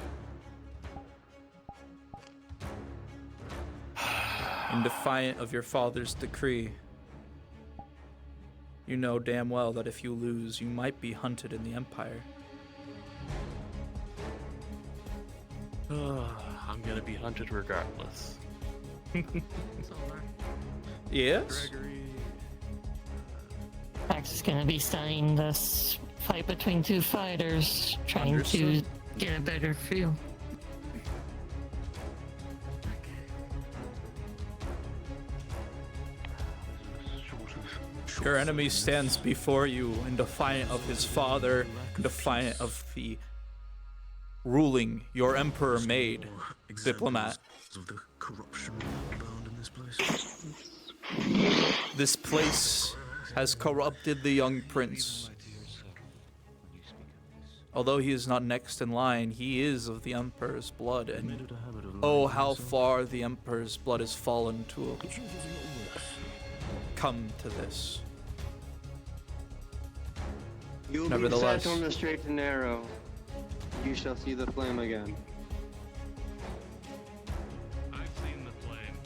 In defiant of your father's decree, you know damn well that if you lose, you might be hunted in the Empire. I'm gonna be hunted regardless. Yes? Max is gonna be studying this fight between 2 fighters, trying to get a better feel. Your enemy stands before you in defiant of his father, in defiant of the ruling your emperor made diplomat. This place has corrupted the young prince. Although he is not next in line, he is of the emperor's blood, and oh, how far the emperor's blood has fallen to come to this. You will be Nevertheless, set on the straight and narrow. You shall see the flame again. I've seen the flame.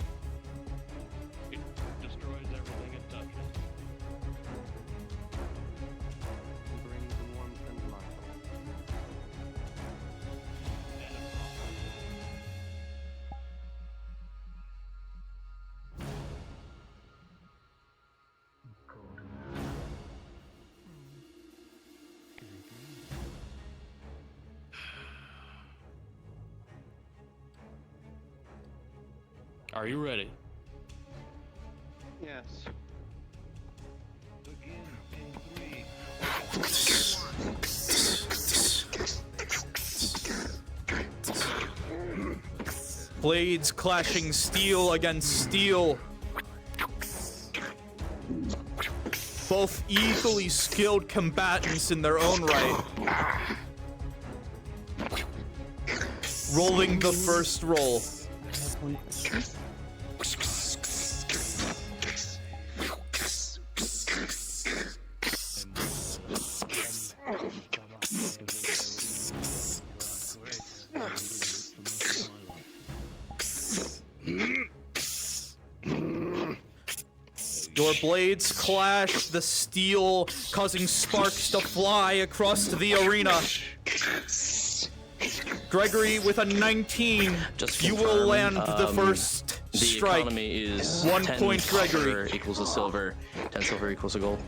It destroys everything it touches. It brings the warmth and light. Are you ready? Yes. blades clashing steel against steel. Both equally skilled combatants in their own right. Rolling the first roll. Your blades clash the steel, causing sparks to fly across the arena. Gregory, with a 19, you will land the first strike. The economy is 1 10 point, Gregory. copper equals a silver, 10 silver equals a gold.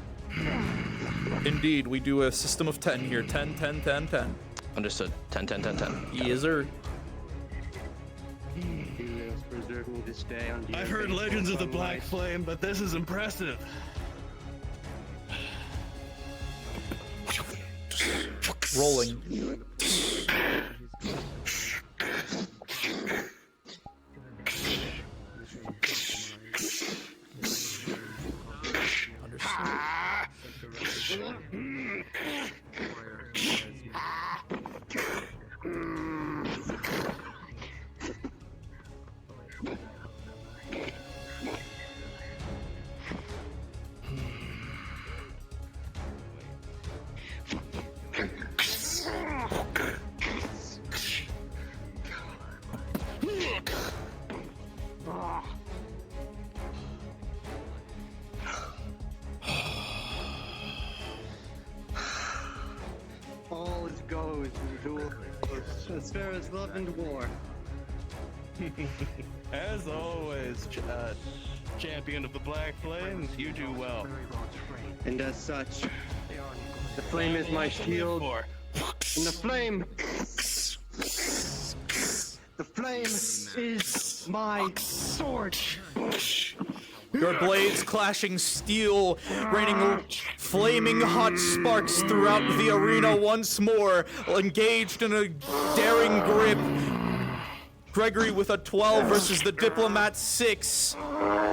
Indeed, we do a system of 10 here. 10, 10, 10, 10. Understood. 10, 10, 10, 10. Yes, sir. I've heard legends of the Black Flame, but this is impressive. Rolling. All is goes in duel as fair as love and war. As always, champion of the Black Flame, you do well. And as such, the flame is my shield, and the flame is my sword. Your blades clashing steel, raining flaming hot sparks throughout the arena once more, engaged in a daring grip. Gregory with a 12 versus the Diplomat 6.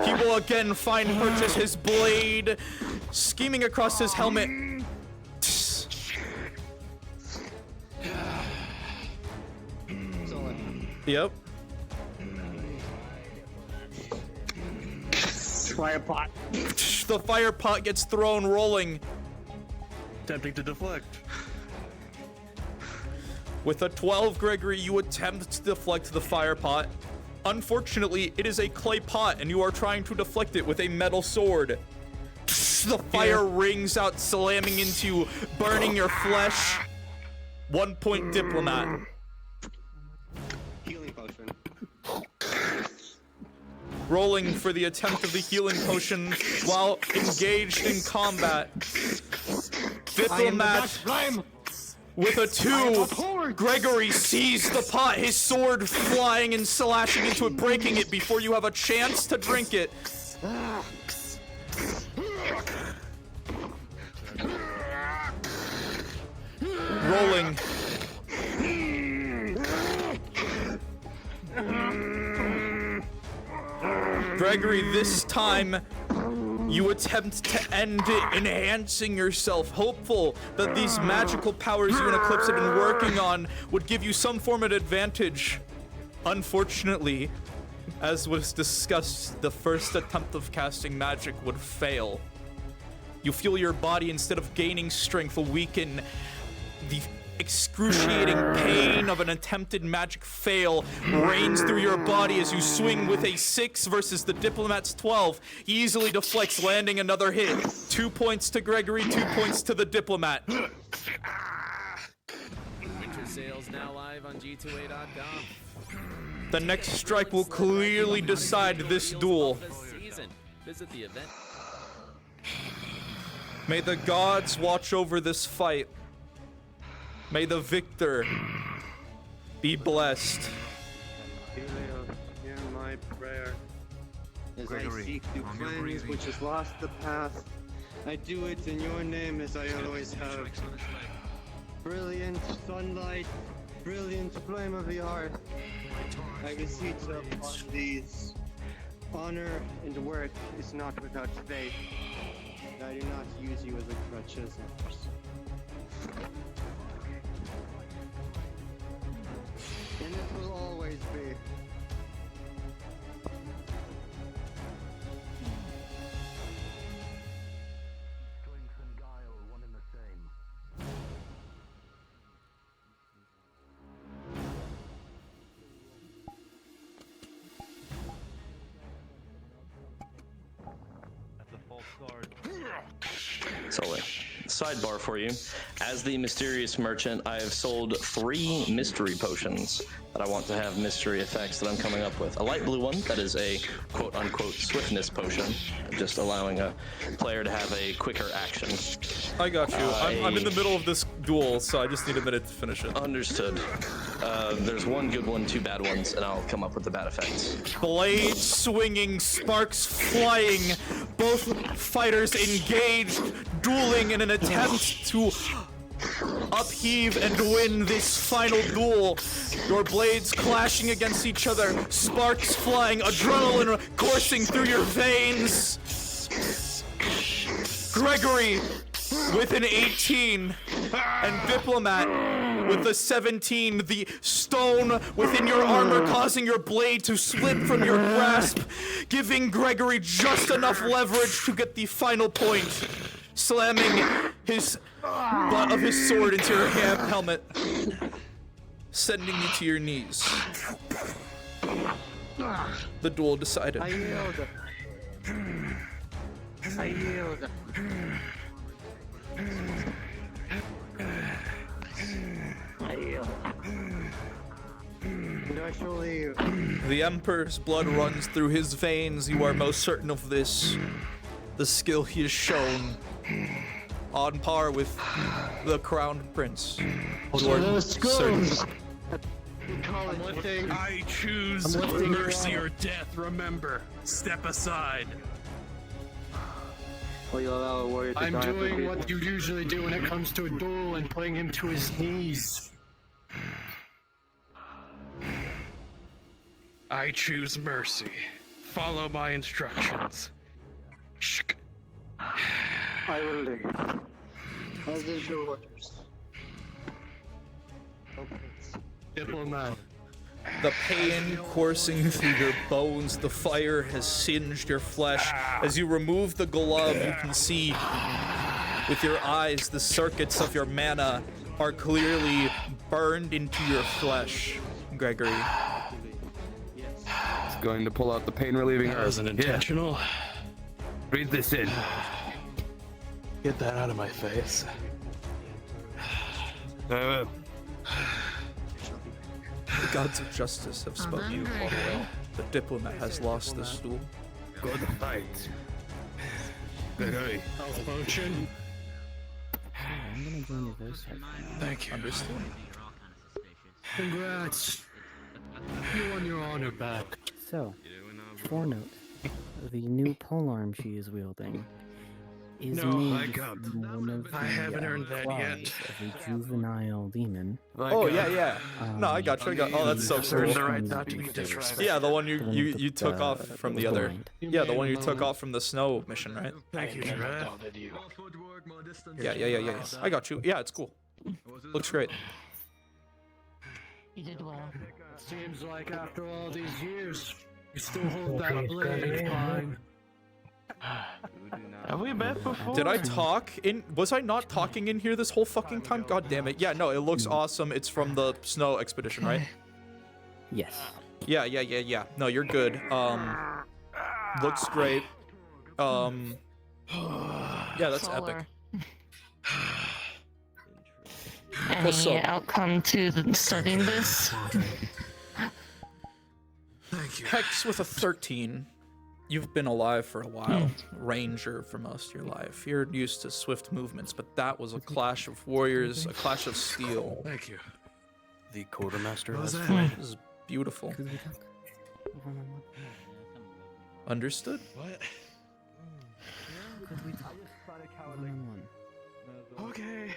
He will again find purchase his blade, scheming across his helmet. Yep. Fire pot. The fire pot gets thrown rolling. Attempting to deflect. With a 12, Gregory, you attempt to deflect the fire pot. Unfortunately, it is a clay pot, and you are trying to deflect it with a metal sword. The fire rings out, slamming into you, burning your flesh. 1 point, Diplomat. Healing potion. Rolling for the attempt of the healing potion while engaged in combat. Diplomat with a 2. Gregory sees the pot, his sword flying and slashing into it, breaking it before you have a chance to drink it. Rolling. Gregory, this time you attempt to end it, enhancing yourself, hopeful that these magical powers you and Eclipse have been working on would give you some form of advantage. Unfortunately, as was discussed, the first attempt of casting magic would fail. You feel your body, instead of gaining strength, will weaken. The excruciating pain of an attempted magic fail rains through your body as you swing with a 6 versus the Diplomat's 12. He easily deflects, landing another hit. 2 points to Gregory, 2 points to the Diplomat. Winter sales now live on G2A.com. The next strike will clearly decide this duel. Visit the event. May the gods watch over this fight. May the victor be blessed. Hear my prayer. As Gregory, I seek to cleanse which has lost the path, I do it in your name as I always have. Brilliant sunlight, brilliant flame of the heart, I beseech upon these. Honor and work is not without faith. I do not use you as a crutch as others. And it will always be. Solely. Sidebar for you. As the mysterious merchant, I have sold 3 mystery potions that I want to have mystery effects that I'm coming up with. A light blue one that is a quote-unquote swiftness potion, just allowing a player to have a quicker action. I got you. I'm in the middle of this duel, so I just need a minute to finish it. Understood. There's 1 good one, 2 bad ones, and I'll come up with the bad effects. Blade swinging, sparks flying, both fighters engaged, dueling in an attempt to upheave and win this final duel. Your blades clashing against each other, sparks flying, adrenaline coursing through your veins. Gregory with an 18 and Diplomat with a 17. The stone within your armor causing your blade to slip from your grasp, giving Gregory just enough leverage to get the final point, slamming his butt of his sword into your helmet, sending you to your knees. The duel decided. I yield. I yield. I yield. And I shall leave. The Emperor's blood runs through his veins. You are most certain of this. The skill he has shown, on par with the crowned prince. You are certain. I choose mercy or death. Remember, step aside. Will you allow a warrior to I'm triumph doing with what you usually do when it comes to a duel and putting him to his knees. I choose mercy. Follow my instructions. Shk. I will leave. As is your orders. Diplomat. The pain coursing through your bones, the fire has singed your flesh. As you remove the glove, you can see with your eyes the circuits of your mana are clearly burned into your flesh, Gregory. It's going to pull out the pain relieving herb. That wasn't intentional. Breathe this in. Get that out of my face. The gods of justice have spoken. The diplomat has lost this duel. Go to fight. Gregory. Health potion. I'm gonna join your voice chat. Thank you. Understood. Congrats. You won your honor back. So, foreknote: the new polearm she is wielding is No, made I from one of the I haven't earned that claws yet. of a juvenile demon. Oh yeah. No, I got you. Oh, that's so cool. Earned the right not to be disrespectful. Yeah, the one you took off from the other. blind. Yeah, the one you took off from the snow mission, right? Thank you, Trevor. Yeah. I got you. Yeah, it's cool. Looks great. You did well. Seems like after all these years, you still hold that blade fine. Have we met before? Did I talk in? Was I not talking in here this whole fucking time? God damn it. Yeah, no, it looks awesome. It's from the snow expedition, right? Yes. Yeah. No, you're good. Looks great. Yeah, that's epic. What's Any up? outcome to studying this? Thank you. Hex with a 13. You've been alive for a while. Ranger for most of your life. You're used to swift movements, but that was a clash of warriors, a clash of steel. Thank you. The quartermaster What was has that? fled. This is beautiful. Understood? What? One-on-one. Okay.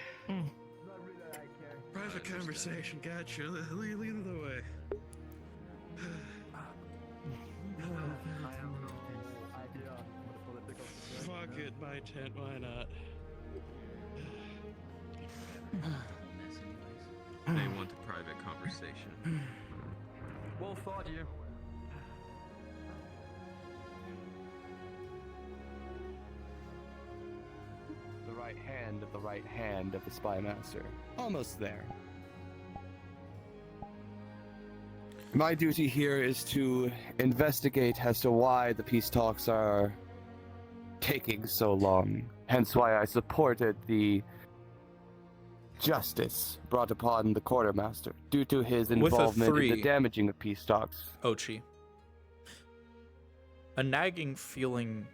Private conversation. Gotcha. Lead the way. Fuck it, my tent. Why not? They want a private conversation. Well thought, you. The right hand of the spy master. Almost there. My duty here is to investigate as to why the peace talks are taking so long. Hence why I supported the justice brought upon the quartermaster due to his With a involvement in 3. the damaging of peace talks. Ochi. A nagging feeling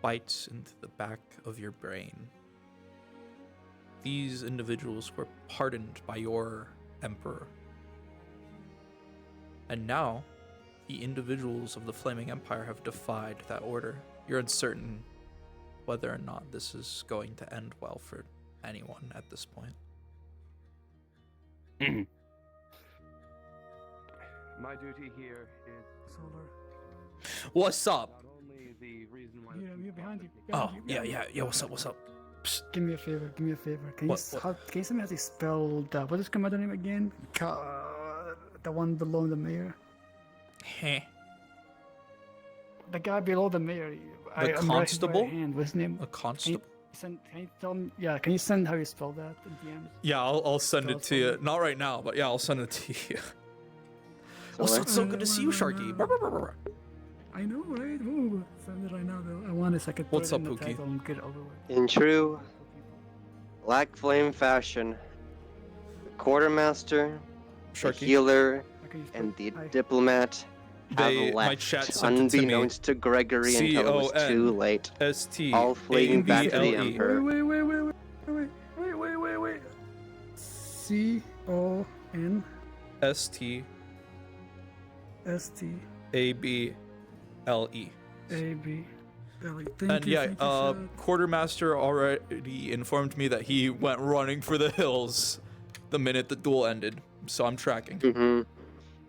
bites into the back of your brain. These individuals were pardoned by your emperor. And now, the individuals of the Flaming Empire have defied that order. You're uncertain whether or not this is going to end well for anyone at this point. My duty here is Solar. What's up? not only the reason why Yeah, behind you. Oh, yeah. What's up? Give me a favor. Can What? you tell me how to spell that? What is commander name again? The one below the mayor. Heh. The guy below the mayor. The constable? Right hand. What's his name? A constable? Can you tell me? Yeah. Can you send how you spell that in DMs? Yeah, I'll send it to you. Not right now, but yeah, I'll send it to you. Also, it's so good to see you, Sharky. Brr, brr, brr, brr. I know, right? Ooh, send it right now, though. I want a second. What's up, the Pookie? title and get it over with. In true Black Flame fashion, the quartermaster, the Sharky. healer, Okay, you and spell- the diplomat They- have my left, chat sent it to me. unbeknownst to Gregory until it was too late. C-O-N-S-T All fleeing back to the A-B-L-E. Emperor. Wait. C-O-N S-T S-T A-B-L-E. A-B Belly. Thank And you, yeah, thank you, Fred. Quartermaster already informed me that he went running for the hills the minute the duel ended, so I'm tracking. Mm-hmm.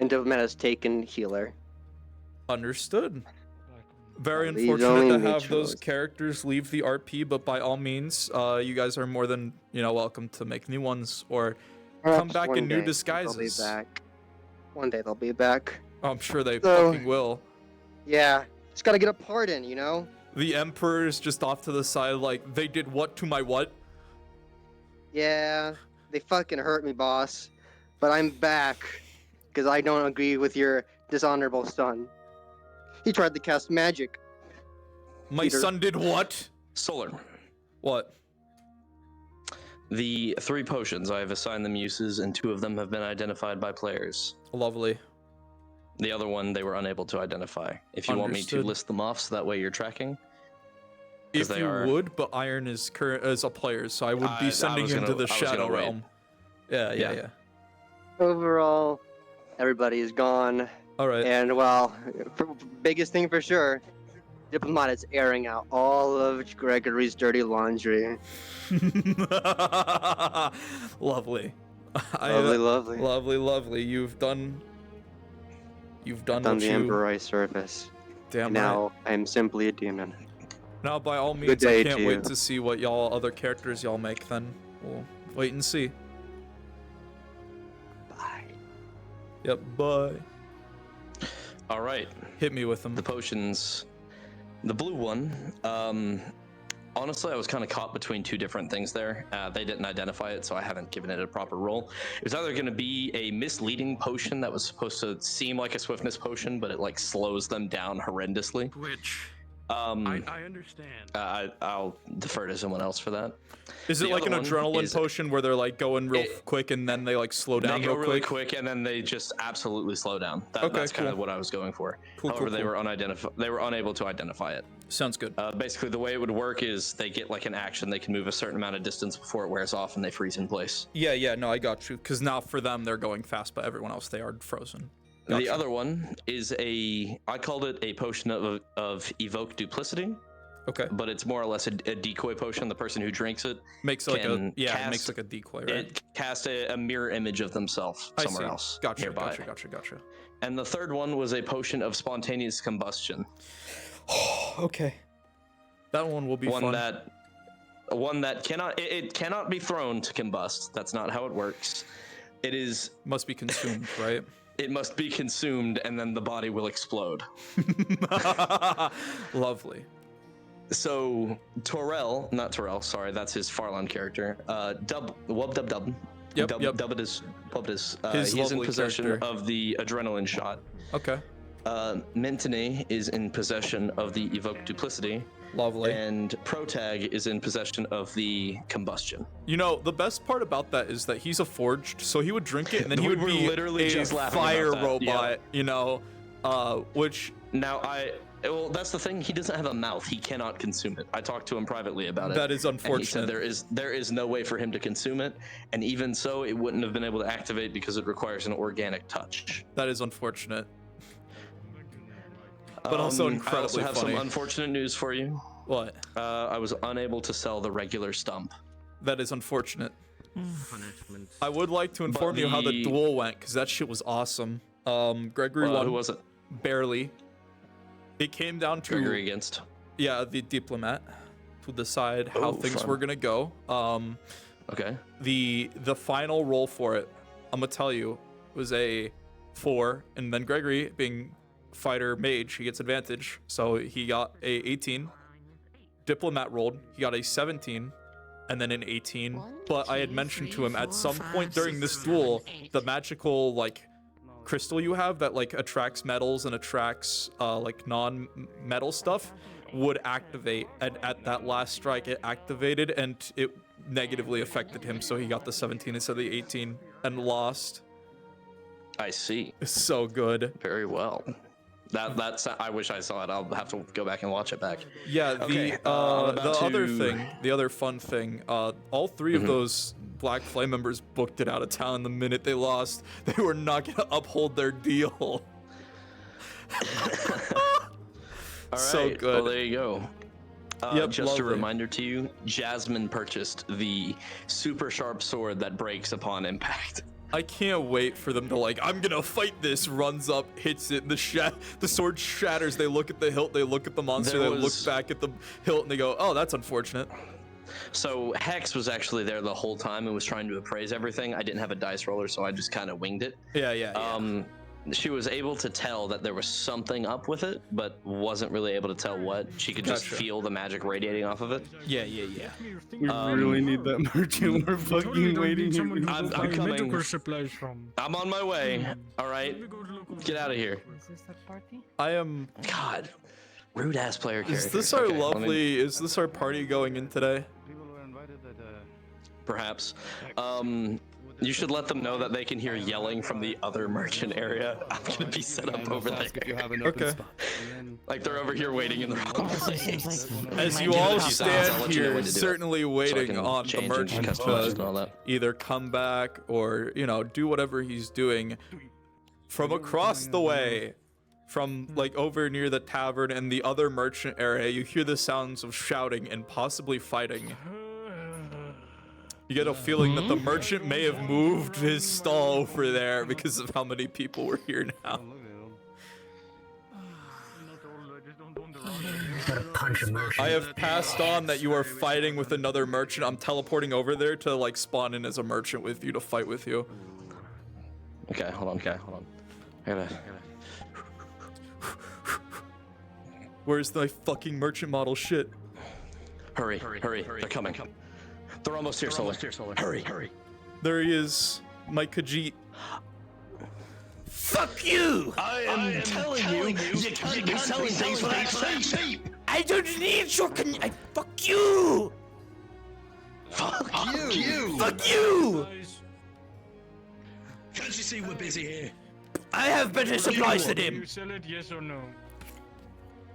And Diplomat has taken healer. Understood. Very Leaves unfortunate only to have neutrals. those characters leave the RP, but by all means, you guys are more than welcome to make new ones or come Perhaps back one in new day disguises. They'll be back. One day they'll be back. I'm sure they So- fucking will. Yeah, just gotta get a pardon, you know? The Emperor is just off to the side, like, they did what to my what? Yeah, they fucking hurt me, boss. But I'm back, because I don't agree with your dishonorable son. He tried to cast magic. My Peter. son did what? Solar. What? The 3 potions, I have assigned them uses, and 2 of them have been identified by players. Lovely. The other one they were unable to identify. If you want me to Understood. list them off so that way you're tracking. 'Cause If they you are- would, but Iron is current as a player, so I would I be was sending him gonna- to the I was gonna Shadow wait. Realm. Yeah. Yeah. Overall, everybody is gone. All right. And, well, biggest thing for sure, Diplomat is airing out all of Gregory's dirty laundry. Lovely. Lovely. Lovely. You've done Done what the you... Emperor a service. Damn And right. now I am simply a demon. Now, by all Good means, I day can't to wait you. to see what other characters y'all make. Then we'll wait and see. Bye. Yep. Bye. All right. Hit me with them. The potions. The blue one. Honestly, I was kind of caught between 2 different things there. They didn't identify it, so I haven't given it a proper role. It was either going to be a misleading potion that was supposed to seem like a swiftness potion, but it like slows them down horrendously. Which I I understand. I'll defer to someone else for that. Is it The like an other one adrenaline is- potion where they're like going real quick and then they like slow down They go real really quick? quick and then they just absolutely slow down. Okay, That's kind of cool. what I was going for. Cool, However, cool, they cool. were They were unable to identify it. Sounds good. Basically, the way it would work is they get like an action. They can move a certain amount of distance before it wears off, and they freeze in place. Yeah. No, I got you. Because now for them they're going fast, but everyone else they are frozen. The Gotcha. other one is I called it a potion of evoke duplicity. Okay. But it's more or less a decoy potion. The person who drinks it Makes like a can it cast, makes like a decoy, right? It cast a mirror image of themselves I somewhere see. else Gotcha. nearby. Gotcha. And the third one was a potion of spontaneous combustion. Okay. That one will be fun. One that cannot it cannot be thrown to combust. That's not how it works. It is must be consumed, right? It must be consumed, and then the body will explode. Lovely. So not Torel, sorry, that's his Farlan character. Wub. Yep. Dubbidus. His He's in lovely possession character. of the adrenaline shot. Okay. Mentone is in possession of the evoke duplicity. Lovely. And Protag is in possession of the combustion. You know, the best part about that is that he's a forged, so he would drink it and then he We would were be literally a just laughing fire about that, robot, you know, which... Now, well, that's the thing. He doesn't have a mouth. He cannot consume it. I talked to him privately about it. That is And he unfortunate. said there is no way for him to consume it, and even so, it wouldn't have been able to activate because it requires an organic touch. That is unfortunate. But also incredibly I also have funny. some unfortunate news for you. What? I was unable to sell the regular stump. That is unfortunate. Punishment. I would like to inform you how the duel went, because that shit was awesome. Gregory won. Who was it? Barely. It came down to... Gregory against? Yeah, the Diplomat, to decide how things fun. were gonna go. Okay. The final roll for it, I'm gonna tell you, was a 4, and then Gregory, being fighter mage, he gets advantage, so he got a 18. Diplomat rolled, he got a 17, and then an 18. But I had mentioned to him at some point during this duel, the magical like crystal you have that like attracts metals and attracts like non-metal stuff would activate, and at that last strike it activated and it negatively affected him, so he got the 17 instead of the 18 and lost. I see. So good. Very well. That's I wish I saw it. I'll have to go back and watch it back. Yeah, Okay, the other to- thing, the other fun thing, all 3 of those Black Flame members booked it out of town the minute they lost. They were not gonna uphold their deal. All right. So good. Well, there you go. Just a reminder to you, Jasmine purchased the super sharp sword that breaks upon impact. I can't wait for them to like, I'm gonna fight this, runs up, hits it, the sword shatters, they look at the hilt, they look at the monster, they look back at the hilt, and they go, oh, that's unfortunate. So Hex was actually there the whole time and was trying to appraise everything. I didn't have a dice roller, so I just kind of winged it. Yeah. She was able to tell that there was something up with it, but wasn't really able to tell what. She could just feel the magic radiating off of it. Yeah. We really need that merchant. We're fucking waiting here. I'm coming. I'm on my way. All right, get out of here. I am. God, rude ass player character. Is this our lovely? Is this our party going in today? Perhaps. You should let them know that they can hear yelling from the other merchant area. I'm gonna be set up over there. If you have an open spot. Like they're over here waiting in the wrong place. As you all stand here, certainly waiting on the merchant to either come back or, do whatever he's doing. From across the way, from like over near the tavern and the other merchant area, you hear the sounds of shouting and possibly fighting. You get a feeling that the merchant may have moved his stall over there because of how many people were here now. I have passed on that you are fighting with another merchant. I'm teleporting over there to like spawn in as a merchant with you to fight with you. Okay, hold on. I gotta... Where's the fucking merchant model shit? Hurry. They're coming. They're almost here, Solar. Hurry. There he is, Mike Khajiit. Fuck you! I am telling you can't be selling things for that cheap. I don't need your fuck you! Fuck you! Fuck you! Can't you see we're busy here? I have better supplies than him. You sell it, yes or no?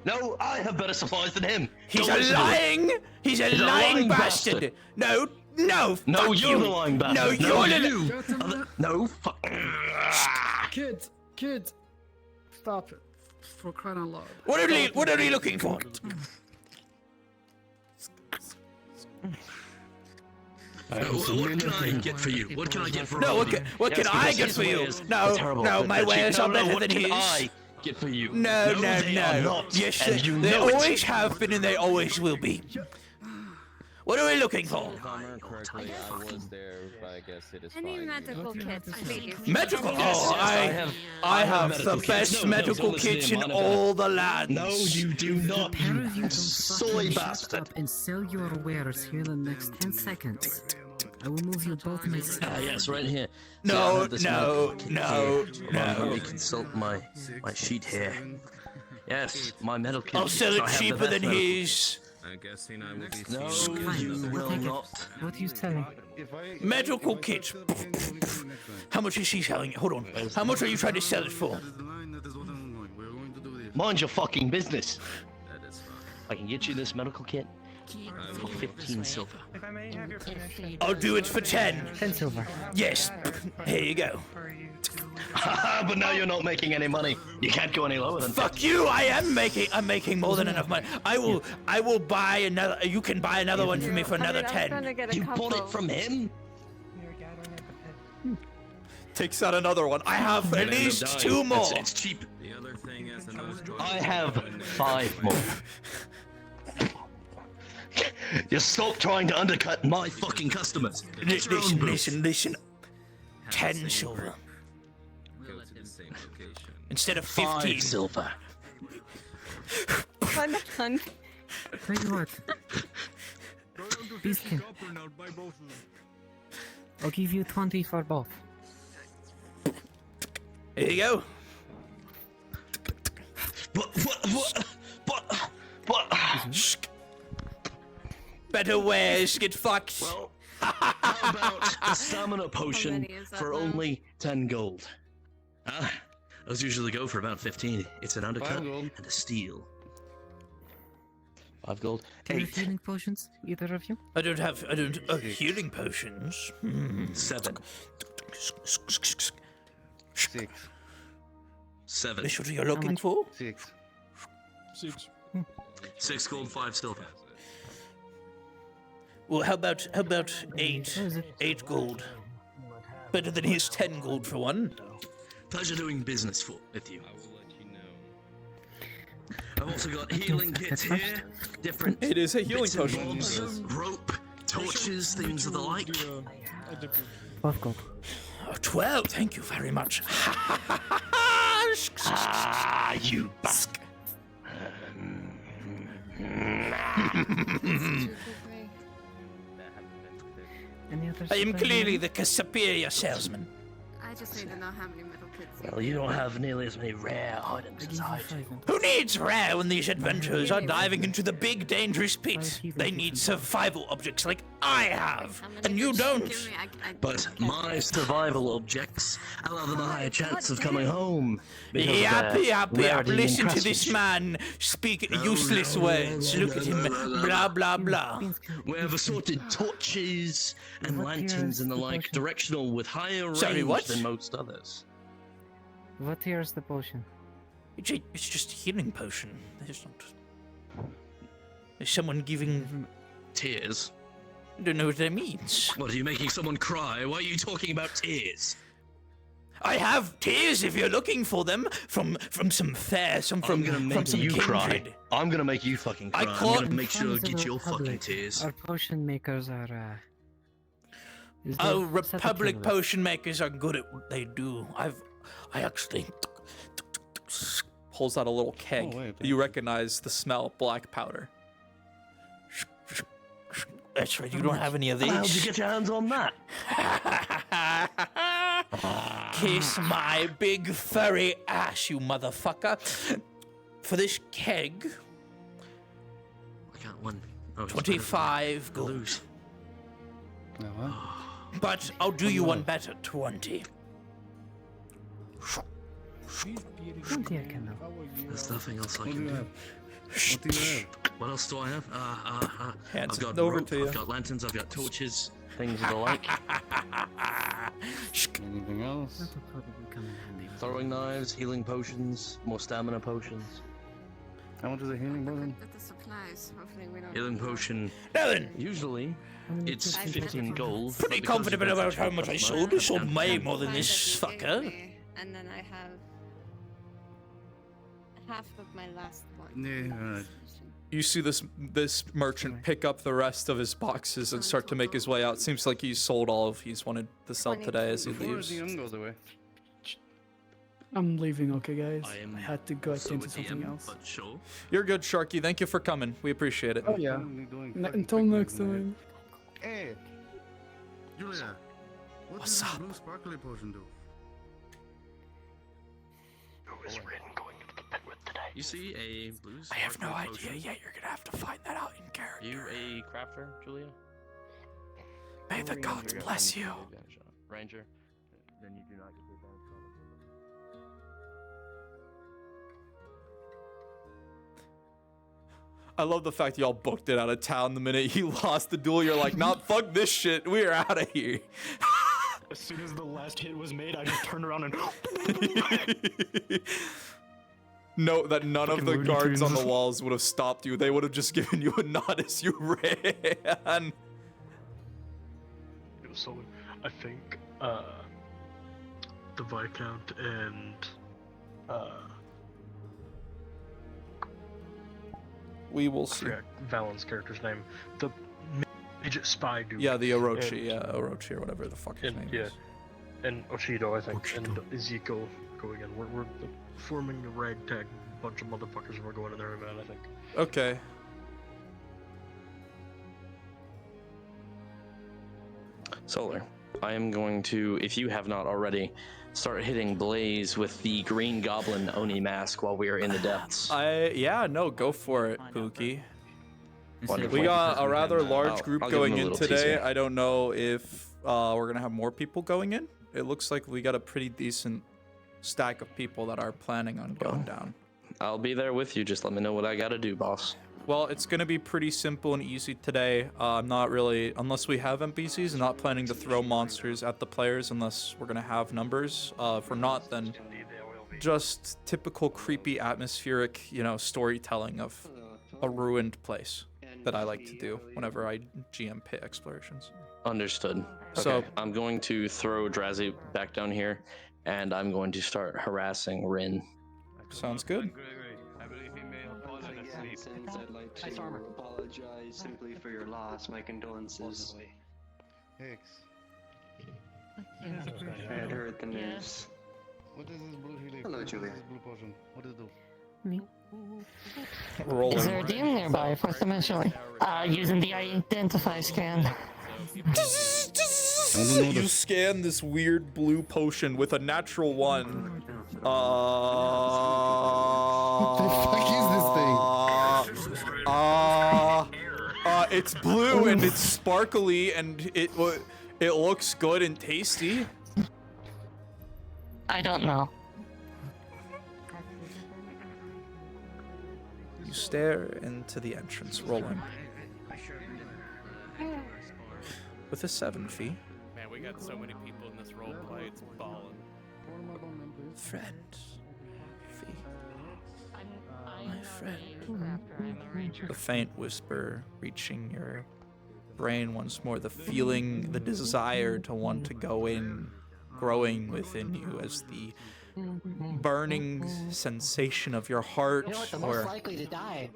No, I have better supplies than him. He's a lying bastard. No, No, you're the lying bastard. No, you're the... No, fuck. Kids, stop it. For crying out loud. What are you looking for? What can I get for you? What can I get for you? No, what can I get for you? No, my wares are better than his. Get for you. No. Yes, they always have been and they always will be. What are we looking for? If I remember correctly, I was there, but I guess it is Any fine. medical kits, please. Medical? Oh, I have the best medical kits in all the land. No, you do not. You soy bastard. Shut up and sell your wares here in the next 10 seconds. I will move you both myself. Yes, right here. No. Let me consult my sheet here. Yes, my metal kit. I'll sell it cheaper than his. I guess I will be. No, you will not. What are you selling? Medical kits. How much is she selling it? Hold on. How much are you trying to sell it for? Mind your fucking business. I can get you this medical kit for 15 silver. If I may have your permission. I'll do it for 10. 10 silver. Yes. Here you go. But now you're not making any money. You can't go any lower than. Fuck you! I'm making more than enough money. I will buy another. You can buy another one for me for another 10. You bought it from him? Takes out another one. I have at least 2 more. It's cheap. The other thing is I have 5 more. You stop trying to undercut my fucking customers. Listen. 10 silver. Instead of 15 silver. Fun. Tell you what. Beastkin. I'll give you 20 for both. Here you go. What? Shh. Better wares get fucked. Well, how about a stamina potion for only 10 gold? Those usually go for about 15. It's an undercut and a steal. 5 gold. Do you have healing potions, either of you? I don't have healing potions. 7. 6. 7. This what you're looking for? 6. 6. 6 gold, 5 silver. Well, how about 8 gold? Better than his 10 gold for one. Pleasure doing business with you. I've also got healing kits here. Different. It is a healing bits and potion. bobs, rope, torches, things of the like. 12 gold. 12, thank you very much. You busk. I am clearly the superior salesman. I just need to know how many metal kits. Well, you don't have nearly as many rare items as I do. Who needs rare when these adventurers are diving into the big dangerous pit? They need survival objects like I have, and you don't. But my survival objects allow them a higher chance of coming home. because of their Yap. rarity and Listen to this craftsmanship. man speak useless words. Look at him. Blah, blah, blah. We have assorted torches and lanterns and the like, directional with higher range Sorry, what? than most others. What here is the potion? It's just a healing potion. There's not. Is someone giving tears? I don't know what that means. What, are you making someone cry? Why are you talking about tears? I have tears if you're looking for them from some fair, I'm gonna from make some you cry. kindred. I'm gonna make you fucking cry. I'm caught- gonna make sure to Friends of get the your fucking Republic, tears. Our potion makers are. Is there- Oh, set a Republic tier list. potion makers are good at what they do. I actually Pulls out a little keg. Oh, wait, You recognize the smell, black powder. That's right. You don't have any of these. How'd you get your hands on that? Kiss my big furry ass, you motherfucker. For this keg, I got one. Oh, it's 25 better than gold. lose. But I'll do you one better, 20. 20 I can know. There's nothing else I What do can you do. have? What do you have? What else do I have? Hands I've got over rope, to you. I've got lanterns, I've got torches. Things of the like. Anything else? That will probably come in handy. Throwing knives, healing potions, more stamina potions. How much is a healing potion? With the supplies, hopefully we don't. Healing potion. Nothing. Usually, it's I've 15 gold. Pretty but because confident you've been about such a how much I good sold. I man, sold and- way more than this Supplies that you fucker. gave me, and then I have half of my last one. Yeah. You see this merchant pick up the rest of his boxes and start to make his way out. Seems like he's sold all of he's wanted to sell today as he Before leaves. the young goes away. I'm leaving, okay, guys? I am I had to go also attend to a something DM, else. but sure. You're good, Sharky. Thank you for coming. We appreciate it. Oh, yeah. Until next time. Hey, Julia, what What's does up? the blue sparkly potion do? Who is Rin going to the pit with today? You see a blue I have no sparkly idea potion? yet. You're gonna have to find that out in character. You a crafter, Julia? May the gods bless you. Ranger. Then you do not get the advantage on it. I love the fact y'all booked it out of town the minute he lost the duel. You're like, nah, fuck this shit. We're out of here. As soon as the last hit was made, I just turned around and Note that none of Fucking the Looney guards on the Tunes. walls would have stopped you. They would have just given you a nod as you ran. So I think the Viscount and We will I see. forgot Valen's character's name. The midget spy dude. Yeah, the Orochi. And- Yeah, Orochi or whatever the fuck his and, name yeah, is. and Oshido, I think, and Ezekiel going in. We're like, forming a ragtag bunch of motherfuckers, and we're going in their event, I think. Okay. Solar, I am going to, if you have not already, start hitting Blaze with the Green Goblin Oni mask while we are in the depths. Yeah, no, go for it, Pookie. Wonderful. We got a rather large I'll- group I'll give going him a in little today. teaser. I don't know if we're gonna have more people going in. It looks like we got a pretty decent stack of people that are planning on going down. I'll be there with you. Just let me know what I gotta do, boss. Well, it's gonna be pretty simple and easy today. I'm not really, unless we have NPCs, I'm not planning to throw monsters at the players unless we're gonna have numbers. If we're not, then just typical creepy atmospheric, storytelling of a ruined place. that I like to do whenever I GM pit explorations. Understood. So- Okay, I'm going to throw Drazi back down here, and I'm going to start harassing Rin. Sounds good. Since I'd like to apologize simply for your loss. My condolences. Hicks. I had heard the news. What is this blue helix? Hello, What is Julia. this blue potion? What does it do? Rolling. Is there a demon nearby? First dimensionally. Using the identify scan. You scan this weird blue potion with a natural 1. What the fuck is this thing? It's blue and it's sparkly and it looks good and tasty. I don't know. You stare into the entrance, rolling. With a 7 fee. Man, we got so many people in this role play, it's ballin'. Friend. Fee. My friend. The faint whisper reaching your brain once more, the feeling, the desire to want to go in, growing within you as the burning sensation of your heart, You know what? The most or likely to die.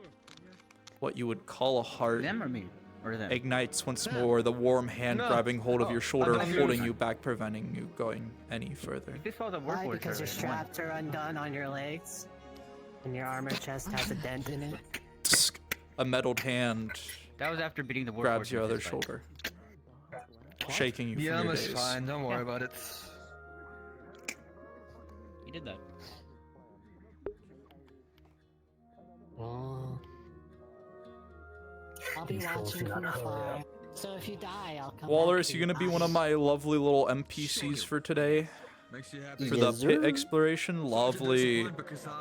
what you would call a heart, Them or me? Or them? ignites once more, the warm hand No. grabbing hold of your shoulder, I'm holding confused. you back, preventing you going any further. This was a work Why? order. Because your straps are undone on your legs, and your armor chest has a dent in it. A metaled hand That was after beating the war grabs horse your in other fist fight. shoulder, shaking you from Yeah, your it's daze. fine. Don't worry about it. You did that. Oh. I'll be These fools watching do from not hurry afar. up. So if you die, I'll come Walrus, back you gonna be one of my lovely little NPCs for today? For the pit exploration? Lovely.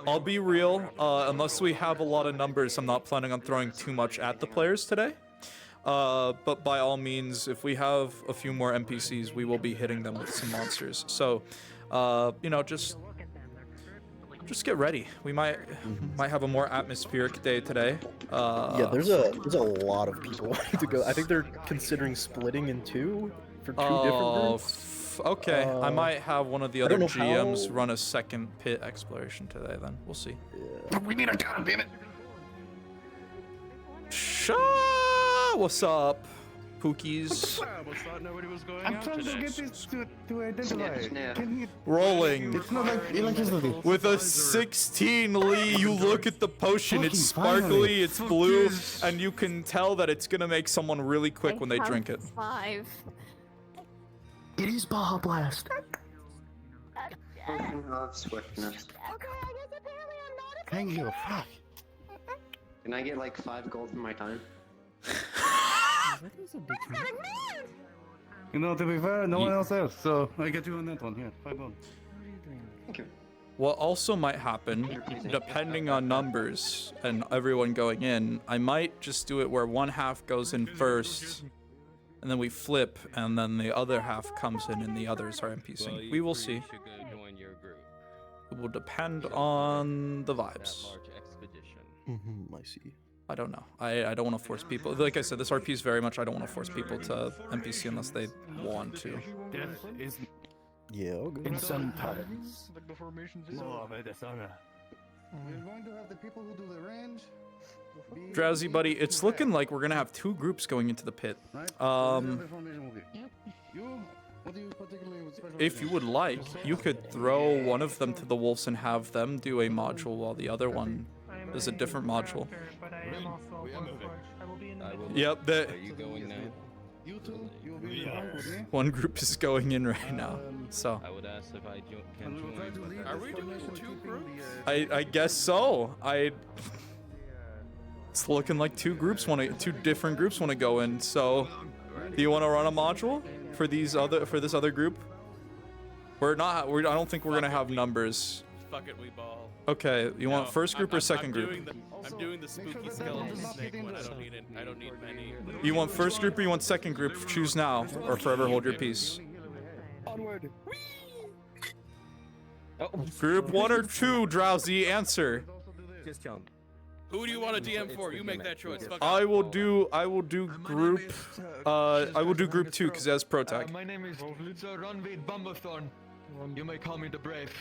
I'll be real, unless we have a lot of numbers, I'm not planning on throwing too much at the players today. But by all means, if we have a few more NPCs, we will be hitting them with some monsters. So, you know, just get ready. We might have a more atmospheric day today. Yeah, there's a lot of people wanting to go. I think they're considering splitting in two for two different groups. Okay, I might have one of the I other don't know GMs how- run a second pit exploration today. Then we'll see. We need a gun, damn it! What's up, Pookies? I'm trying to get this to identify. Can you... Rolling. It's not like electricity. With a 16, Lee, you look at the potion. It's Fucking sparkly, finally. it's blue, and you can tell that it's gonna make someone really quick when they drink it. 5. It is Baja Blast. Potion of swiftness. Thank you. Fuck. Can I get like 5 gold for my time? You know, to be fair, no one else has, so I get you on that one. Here, 5 gold. Thank you. What also might happen, depending on numbers and everyone going in, I might just do it where one half goes in first, and then we flip, and then the other half comes in and the others are NPCing. We will see. It will depend on the vibes. I see. I don't know. I don't want to force people. Like I said, this RP is very much I don't want to force people to NPC unless they want to. Death is Yeah, okay. in sometimes. Like the formations is We're going to have the people who do the range. Drowsy buddy, it's looking like we're gonna have 2 groups going into the pit. If you would like, you could throw one of them to the wolves and have them do a module while the other one is a different module. but I am also a Warforged. I will be in the middle. Yep, the Are you going now? You two, you'll be in the bank with me. one group is going in right now. So I would ask if I can join. Are we doing 2 groups? I guess so. It's looking like 2 different groups want to go in. So, do you want to run a module for this other group? I don't think we're gonna have numbers. Fuck it, we ball. Okay, you want first group or second group? I'm doing the spooky skeleton snake one. I don't need many. You want first group or you want second group? Choose now or forever hold your peace. Onward. Group 1 or 2, Drowsy, answer. Just jump. Who do you want to DM for? You make that choice. Fuck I it. will do group I will do group 2 because it has pro tag. My name is Ronvid Bumblethorn. You may call me the Brave.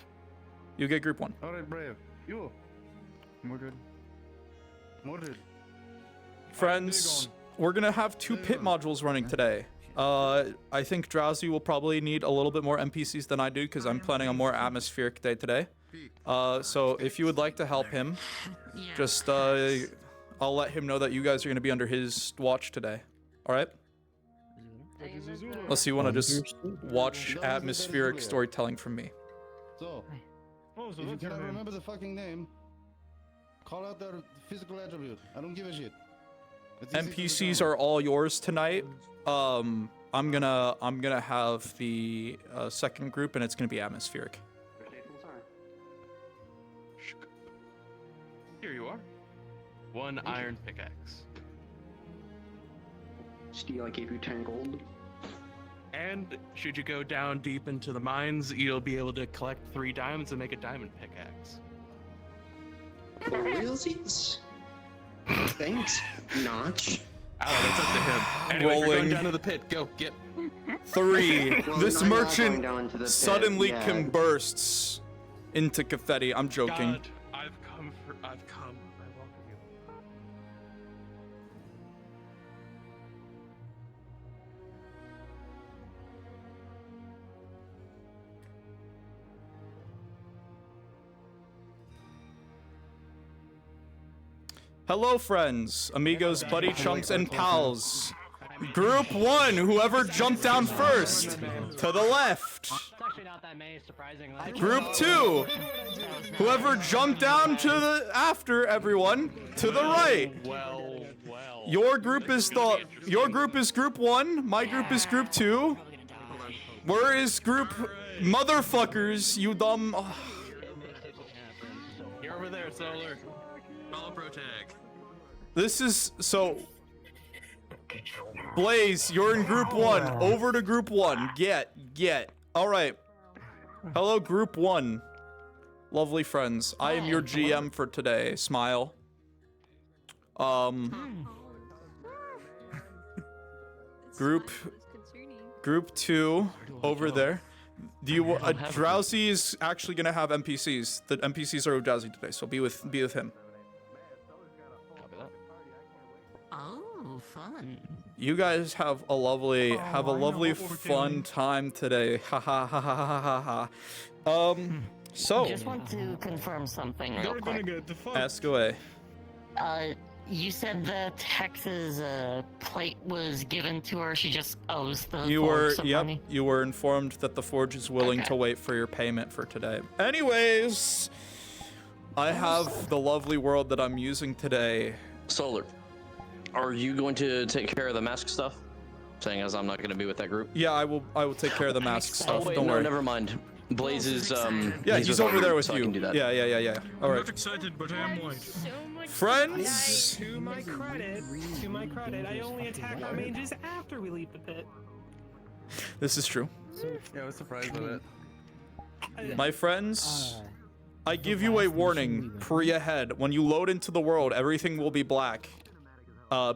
You get group 1. Alright, Brave. You. Mordred. Friends, we're gonna have 2 pit modules running today. I think Drowsy will probably need a little bit more NPCs than I do because I'm planning a more atmospheric day today. So if you would like to help him, just I'll let him know that you guys are gonna be under his watch today. All right? Unless you want to just watch atmospheric storytelling from me. So, if you cannot remember the fucking name, call out their physical attribute. I don't give a shit. NPCs are all yours tonight. I'm gonna have the second group, and it's gonna be atmospheric. Here you are. 1 iron pickaxe. Steel, I gave you 10 gold. And should you go down deep into the mines, you'll be able to collect 3 diamonds and make a diamond pickaxe. For realsies? Thanks, Notch. That's up to him. Anyway, we're going down to the pit. Go, get. 3. Well, This I'm not going merchant down into the pit, suddenly yeah. bursts into confetti. I'm joking. God, I've come. I welcome you. Hello, friends, amigos, buddy chumps, and pals. Group 1, whoever jumped down first, to the left. It's actually not that many, surprisingly. Group 2, whoever jumped down to the after everyone, to the right. Well. Your group is group 1. My group is group 2. Where is group motherfuckers? You dumb. You're over there, Solar. Follow pro tag. This is so. Blaze, you're in group 1. Over to group 1. Get. All right. Hello, group 1. Lovely friends. I am your GM for today. Smile. Group 2 over there. Do you Drowsy is actually gonna have NPCs. The NPCs are with Drowsy today, so be with him. Oh, fun. You guys have a lovely fun time today. Ha ha ha ha ha ha ha. So Just want to confirm something real quick. ask away. You said that Hex's plate was given to her. She just owes the You Forge were some money. you were informed that the Forge is willing to wait for your payment for today. Anyways, I have the lovely world that I'm using today. Solar, are you going to take care of the mask stuff? Saying as I'm not going to be with that group. Yeah, I will take care of the mask stuff. Oh wait, Don't no, worry. never mind. Blaze is Yeah, he's over there with so I you. can do that. Yeah. All I'm right. not excited, but I am white. Friends. To my credit, I only attack our mages after we leave the pit. This is true. Yeah, I was surprised with it. My friends, I give you a warning pre-ahead. When you load into the world, everything will be black.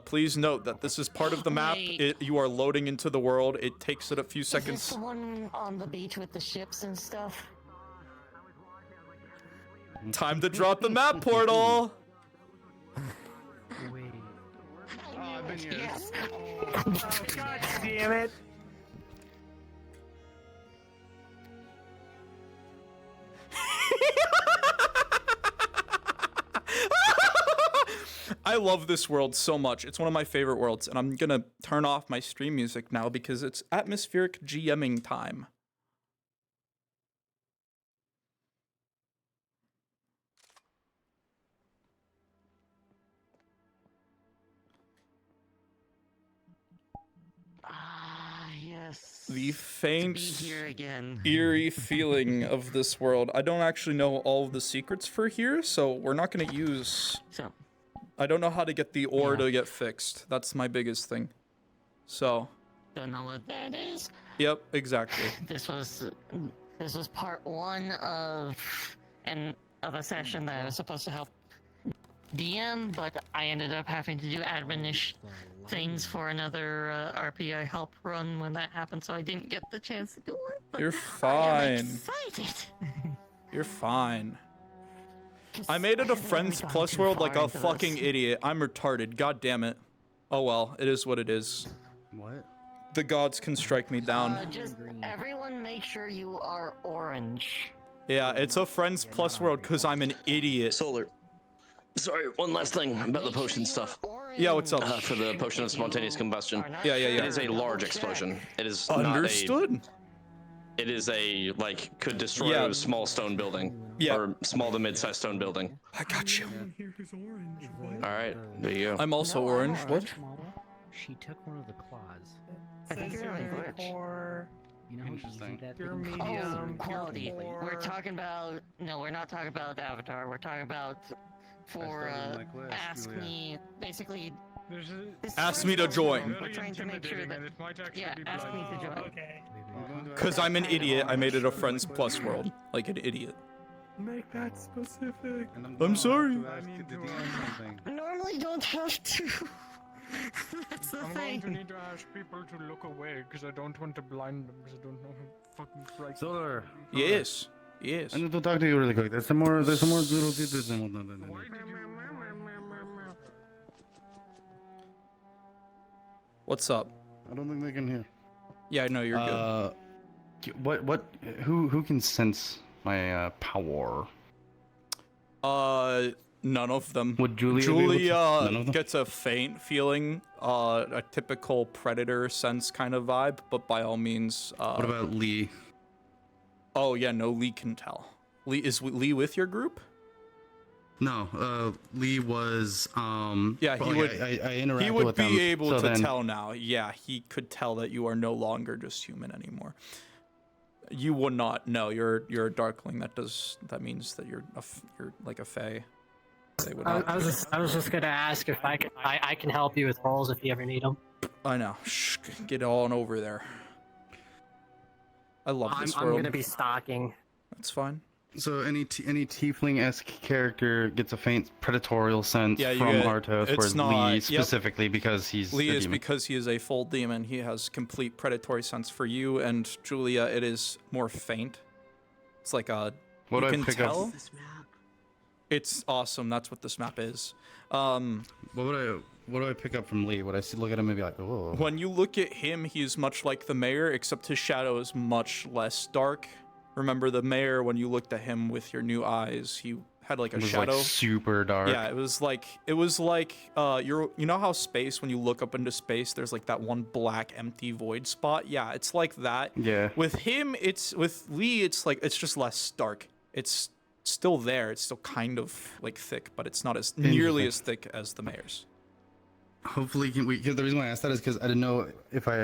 Please note that this is part of the map. You are loading into the world. It takes it a few Is this seconds. the one on the beach with the ships and stuff? Time to drop the map portal. Yes. God damn it. I love this world so much. It's one of my favorite worlds, and I'm gonna turn off my stream music now because it's atmospheric GMing time. Yes. The faint, here again. eerie feeling of this world. I don't actually know all of the secrets for here, so we're not gonna use... I don't know how to get the ore to get fixed. That's my biggest thing. So... Don't know what that is. Yep, exactly. This was part 1 of a session that I was supposed to help DM, but I ended up having to do admin-ish things for another RPI help run when that happened, so I didn't get the chance to do it. But You're I am fine. excited. You're fine. I made it a Friends Plus world like a fucking idiot. I'm retarded. God damn it. Oh well, it is what it is. What? The gods can strike me down. Just everyone make sure you are orange. Yeah, it's a Friends Plus world because I'm an idiot. Solar. Sorry, one last thing about the potion stuff. Yeah, what's up? For the potion of spontaneous combustion. Yeah. It is a large explosion. It is Understood. Not it is a, like, could destroy a small stone building. Yeah. Or small to mid-sized stone building. I got you. Alright, there you go. I'm also orange. What? She took one of the claws. I think you're on Glitch. You know how you do that? You're thing? medium. Quality. We're talking about we're not talking about Avatar. We're talking about for ask me basically. Ask me to join. We're trying to make sure that ask me to join. Okay. Cause I'm an idiot. I made it a Friends Plus world, like an idiot. Make that specific. I'm sorry. I normally don't have to. That's the I'm thing. going to need to ask people to look away because I don't want to blind them because I don't know who fucking strikes. Solar. Yes. Yes. I need to talk to you really quick. There's some more little details and whatnot. What's up? I don't think they can hear. Yeah, I know you're good. Who can sense my power? None of them. Would Julia be able to? None of them? Gets a faint feeling, a typical predator sense kind of vibe, but by all means. What about Lee? Oh yeah, no, Lee can tell. Is Lee with your group? No, Lee was. Yeah, he would. I interacted he would with be them, able so to then- tell now. Yeah, he could tell that you are no longer just human anymore. You would not. No, you're a darkling. That means that you're like a fae. They would not. I was just gonna ask if I can help you with rolls if you ever need them. I know. Shh, get on over there. I love this world. I'm gonna be stalking. That's fine. So any tiefling-esque character gets a faint predatorial sense Yeah, you from get- Artos, it's whereas not- Lee yep. specifically because he's Lee a is demon. because he is a full demon. He has complete predatory sense for you, and Julia, it is more faint. It's like a. What you do I can pick up? tell. It's awesome. That's what this map is. What do I pick up from Lee? Would I look at him and be like, oh? When you look at him, he's much like the mayor, except his shadow is much less dark. Remember the mayor, when you looked at him with your new eyes, he had like a It was shadow. like super dark. Yeah, it was like you know how space, when you look up into space, there's like that one black empty void spot. Yeah, it's like that. Yeah. With him, with Lee, it's just less dark. It's still there. It's still kind of like thick, but it's not as nearly as thick as the mayor's. Hopefully, the reason why I asked that is because I didn't know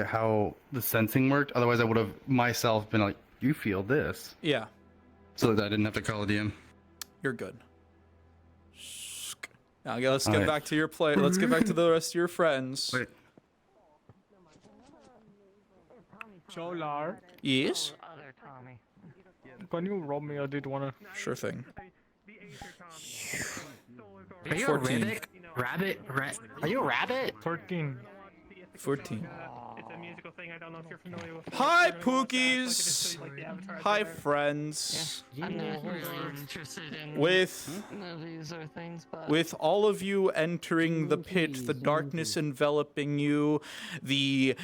how the sensing worked. Otherwise, I would have myself been like, "You feel this?" Yeah. So that I didn't have to call a DM. You're good. Now let's get Alright. back to your play. Let's get back to the rest of your friends. Wait. Solar. Yes. Can you rob me? I did wanna. Sure thing. Are you 14. a rabbit? Are you a rabbit? 13. 14. It's a musical thing. I don't know if you're familiar with. Hi, Pookies. Hi, friends. I'm not really interested in With movies or things, but with all of you entering the pit, the darkness enveloping you, the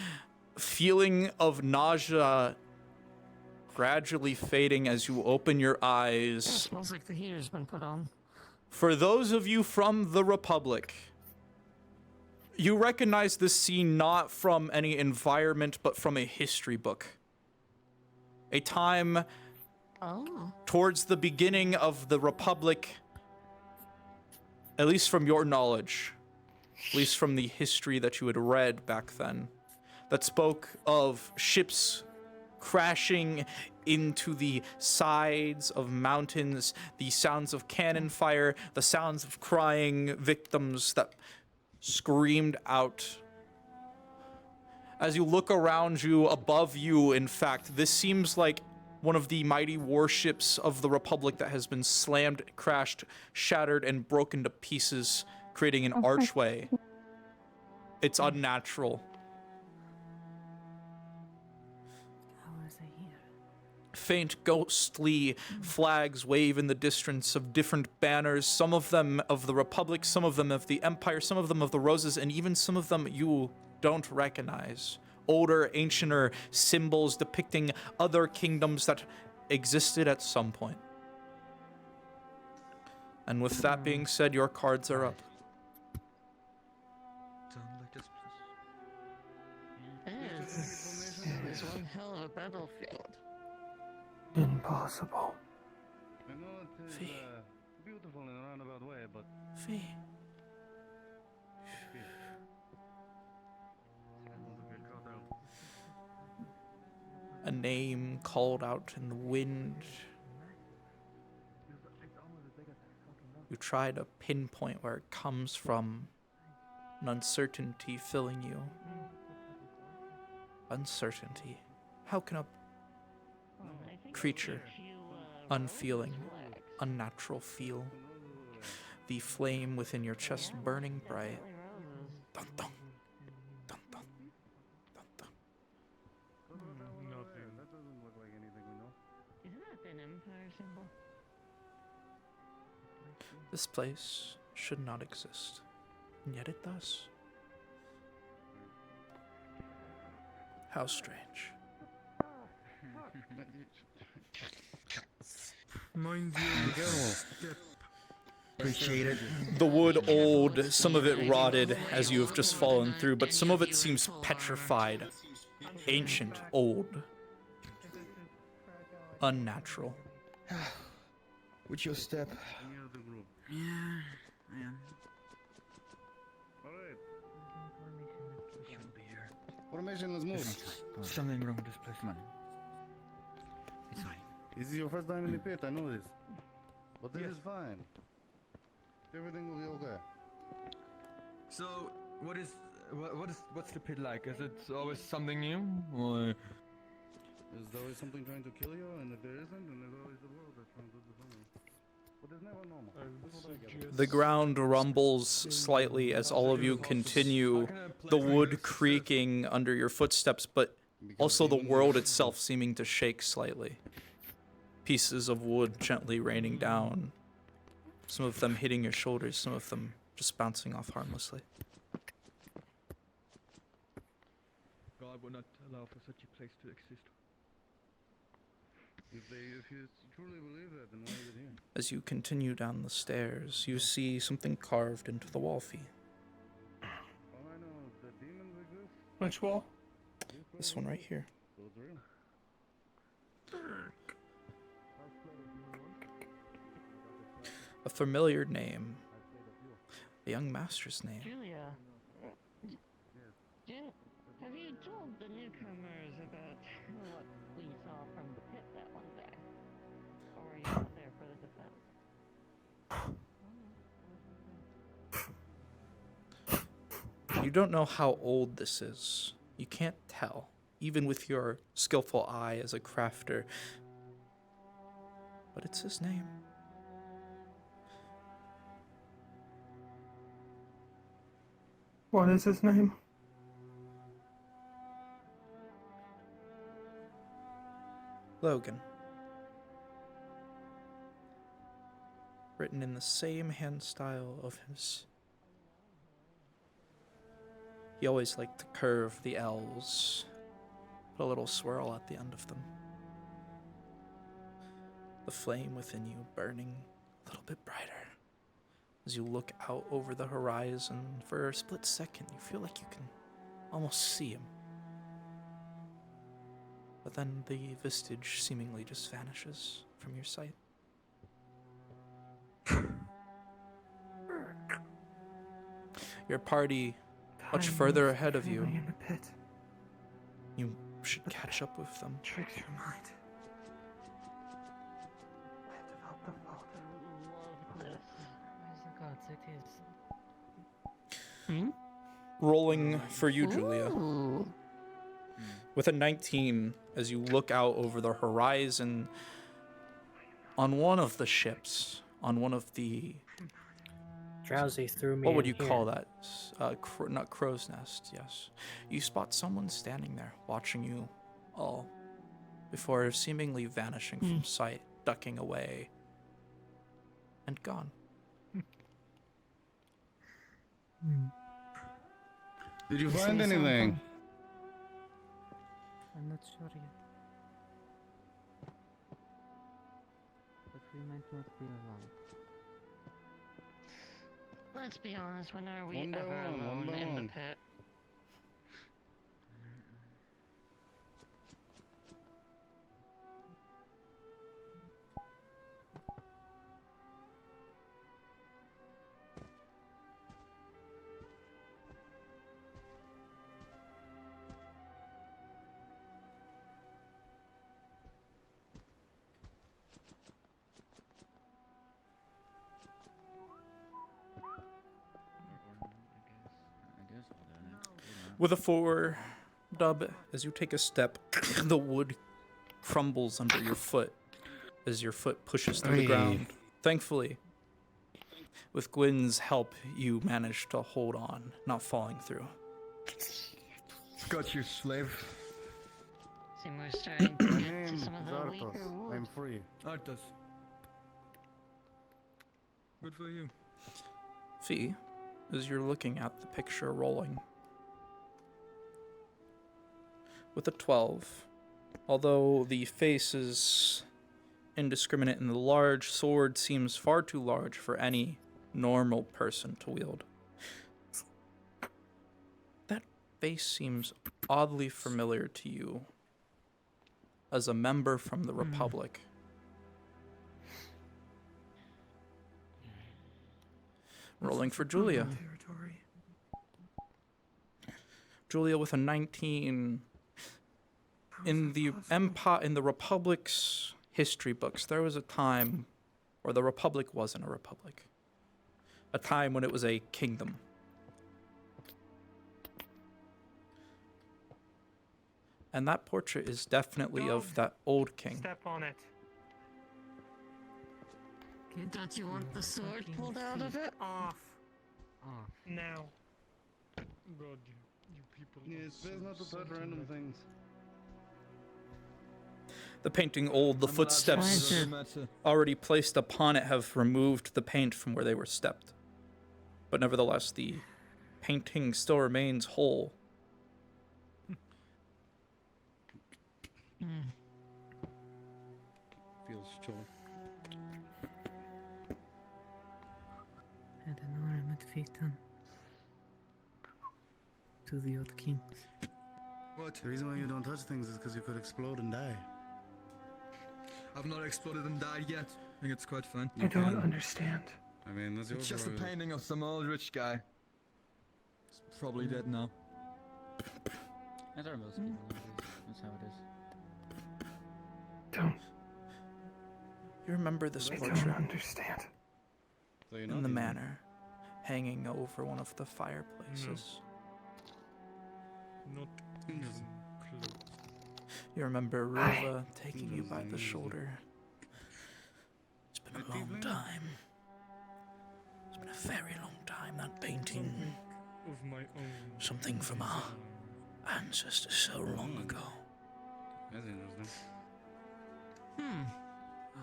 feeling of nausea gradually fading as you open your eyes. it smells like the heater's been put on. For those of you from the Republic, you recognize this scene not from any environment, but from a history book. A time towards the beginning of the Republic, at least from your knowledge, at least from the history that you had read back then, that spoke of ships crashing into the sides of mountains, the sounds of cannon fire, the sounds of crying victims that screamed out. As you look around you, above you, in fact, this seems like one of the mighty warships of the Republic that has been slammed, crashed, shattered, and broken to pieces, creating an archway. It's unnatural. Faint ghostly flags wave in the distance of different banners, some of them of the Republic, some of them of the Empire, some of them of the Roses, and even some of them you don't recognize. Older, ancienter symbols depicting other kingdoms that existed at some point. And with that being said, your cards are up. It's one hell of a battlefield. Impossible. I know it is beautiful in a roundabout way, but... Fee. A name called out in the wind. You try to pinpoint where it comes from. An uncertainty filling you. Uncertainty. How can a creature, unfeeling, unnatural feel? The flame within your chest burning bright. Dun, dun. Dun, dun. Dun, dun. That doesn't look like anything we know. Isn't that an Empire symbol? This place should not exist, and yet it does. How strange. Mind you, Appreciate it. The wood old, some of it rotted as you have just fallen through, but some of it seems petrified, ancient, old, unnatural. What's your step? Yeah, I am. Alright. Formation, let's move. Something wrong with this place, man. It's fine. This is your first time in the pit, I know this. But this is fine. Everything will be okay. So, what's the pit like? Is it always something new, or? There's always something trying to kill you, and if there isn't, then there's always the world that's trying to do something. But there's never normal. That's what I get. The ground rumbles slightly as all of you continue, the wood creaking under your footsteps, but also the world itself seeming to shake slightly. Pieces of wood gently raining down, some of them hitting your shoulders, some of them just bouncing off harmlessly. God would not allow for such a place to exist. If you truly believe that, then why is it here? As you continue down the stairs, you see something carved into the wall, Fee. All I know is that demons exist. Which wall? This one right here. So it's real. A familiar name. A young master's name. Julia, have you told the newcomers about what we saw from the pit that one day? Or were you not there for the defense? You don't know how old this is. You can't tell, even with your skillful eye as a crafter. But it's his name. What is his name? Logan. Written in the same hand style of his. He always liked to curve the L's, put a little swirl at the end of them. The flame within you burning a little bit brighter. As you look out over the horizon, for a split second, you feel like you can almost see him. But then the vestige seemingly just vanishes from your sight. Your party much further ahead of you. In the pit. You should catch up with them. Tricks your mind. I have developed the fault. Hmm? Rolling for you, Julia. Ooh. With a 19, as you look out over the horizon, on one of the ships, on one of the... Drowsy threw me What would in you here. call that? Not crow's nest, yes. You spot someone standing there, watching you all, before seemingly vanishing from sight, ducking away, and gone. Did you Say find anything? something. I'm not sure yet. But we might not be alone. Let's be honest, when are we One by ever one, alone one by in the one. pit? With a 4, Dub, as you take a step, the wood crumbles under your foot as your foot pushes through the Aye. ground. Thankfully, with Gwyn's help, you manage to hold on, not falling through. Got you, slave. See, we're starting to get to some of the Zartos. weaker wood. I'm free. Arthas. Good for you. Fee, as you're looking at the picture rolling. With a 12, although the face is indiscriminate and the large sword seems far too large for any normal person to wield, that face seems oddly familiar to you as a member from the Republic. Rolling for Julia. Territory. Julia with a 19. In the Republic's history books, there was a time where the Republic wasn't a republic. A time when it was a kingdom. And that portrait is definitely of that old king. Step on it. Don't you want the sword pulled out of it? Off. Now. God, you people. Yeah, it's best not to touch random things. The painting old, the footsteps already placed upon it have removed the paint from where they were stepped. But nevertheless, the painting still remains whole. Feels chill. I don't know where I'm at Phaeton. To the old king. What? The reason why you don't touch things is because you could explode and die. I've not exploded and died yet. I think it's quite fun. I don't understand. I mean, that's It's just a painting of some old rich guy. He's probably dead now. That's how most people nowadays. That's how it is. Don't. You remember this I portrait? don't understand. In the manor, hanging over one of the fireplaces. Not even close. You remember Ruva taking you by the shoulder. It's been a long time. It's been a very long time, that painting. Of my own. Something from our ancestors so long ago. That's interesting.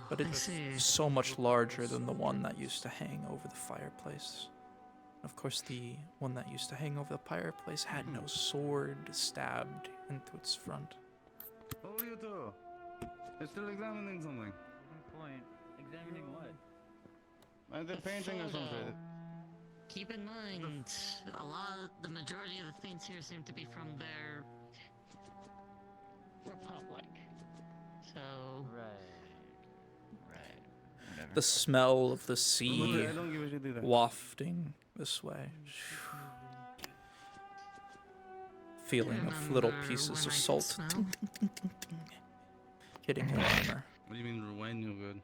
But it's so much larger than the one that used to hang over the fireplace. Of course, the one that used to hang over the fireplace had no sword stabbed into its front. Oh, you two! They're still examining something. Point. Examining what? The painting or something. Keep in mind, the majority of the things here seem to be from their republic. So. Right. The smell of the sea I don't give a shit either. wafting this way. Feeling of little pieces of salt hitting your armor. What do you mean rewind you good?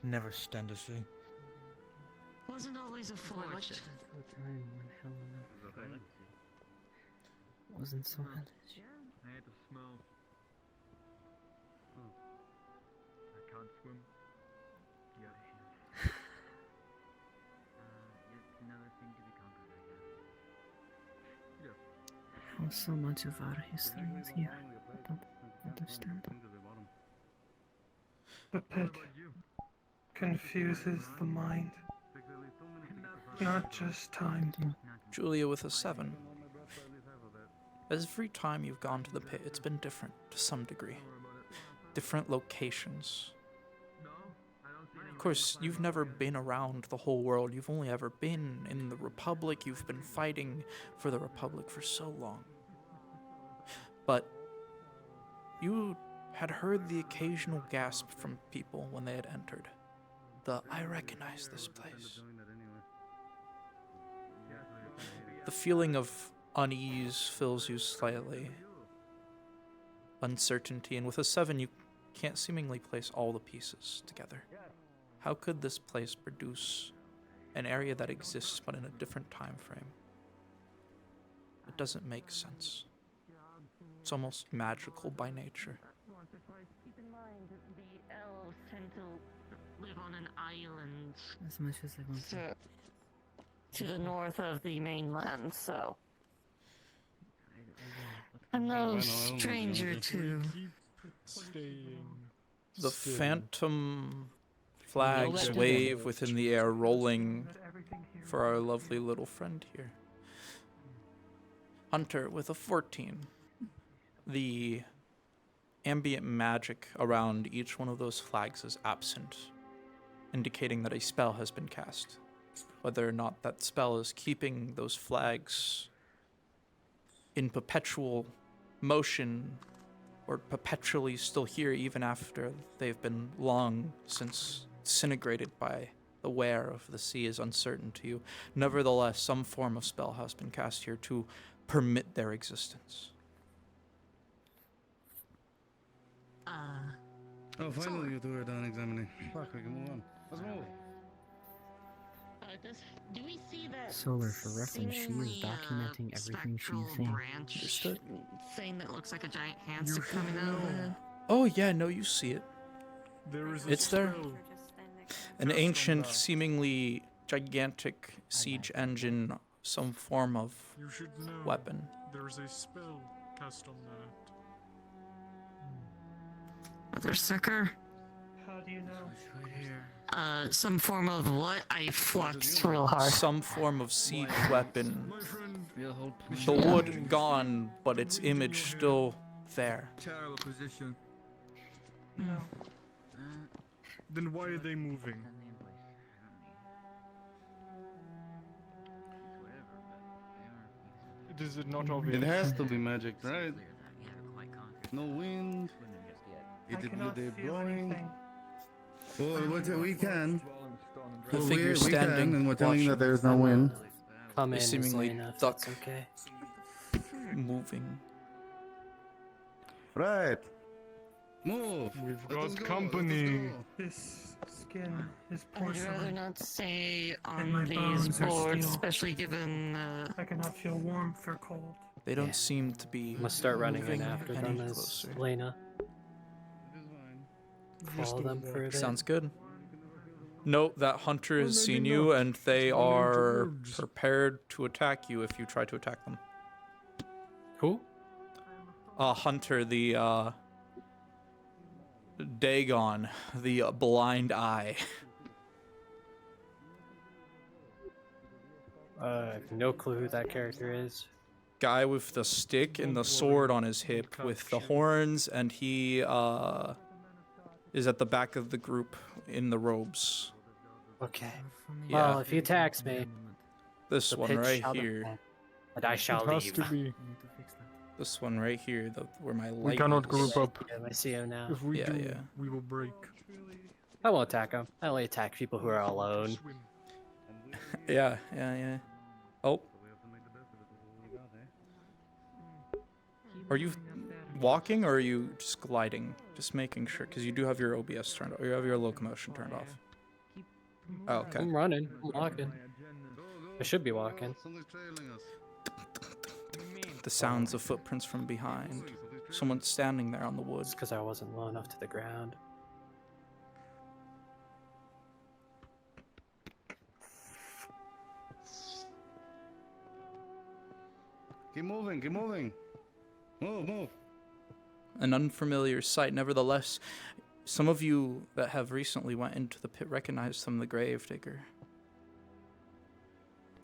Never stand to see. Wasn't always a fortune. The time when Helena wasn't so hellish. I hate the smell. I can't swim. Yeah. It's another thing to be conquered, I guess. Yeah. How so much of our history is here? I don't understand. The pit confuses the mind, not just time. Julia with a 7. Every time you've gone to the pit, it's been different to some degree. Different locations. Of course, you've never been around the whole world. You've only ever been in the Republic. You've been fighting for the Republic for so long. But you had heard the occasional gasp from people when they had entered. I recognize this place. The feeling of unease fills you slightly. Uncertainty, and with a 7, you can't seemingly place all the pieces together. How could this place produce an area that exists but in a different time frame? It doesn't make sense. It's almost magical by nature. Keep in mind that the elves tend to live on an island As much as I want to the north of the mainland, so I'm no stranger to The phantom flags wave within the air, rolling for our lovely little friend here. Hunter with a 14. The ambient magic around each one of those flags is absent, indicating that a spell has been cast. Whether or not that spell is keeping those flags in perpetual motion or perpetually still here even after they've been long since disintegrated by the wear of the sea is uncertain to you. Nevertheless, some form of spell has been cast here to permit their existence. Oh, finally you two are done examining. Fuck, we can move on. Let's move. Do we see that Solar, for reference, she is documenting everything she's saying. Understood. Thing that looks like a giant hamster coming out of it? Oh yeah, no, you see it. It's there. An ancient, seemingly gigantic siege engine, some form of You should know weapon. there's a spell cast on that. Berserker? How do you know? Some form of what? I fluxed real hard. Some form of siege weapon. The wood gone, but its image still there. Terrible position. No. Then why are they moving? Is it not obvious? It has to be magic, right? No wind. I cannot feel anything. Well, we can. The Well, figure we standing, can, and we're telling you that watching. there's no wind. Come in, Is seemingly Selena, if duck that's okay. moving. Right. Move. We've Let's got go, company. This skin is I'd rather porcelain. not stay And my on these bones are boards, steel. especially given I cannot feel warmth or cold. They don't seem to be I'm gonna start running in moving after any them as closer. Lena. Follow them for a bit. Sounds good. Note that Hunter has Well, seen maybe you, not. and they Follow into are woods. prepared to attack you if you try to attack them. Who? Hunter, the Dagon, the blind eye. I have no clue who that character is. Guy with the stick and the sword on his hip with the horns, and he is at the back of the group in the robes. Okay. Yeah. Well, if he attacks me, This the one pitch right shall here. defend, and I shall It has leave. to be. This one right here, where my We light cannot is. group up. Yeah, I see him now. If we Yeah, do, yeah. we will break. I won't attack him. I only attack people who are alone. Yeah, yeah, yeah. Oh. Are you walking or are you just gliding? Just making sure, because you do have your OBS turned off. You have your locomotion turned off. Oh, okay. I'm running. I'm walking. I should be walking. The sounds of footprints from behind. Someone's standing there on the wood. It's because I wasn't low enough to the ground. Keep moving, keep moving. Move, move. An unfamiliar sight, nevertheless. Some of you that have recently went into the pit recognize them, the Gravedigger.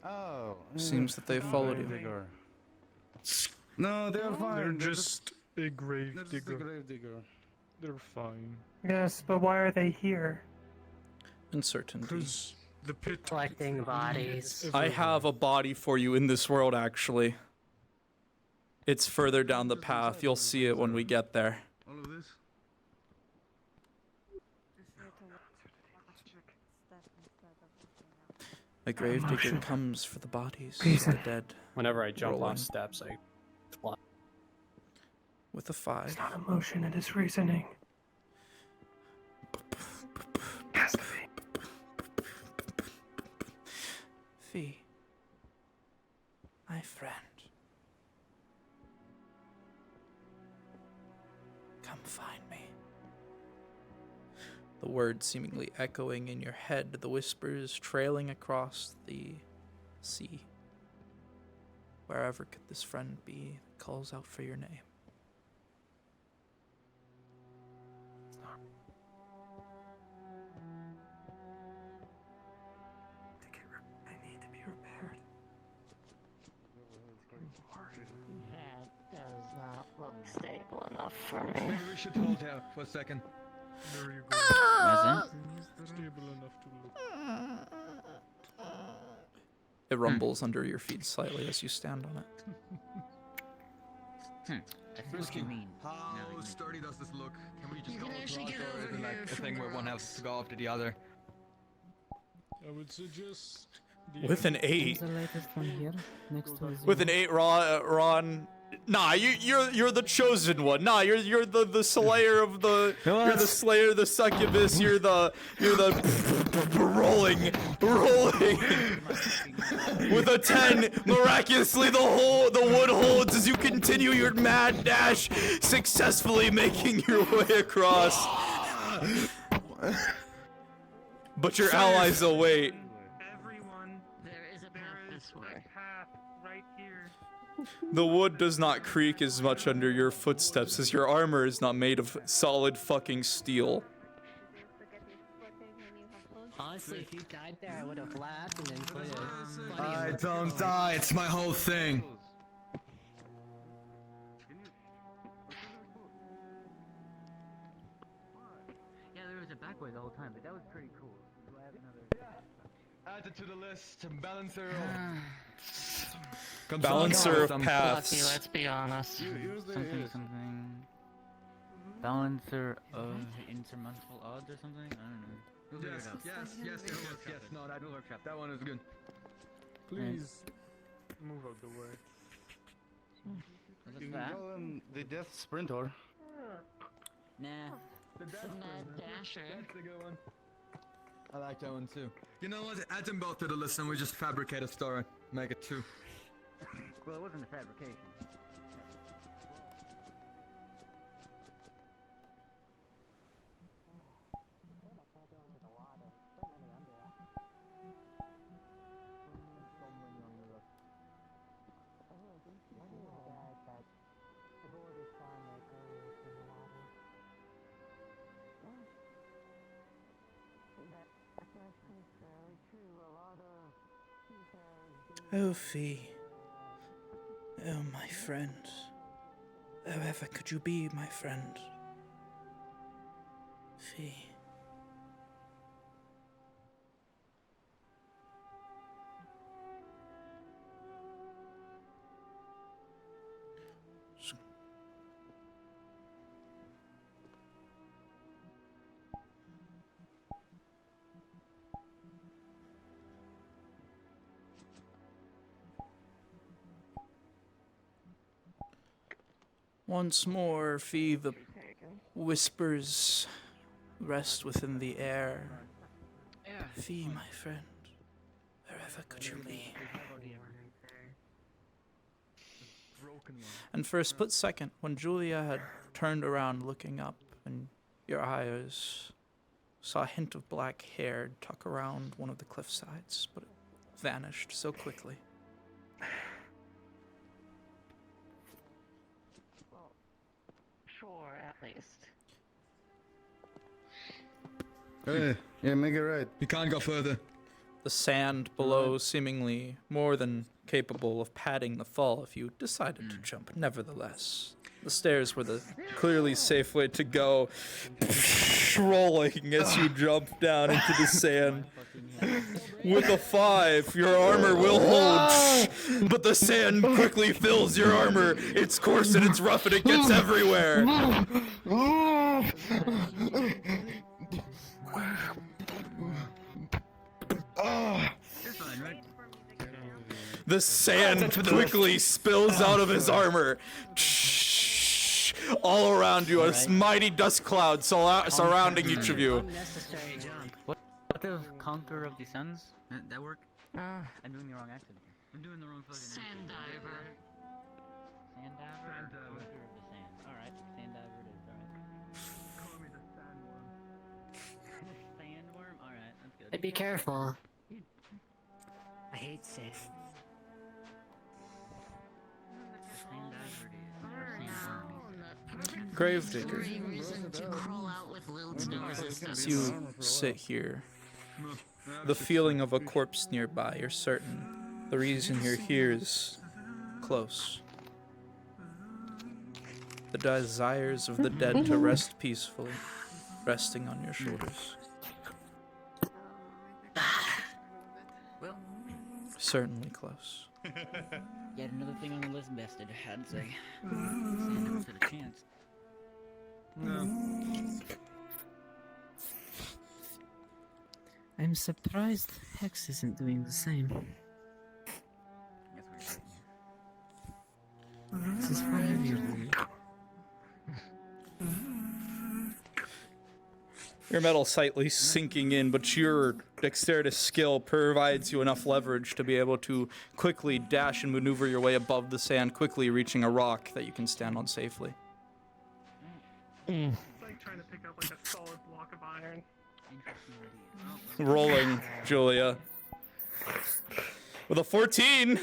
Oh. Seems that they followed you. Gravedigger. No, they're fine. They're just a grave They're just digger. a gravedigger. They're fine. Yes, but why are they here? Uncertainty. Because the pit Collecting bodies. I have a body for you in this world, actually. It's further down the path. You'll see it when we get there. All of this? A gravedigger comes for the bodies Reason. of the dead. Whenever I jump Rolling. off steps, I fly. With a 5. It's not emotion, it is reasoning. Has to be. Fee, my friend, come find me. The words seemingly echoing in your head, the whispers trailing across the sea. Wherever could this friend be that calls out for your name? I need to be repaired. That does not look stable enough for me. Maybe we should hold here for a second. There you go. Wasn't? Stable enough to look. It rumbles under your feet slightly as you stand on it. Frisky, how sturdy does this look? Can we just go across, or is it like a thing where one has to go after the other? I would suggest. With an 8. The latest one here, next to his With an 8, Ron. Nah, you're the chosen one. Nah, you're the slayer of the. You're the slayer of the succubus. You're the rolling. With a 10, miraculously the wood holds as you continue your mad dash, successfully making your way across. But your allies await. Everyone, There is a path this way. path right here. The wood does not creak as much under your footsteps as your armor is not made of solid fucking steel. Honestly, if you died there, I would have laughed and then put a I don't die, it's my whole thing. Yeah, there was a back way the whole time, but that was pretty cool. Do I have another? Add it to the list. Balancer Balancer of Lucky, paths. let's be honest. Something. Balancer of insurmountable odds or something? I don't know. We'll figure it out. Yes. No, that will work. That one is good. Please move out the way. Was You it can that? call him the Death Sprinter. Nah. The Mad Dasher. That's a good one. I like that one too. You know what? Add them both to the list and we just fabricate a story. Make it 2. Well, it wasn't a fabrication. Oh, Fee. Oh, my friend. However could you be, my friend? Fee. Once more, Fee, the whispers rest within the air. Fee, my friend, wherever could you be? And for a split second, when Julia had turned around looking up, and your eyes saw a hint of black hair tuck around one of the cliff sides, but it vanished so quickly. Sure, at least. Hey, yeah, make it right. We can't go further. The sand below seemingly more than capable of padding the fall if you decided to jump. Nevertheless, the stairs were the clearly safe way to go, rolling as you jump down into the sand. With a 5, your armor will hold, but the sand quickly fills your armor. It's coarse and it's rough and it gets everywhere. The sand quickly spills out of his armor. All around you, a mighty dust cloud surrounding each of you. What if Conqueror of the Suns? That work? I'm doing the wrong accent. I'm doing the wrong fucking Sand diver. Sand diver? Conqueror of the Sand. Alright, sand diver it is, alright. Call me the sandworm. Sandworm? Alright, that's good. Hey, be careful. I hate sand. Sand diver it is. Or sandworm. Gravedigger. Reason to crawl out with Lil's noses. As you sit here, the feeling of a corpse nearby, you're certain. The reason you're here is close. The desires of the dead to rest peacefully, resting on your shoulders. Well, Certainly close. yet another thing on the list bested, I'd say. Sand never stood a chance. I'm surprised Hex isn't doing the same. This is 5 years old. Your metal slightly sinking in, but your dexterous skill provides you enough leverage to be able to quickly dash and maneuver your way above the sand, quickly reaching a rock that you can stand on safely. It's like trying to pick up like a solid block of iron. Rolling, Julia. With a 14,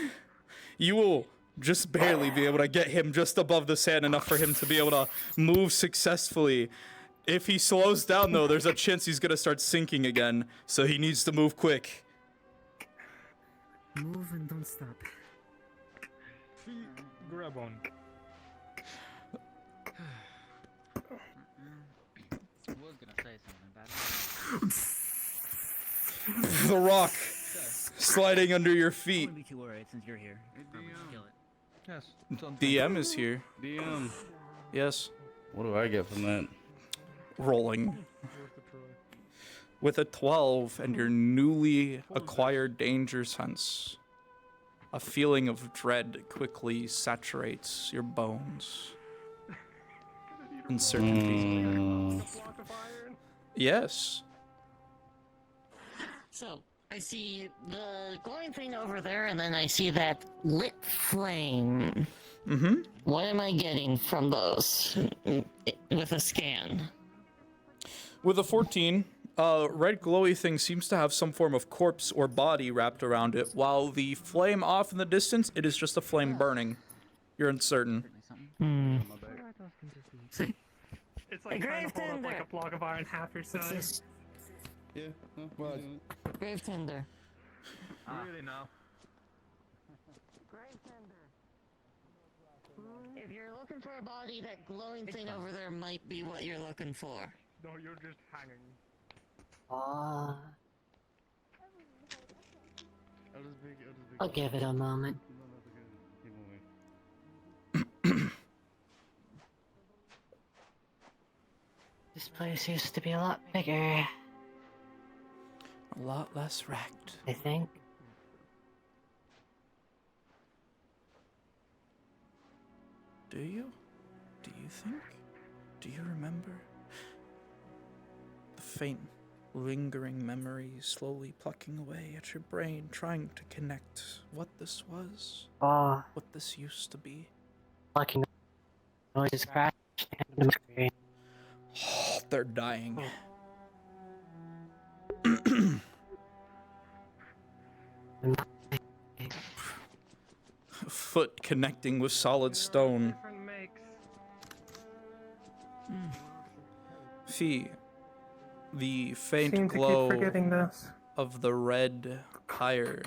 you will just barely be able to get him just above the sand, enough for him to be able to move successfully. If he slows down, though, there's a chance he's going to start sinking again, so he needs to move quick. Move and don't stop. Grab on. I was gonna say something about The rock sliding under your feet. Wouldn't be too worried since you're here. Probably just kill it. Yes. DM is here. DM. Yes. What do I get from that? Rolling. With a 12 and your newly acquired danger sense, a feeling of dread quickly saturates your bones. Uncertainty. Yes. So, I see the glowing thing over there, and then I see that lit flame. Mm-hmm. What am I getting from those with a scan? With a 14, red glowy thing seems to have some form of corpse or body wrapped around it, while the flame off in the distance, it is just a flame burning. You're uncertain. It's like trying to hold up like a block of iron half your size. Yeah, well, Grave tender. Really now? If you're looking for a body, that glowing thing over there might be what you're looking for. No, you're just hanging. I'll give it a moment. This place used to be a lot bigger. A lot less wrecked. I think. Do you? Do you think? Do you remember? The faint, lingering memories slowly plucking away at your brain, trying to connect what this was, what this used to be. Lucky noises crashed into my screen. They're dying. Foot connecting with solid stone. Fee, the faint Seem to keep glow forgetting this. of the red pyre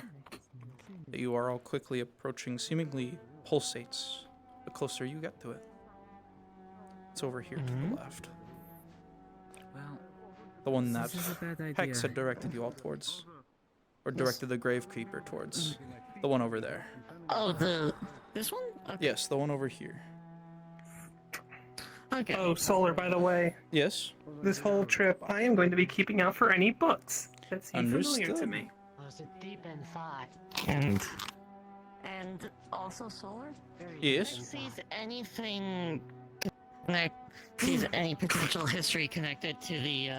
that you are all quickly approaching seemingly pulsates the closer you get to it. It's over here to the left. Well, The one that this is a bad Hex idea. had directed you all towards. Or directed the Gravekeeper towards. The one over there. Oh, this one? Okay. Yes, the one over here. Okay. Oh, Solar, by the way. Yes? This whole trip, I am going to be keeping out for any books that seem familiar to Understood. me. Was it deep inside? And also Solar? Yes? Sees anything sees any potential history connected to the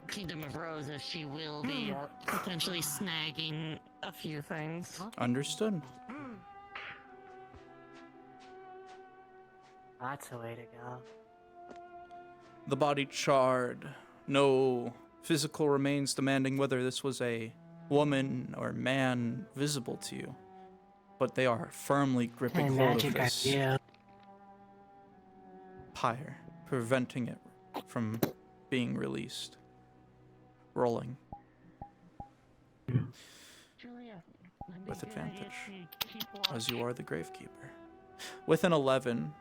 Kingdom of Roses, she will be potentially snagging a few things. Understood. That's the way to go. The body charred. No physical remains demanding whether this was a woman or man visible to you. But they are firmly gripping And hold of magic this idea. pyre, preventing it from being released. Rolling. With advantage, as you are the Gravekeeper. With an 11,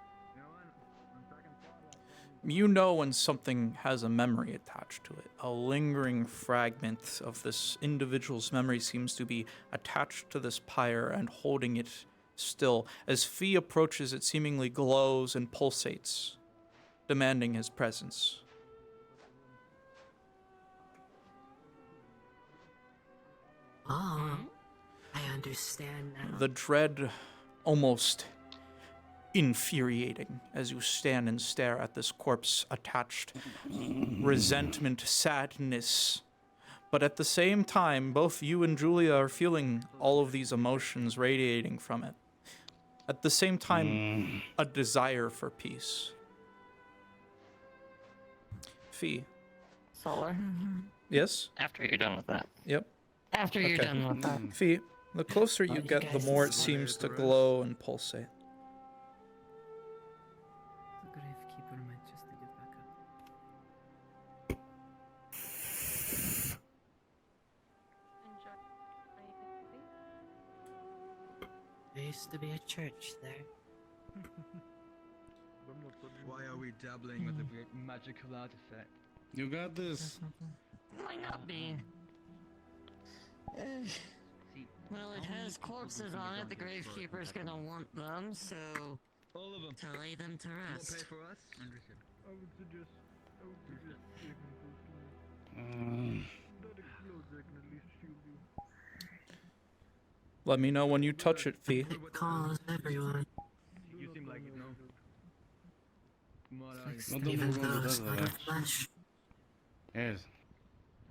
you know when something has a memory attached to it. A lingering fragment of this individual's memory seems to be attached to this pyre and holding it still. As Fee approaches, it seemingly glows and pulsates, demanding his presence. Oh, I understand now. The dread almost infuriating as you stand and stare at this corpse attached. Resentment, sadness. But at the same time, both you and Julia are feeling all of these emotions radiating from it. At the same time, a desire for peace. Fee. Solar. Yes? After you're done with that. Yep. After you're done with that. Fee, the closer you get, the more it seems to glow and pulsate. The Gravekeeper might just get back up. There used to be a church there. Why are we dabbling with a great magical artifact? You got this. Might not be. Well, it has corpses on it. The Gravekeeper's gonna want them, so all of them. To lay them to rest. Will pay for us? I would suggest that explodes, I can at least shield you. Let me know when you touch it, Fee. It calls everyone. You seem like it, no? What are you? No, don't Even move on to those that, not of Alex. flesh. Yes.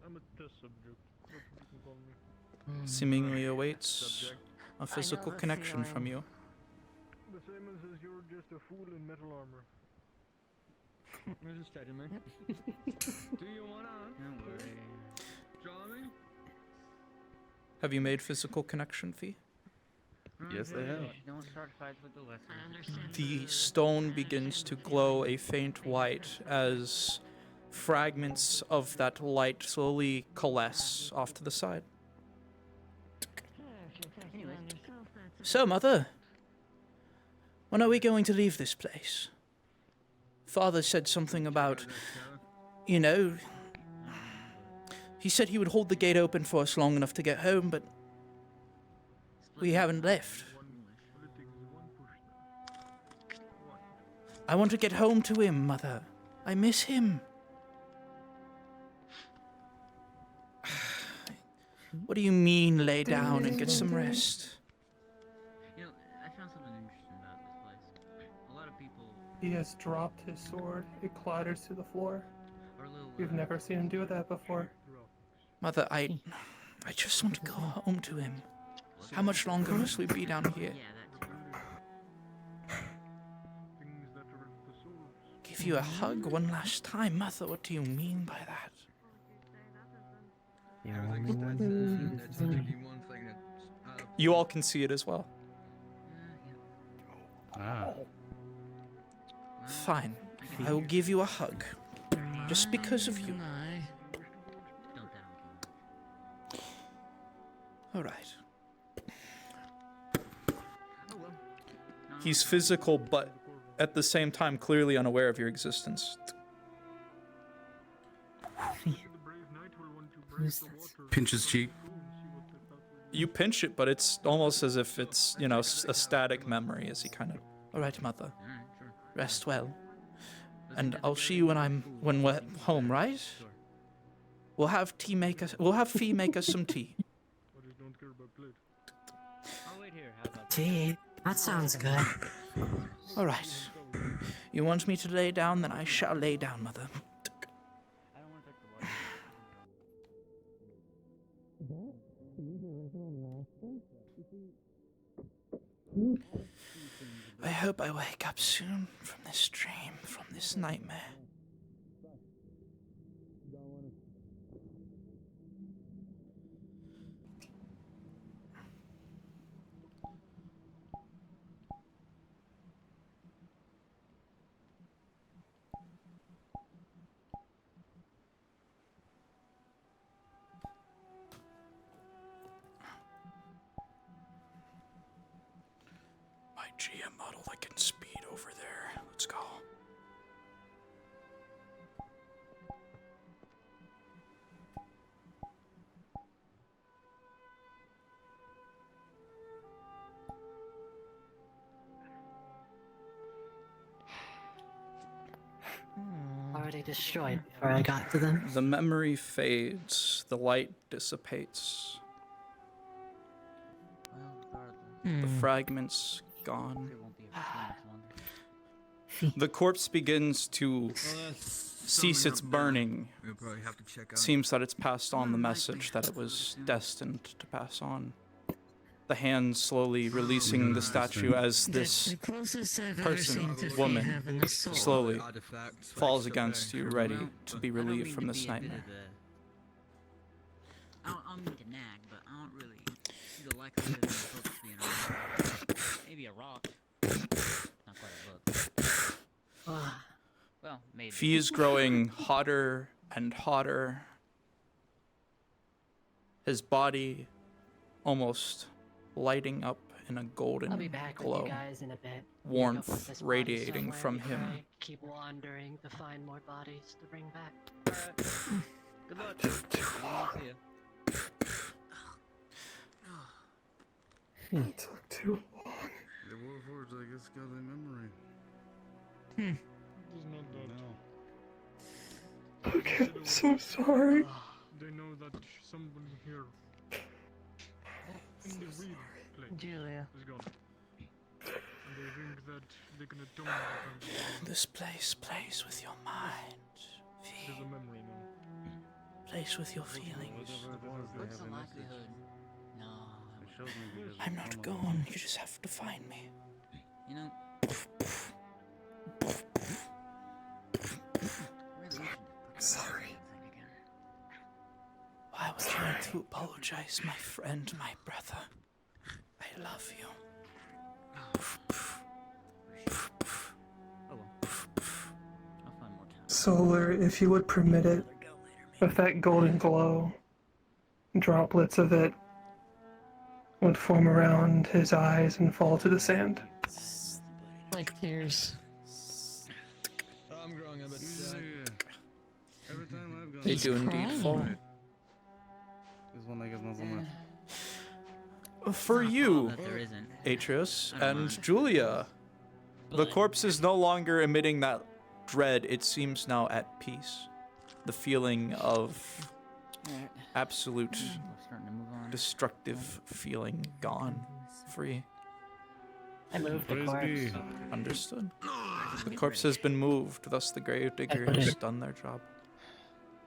I'm a test subject. That's what you can call me. Seemingly awaits a physical connection from you. The same as you're just a fool in metal armor. Where's the steady, man? Do you wanna? Don't worry. Draw me? Have you made physical connection, Fee? Yes, they have. Don't start fights with the West. The stone begins to glow a faint white as fragments of that light slowly coalesce off to the side. So, Mother, when are we going to leave this place? Father said something about, you know, he said he would hold the gate open for us long enough to get home, but we haven't left. I want to get home to him, Mother. I miss him. What do you mean, lay down and get some rest? You know, I found something interesting about this place. A lot of people He has dropped his sword. It clatters to the floor. are a little. We've never seen him do that before. Mother, I just want to go home to him. How much longer must we be down here? Yeah, that too. you a hug one last time. Mother, what do you mean by that? You all can see it as well. Fine. I will give you a hug. Just because of you. Alright. He's physical, but at the same time clearly unaware of your existence. Pinch his cheek. You pinch it, but it's almost as if it's, you know, a static memory as he kind of... Alright, Mother. Rest well. And I'll see you when we're home, right? We'll have Fee make us some tea. Tea? That sounds good. Alright. You want me to lay down, then I shall lay down, Mother. I hope I wake up soon from this dream, from this nightmare. GM model that can speed over there. Let's go. Already destroyed before I got to them. The memory fades. The light dissipates. The fragments gone. The corpse begins to cease its burning. It seems that it's passed on the message that it was destined to pass on. The hands slowly releasing the statue as this person, woman, slowly falls against you, ready to be relieved from this nightmare. I don't mean to nag, but I don't really see the likelihood of supposed to be an maybe a rock. Not quite a book. Well, maybe. Fee is growing hotter and hotter. His body almost lighting up in a golden I'll be back glow. with you guys in a bit. Warmth radiating from him. I keep wandering to find more bodies to bring back. Good luck. See ya. It took too long. The Warforged, I guess, got a memory. Okay, I'm so sorry. They know that someone here in the real place Julia is gone. And they think that they can atone for This place plays with your mind. There's a memory now. Plays with your feelings. What's the likelihood? No. I'm not gone. You just have to find me. You know. Sorry. Why would you want to apologize, my friend, my brother? I love you. Solar, if you would permit it, with that golden glow, droplets of it would form around his eyes and fall to the sand. Like tears. I'm growing a bit sick. Every time I've gone, They do indeed fall. This one I guess not so much. For you, that there isn't. Atreus and Julia, the corpse is no longer emitting that dread. It seems now at peace. The feeling of absolute Starting to move on. destructive feeling gone, free. I moved the corpse. Understood. The corpse has been moved, thus the grave digger has done their job.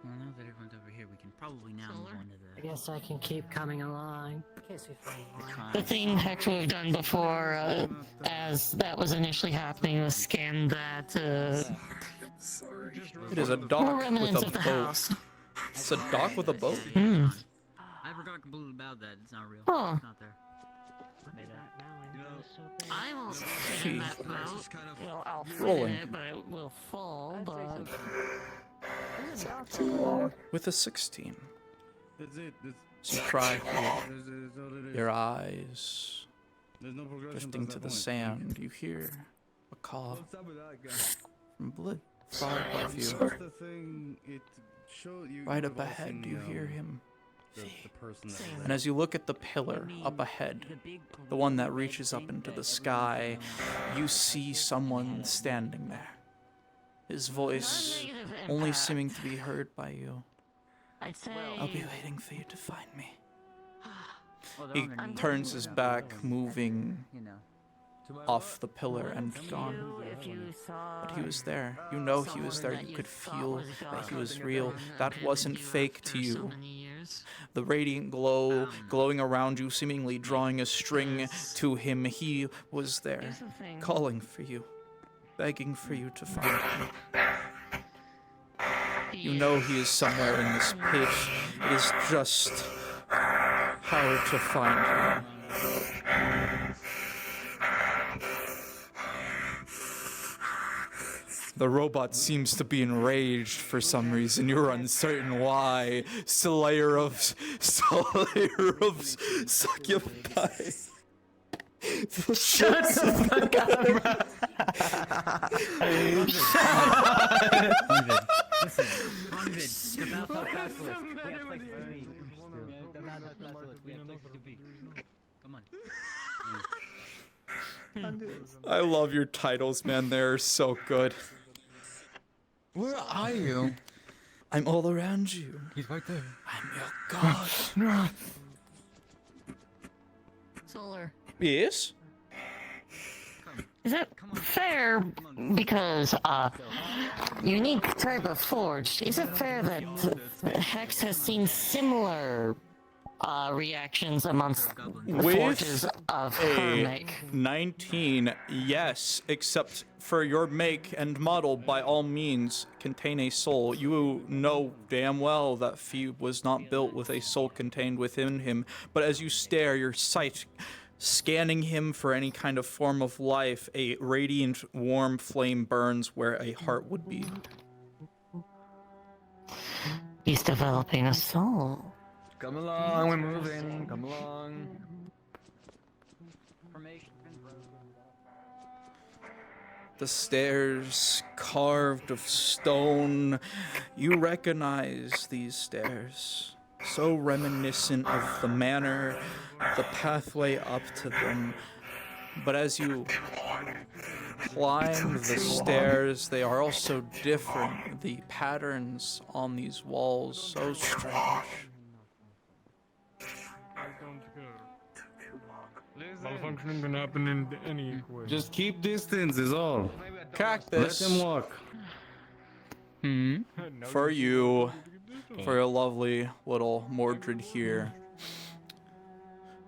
Well, now that everyone's over here, we can probably now move on to I guess I can keep coming along in case we find more. The thing Hex would have done before, as that was initially happening, was scan that It is a More dock with remnants a of the boat. house. It's a dock with a boat. I forgot completely about that. It's not real. Huh. It's not there. Made up. I won't sit in that boat. Well, I'll fit Rolling. in it, but it will fall, but... With a 16. That's it. So try your eyes drifting to the sand. You hear a call from Blid far above you. Right up ahead, you hear him. And as you look at the pillar up ahead, the one that reaches up into the sky, you see someone standing there. His voice only seeming to be heard by you. I'd say... I'll be waiting for you to find me. He turns his back, moving off the pillar and gone. But he was there. You know he was there. You could feel that he was real. That wasn't fake to you. The radiant glow glowing around you, seemingly drawing a string to him. He was there, calling for you, begging for you to find him. You know he is somewhere in this pit. It is just how to find him. The robot seems to be enraged for some reason. You're uncertain why. Slayer of succubi. Shut the fuck up, I love your titles, man. They're so good. Where are you? I'm all around you. He's right there. I'm your god. No. Solar. Yes? Is it fair, because, unique type of forge, is it fair that Hex has seen similar, reactions amongst the forges of her make? 19, yes, except for your make and model, by all means, contain a soul. You know damn well that Phoebe was not built with a soul contained within him, but as you stare, your sight scanning him for any kind of form of life, a radiant, warm flame burns where a heart would be. He's developing a soul. Come along, we're moving. Come along. The stairs carved of stone. You recognize these stairs, so reminiscent of the manor, the pathway up to them. But as you climb the stairs, they are also different. The patterns on these walls, so strange. Malfunctioning can happen in any way. Just keep distance is all. Cactus. Let him walk. For you, for your lovely little Mordred here.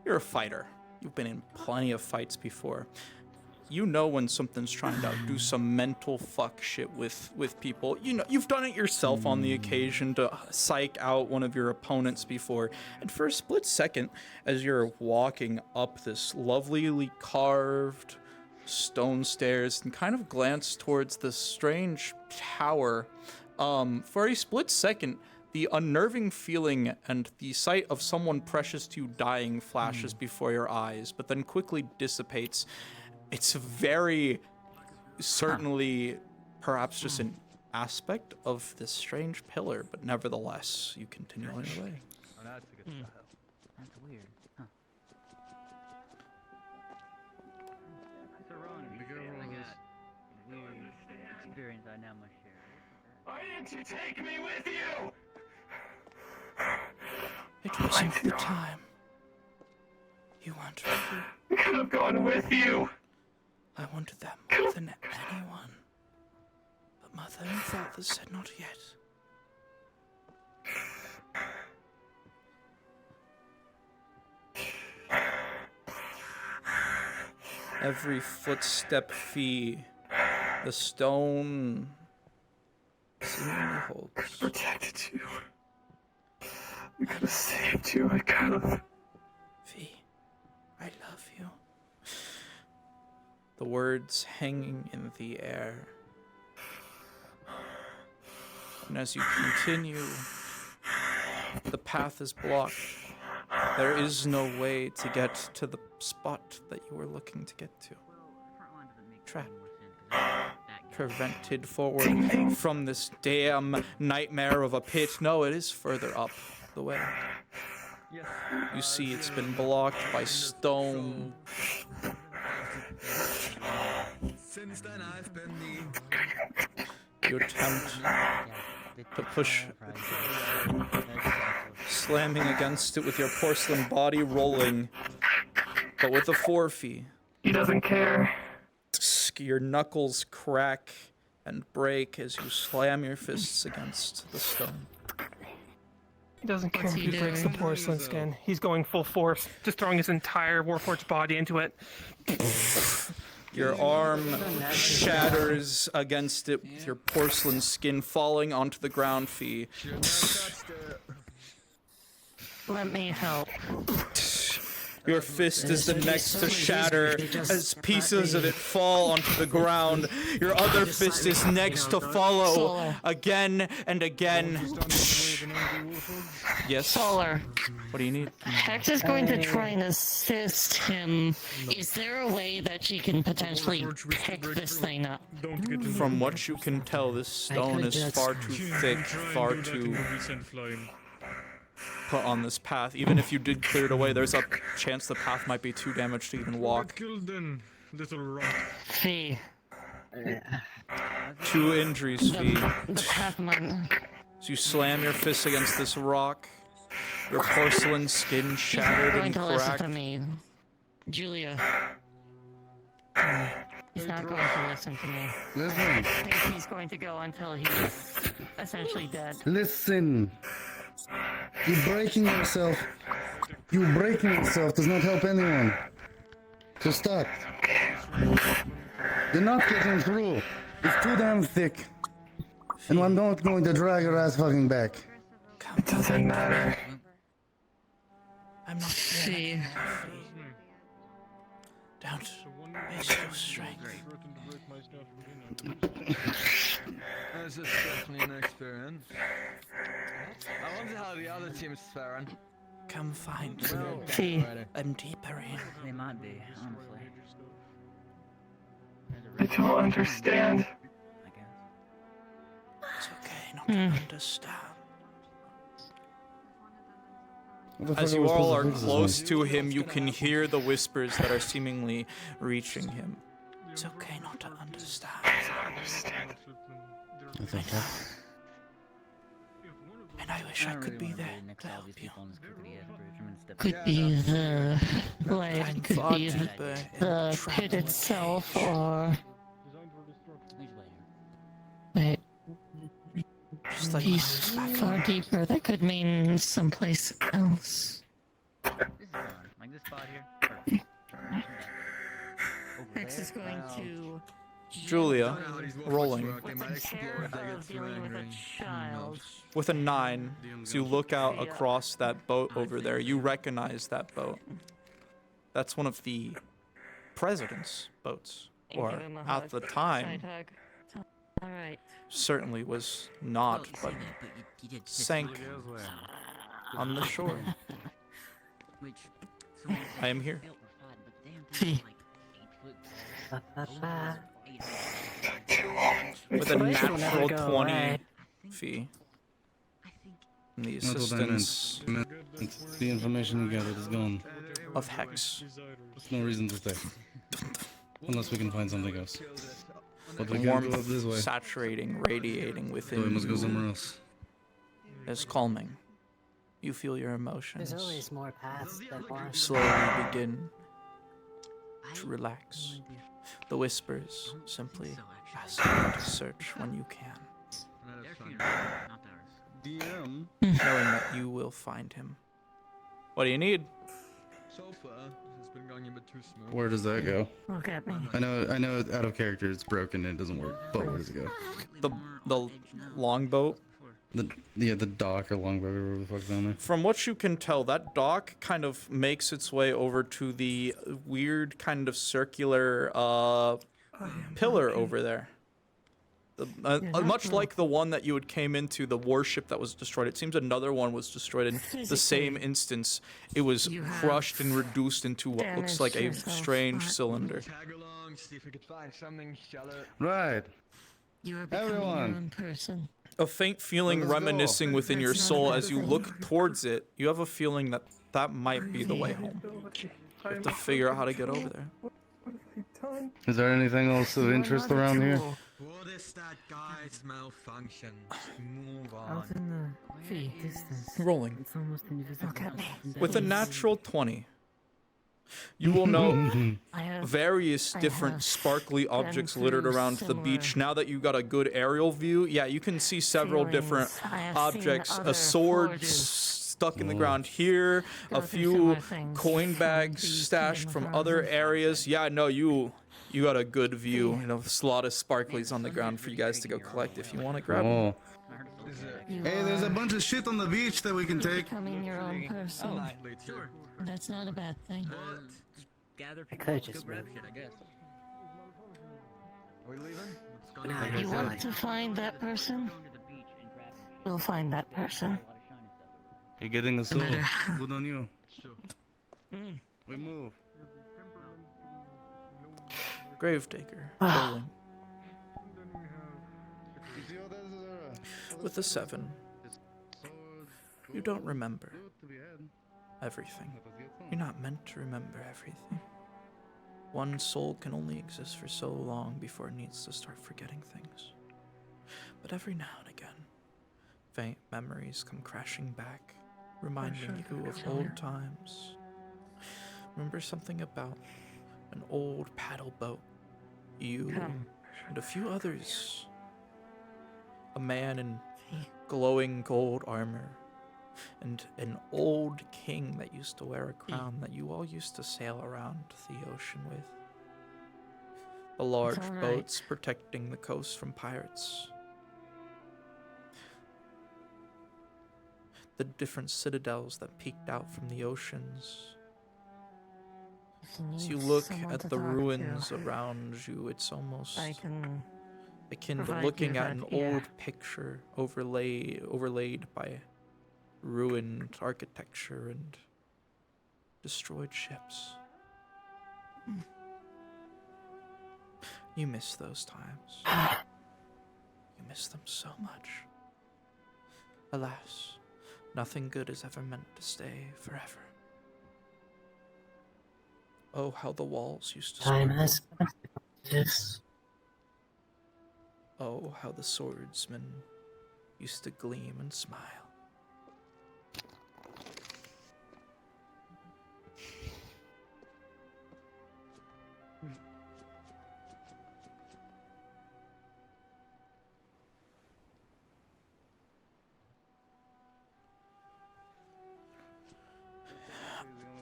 You're a fighter. You've been in plenty of fights before. You know when something's trying to do some mental fuck shit with people. You know, you've done it yourself on the occasion to psych out one of your opponents before. And for a split second, as you're walking up this lovely carved stone stairs and kind of glance towards this strange tower, for a split second, the unnerving feeling and the sight of someone precious to you dying flashes before your eyes, but then quickly dissipates. It's very certainly perhaps just an aspect of this strange pillar, but nevertheless, you continue on your way. Oh, that's a good style. That's weird. Huh. So Ron, I got weird experience I now must share. Why didn't you take me with you? It wasn't the time. You wanted to. I could have gone with you. I wanted that more than anyone. But Mother and Father said not yet. Every footstep fee, the stone seemingly holds. I protected you. I could have saved you. I could have. V, I love you. The words hanging in the air. And as you continue, the path is blocked. There is no way to get to the spot that you were looking to get to. Trapped. Prevented forward from this damn nightmare of a pit. No, it is further up the way. You see it's been blocked by stone. Since then I've been You attempt to push, slamming against it with your porcelain body rolling, but with a 4-fee. He doesn't care. Your knuckles crack and break as you slam your fists against the stone. He doesn't care if What's he he breaks the doing? porcelain skin. He's going full force, just throwing his entire Warforged body into it. Your arm shatters against it with your porcelain skin falling onto the ground, Fee. Let me help. Your fist is the next to shatter as pieces of it fall onto the ground. Your other fist is next to follow again and again. Yes? Solar. What do you need? Hex is going to try and assist him. Is there a way that she can potentially pick this thing up? From what you can tell, this stone is far too thick, far too put on this path. Even if you did clear it away, there's a chance the path might be too damaged to even walk. Fee. 2 injuries, Fee. The path might... So you slam your fist against this rock, your porcelain skin shattered He's and not going to listen cracked. to me. Julia. He's not going to listen to me. Listen. I think he's going to go until he's essentially dead. Listen. You breaking yourself. You breaking yourself does not help anyone. So stop. You're not getting through. It's too damn thick. And I'm not going to drag your ass fucking back. It doesn't matter. I'm not See. Don't waste your strength. This is definitely an experience. I wonder how the other team's faring. Come find me. See. I'm deeper in. They might be, honestly. I don't understand. It's okay not to understand. As you all are close to him, you can hear the whispers that are seemingly reaching him. It's okay not to understand. That's okay. And I wish I could be there to help you. Could be the blade, could be the pit itself, or... Wait. Just like He's far deeper. That could mean someplace else. Like this spot here. Hex is going to... Julia, rolling. With the care of dealing with a child. With a 9, so you look out across that boat over there. You recognize that boat. That's one of the president's boats. Or, at the time, Alright. certainly was not, but sank on the shore. I am here. With a natural 20 fee. And the That's what I meant. assistance The information you gathered is gone. of Hex. There's no reason to stay. Unless we can find something else. But we The can't go up this warmth way. saturating, radiating So within we must go you somewhere else. is calming. You feel your emotions There's always more paths than one. slowly begin to relax. The whispers simply ask you to search when you can, DM. knowing that you will find him. What do you need? So far, this has been going a bit too smooth. Where does that go? Look at me. I know out of character it's broken and it doesn't work, but where does it go? The longboat. The dock or longboat or whatever the fuck's down there. From what you can tell, that dock kind of makes its way over to the weird kind of circular pillar over there. Much like the one that you had came into, the warship that was destroyed. It seems another one was destroyed in the same instance. It was crushed and reduced into what looks like a strange cylinder. Tag along, see if we could find something shallow. Right. You are becoming your own person. A faint feeling reminiscing within your soul as you look towards it. You have a feeling that that might be the way home. You have to figure out how to get over there. Is there anything else of interest around here? What is that guy's malfunction? Move Out on. in the fee distance. Rolling. It's almost invisible. Look at me. With a natural 20, you will note various different sparkly objects littered around the beach. Now that you've got a good aerial view, yeah, you can see several different objects. A sword stuck in the ground here, a few coin bags stashed from other areas. Yeah, no, you got a good view. You know, there's a lot of sparklies on the ground for you guys to go collect if you want to grab them. Hey, there's a bunch of shit on the beach that we can take. Becoming your own person. Sure. That's not a bad thing. Gather I people could to just grab move. shit, I guess. Are we leaving? No, You want to find that person? We'll find that person. You're getting us all. matter. Good on you. Mm. We move. Gravedigger. Rolling. With a 7, you don't remember everything. You're not meant to remember everything. One soul can only exist for so long before it needs to start forgetting things. But every now and again, faint memories come crashing back, reminding you of old times. Remember something about an old paddle boat, you and a few others. A man in glowing gold armor, and an old king that used to wear a crown that you all used to sail around the ocean with. The large all right. boats protecting the coast from pirates. The different citadels that peeked out from the oceans. As you look at the ruins around you, it's almost I can akin to provide looking you at an that, yeah. old picture overlaid by ruined architecture and destroyed ships. You miss those times. You miss them so much. Alas, nothing good is ever meant to stay forever. Oh, how the walls used to Time sparkle. has this. Oh, how the swordsman used to gleam and smile.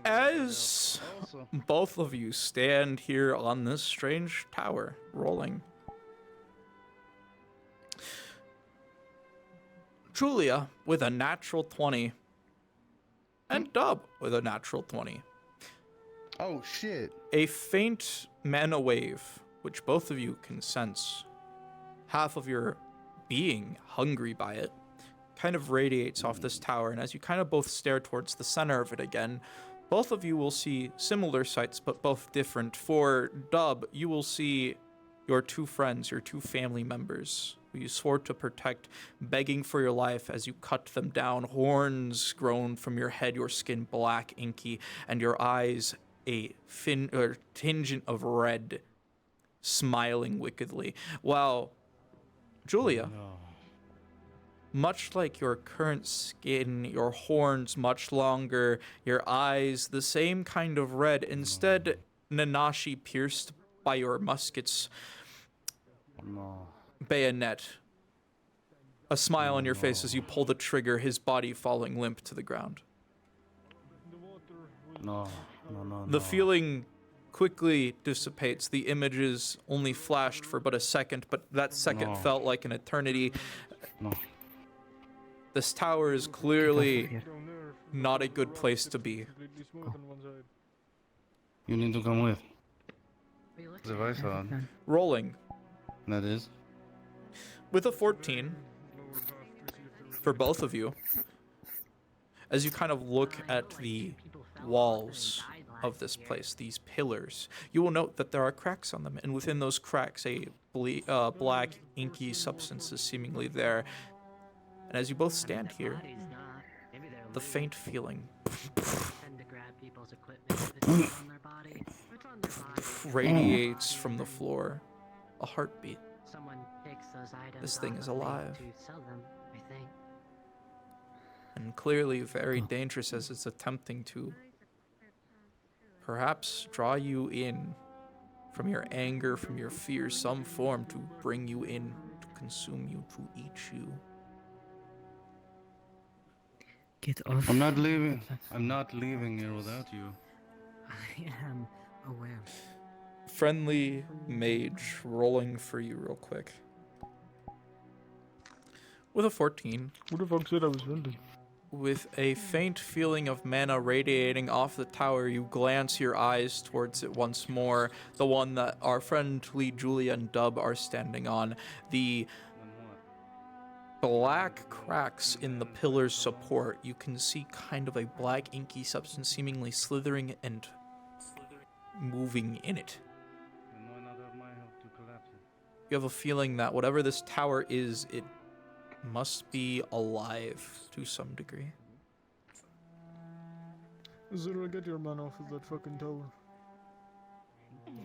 As both of you stand here on this strange tower, rolling, Julia with a natural 20, and Dub with a natural 20. Oh shit. A faint mana wave, which both of you can sense, half of your being hungry by it, kind of radiates off this tower, and as you kind of both stare towards the center of it again, both of you will see similar sights, but both different. For Dub, you will see your two friends, your two family members, who you swore to protect, begging for your life as you cut them down, horns grown from your head, your skin black, inky, and your eyes a tinge of red, smiling wickedly. While Julia, much like your current skin, your horns much longer, your eyes the same kind of red, instead Nanashi pierced by your musket's bayonet. A smile on your face as you pull the trigger, his body falling limp to the ground. No. The feeling quickly dissipates. The images only flashed for but a second, but that second felt like an eternity. This tower is clearly not a good place to be. You need to come with. If I saw it. Rolling. That is. With a 14, for both of you, as you kind of look at the walls of this place, these pillars, you will note that there are cracks on them, and within those cracks a black inky substance is seemingly there. And as you both stand here, the faint feeling radiates from the floor. A heartbeat. This thing is alive. And clearly very dangerous, as it's attempting to perhaps draw you in from your anger, from your fear, some form to bring you in, to consume you, to eat you. Get off. I'm not leaving. I'm not leaving here without you. I am aware. Friendly mage rolling for you real quick. With a 14. Who the fuck said I was friendly? With a faint feeling of mana radiating off the tower, you glance your eyes towards it once more. The one that our friendly Julia and Dub are standing on. The black cracks in the pillar's support. You can see kind of a black inky substance seemingly slithering and moving in it. You have a feeling that whatever this tower is, it must be alive to some degree. Zero, get your man off of that fucking tower.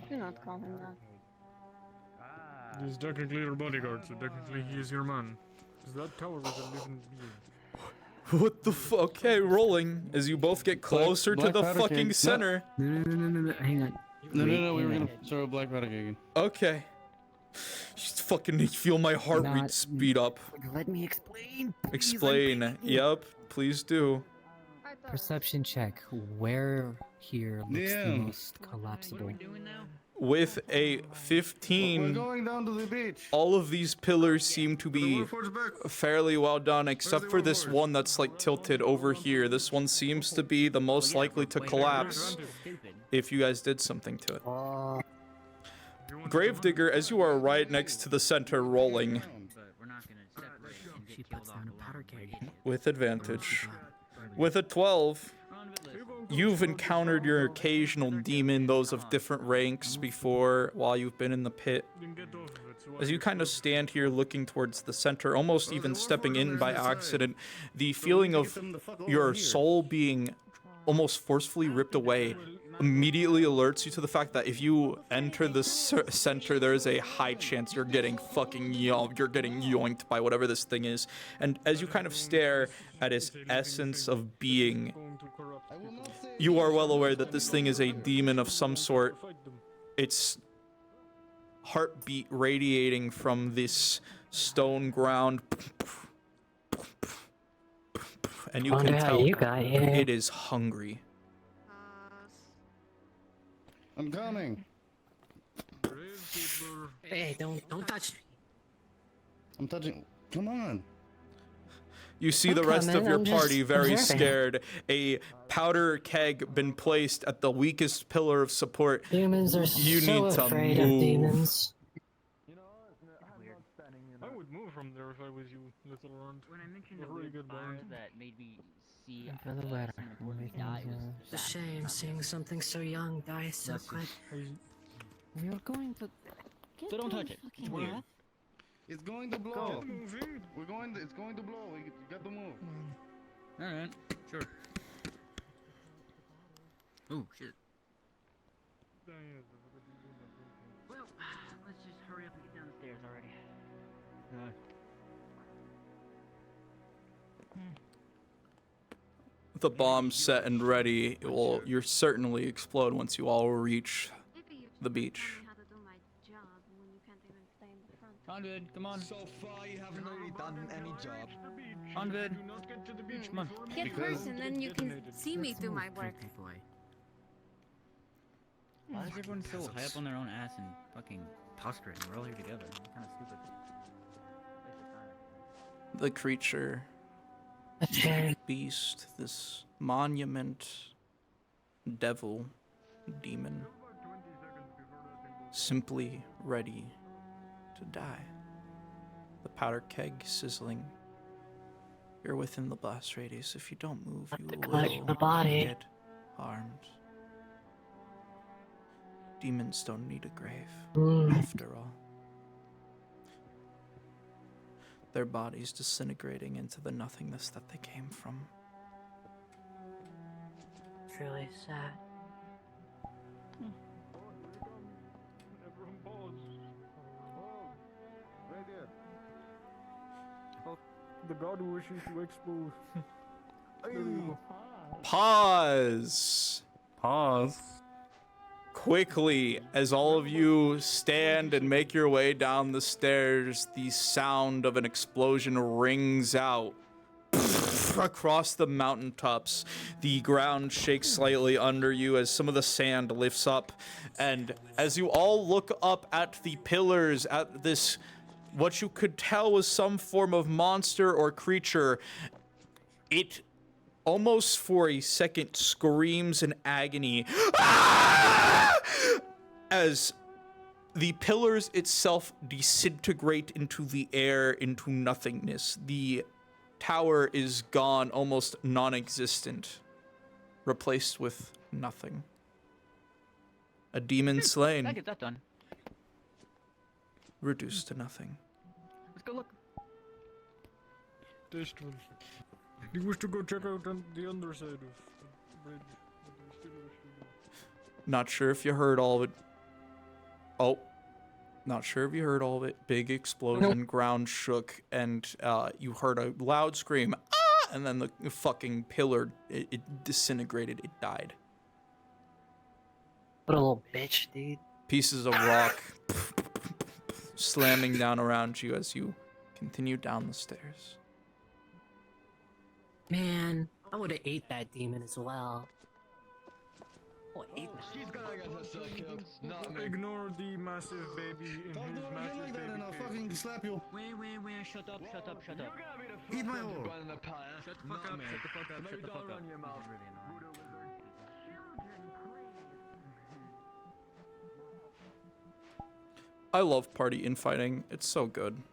Do not call him that. He's technically your bodyguard, so technically he is your man. That tower is a living being. What the fuck? Okay, rolling as you both get closer to the fucking center. No, hang on. No, we were gonna throw a black powder again. Okay. Just fucking feel my heart rate speed up. Let me explain. Explain. Yep, please do. Perception check. Where here looks the most collapsible? With a 15, We're going down to the beach. all of these pillars seem to be fairly well done, except for this one that's like tilted over here. This one seems to be the most likely to collapse if you guys did something to it. Gravedigger, as you are right next to the center rolling with advantage. With a 12, you've encountered your occasional demon, those of different ranks before, while you've been in the pit. As you kind of stand here looking towards the center, almost even stepping in by accident, the feeling of your soul being almost forcefully ripped away immediately alerts you to the fact that if you enter the center, there is a high chance you're getting fucking yoinked by whatever this thing is. And as you kind of stare at its essence of being, you are well aware that this thing is a demon of some sort. Its heartbeat radiating from this stone ground, and you can tell it is hungry. I'm coming. Hey, don't touch me. I'm touching. Come on. You see the rest of your party very scared. A powder keg been placed at the weakest pillar of support. Humans are you so need to afraid move. of demons. I would move from there if I was you, little runt. When I mentioned a very good fire band. that made me see For the letter. It's a shame seeing something so young die so quick. We are going to. So don't touch it. It's weird. It's going to blow. We're going. It's going to blow. We got to move. All right, sure. Oh shit. Well, let's just hurry up and get downstairs already. The bomb set and ready. It will. You'll certainly explode once you all reach the beach. Convid, come on. So far, you haven't really done any job. Convid, come on. Get first and then you can see me do my work. Why is everyone so high up on their own ass and fucking posturing? We're all here together. It's kind of stupid. The creature, beast, this monument, devil, demon, simply ready to die. The powder keg sizzling. You're within the blast radius. If you don't move, you will the body. get harmed. Demons don't need a grave, after all. Their bodies disintegrating into the nothingness that they came from. Truly sad. Everyone pause. Right there. Oh, the god who wishes to expose. There we go. Pause. Quickly, as all of you stand and make your way down the stairs, the sound of an explosion rings out across the mountaintops. The ground shakes slightly under you as some of the sand lifts up, and as you all look up at the pillars, at this, what you could tell was some form of monster or creature, it almost for a second screams in agony as the pillars itself disintegrate into the air, into nothingness. The tower is gone, almost non-existent, replaced with nothing. A demon slain, That gets that done. reduced to nothing. Let's go look. This one. You wish to go check out on the underside of the bridge. But I still wish to go. Not sure if you heard all of it. Oh, not sure if you heard all of it. Big explosion, ground shook, and you heard a loud scream, ah! And then the fucking pillar, it disintegrated, it died. What a little bitch, dude. Pieces of rock slamming down around you as you continue down the stairs. Man, I would have ate that demon as well. Oh, ate that. She's gonna get herself killed, not me. Ignore the massive baby in his massive baby face. Fucking slap you. Wait, shut up. Eat my One hole. to burn the pyre, Shut the not fuck up, me. shut the fuck up, Maybe shut the don't fuck run up. your mouth. This is really annoying. I love party infighting. It's so good.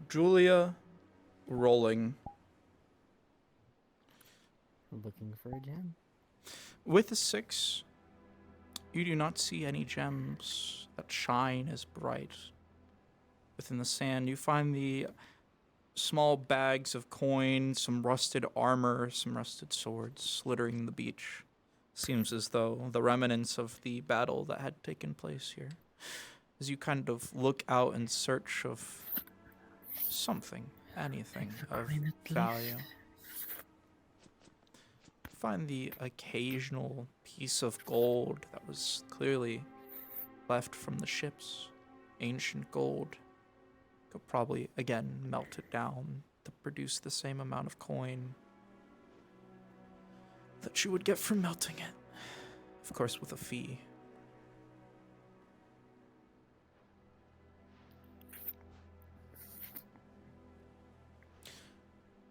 Julia, rolling. Looking for a gem. With a 6, you do not see any gems that shine as bright. Within the sand, you find the small bags of coin, some rusted armor, some rusted swords littering the beach. Seems as though the remnants of the battle that had taken place here. As you kind of look out in search of something, anything of value. Find the occasional piece of gold that was clearly left from the ships. Ancient gold. Could probably, again, melt it down to produce the same amount of coin that you would get from melting it. Of course, with a fee.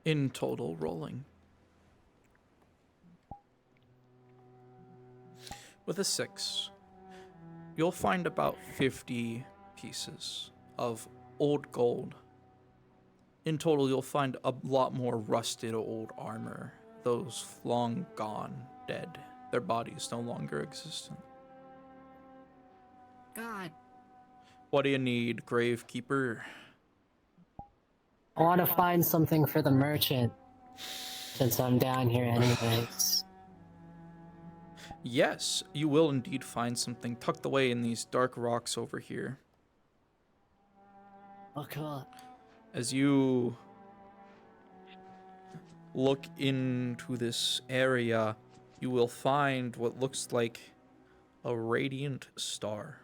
In total, rolling. With a 6, you'll find about 50 pieces of old gold. In total, you'll find a lot more rusted old armor. Those long gone, dead. Their bodies no longer existent. God. What do you need, Gravekeeper? I want to find something for the merchant, since I'm down here anyways. Yes, you will indeed find something tucked away in these dark rocks over here. Oh, cool. As you look into this area, you will find what looks like a radiant star.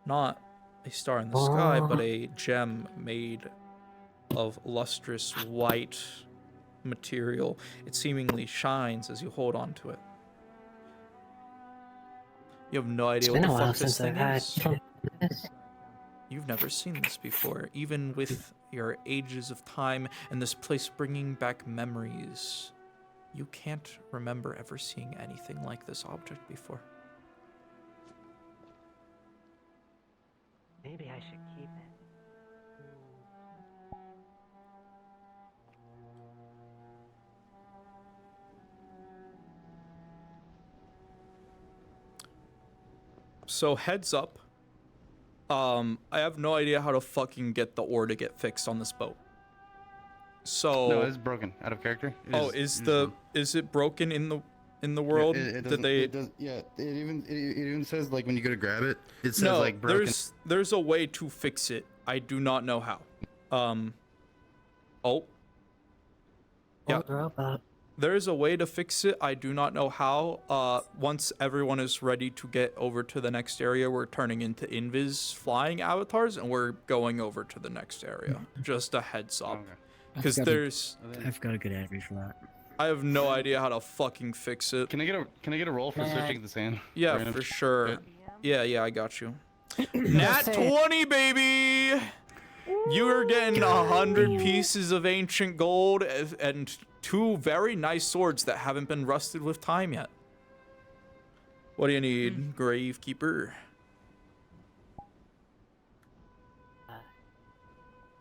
Not a star in the sky, but a gem made of lustrous white material. It seemingly shines as you hold on to it. You have no idea It's what been the a while fuck this since I've thing had is. fun with this. You've never seen this before, even with your ages of time and this place bringing back memories. You can't remember ever seeing anything like this object before. Maybe I should keep it. So heads up, I have no idea how to fucking get the ore to get fixed on this boat. So No, it's broken. Out of character. Is it broken in the world? Did they? It even says like when you go to grab it, it says No, like broken. there's a way to fix it. I do not know how. Yeah. Robot. There is a way to fix it. I do not know how. Once everyone is ready to get over to the next area, we're turning into Invis flying avatars, and we're going over to the next area. Just a heads up, because I've got a good average for that. I have no idea how to fucking fix it. Can I get a roll for searching the sand? Yeah, Brandon? for sure. Yeah, I got you. Nat 20, baby! You are getting 100 pieces of ancient gold and 2 very nice swords that haven't been rusted with time yet. What do you need, Gravekeeper?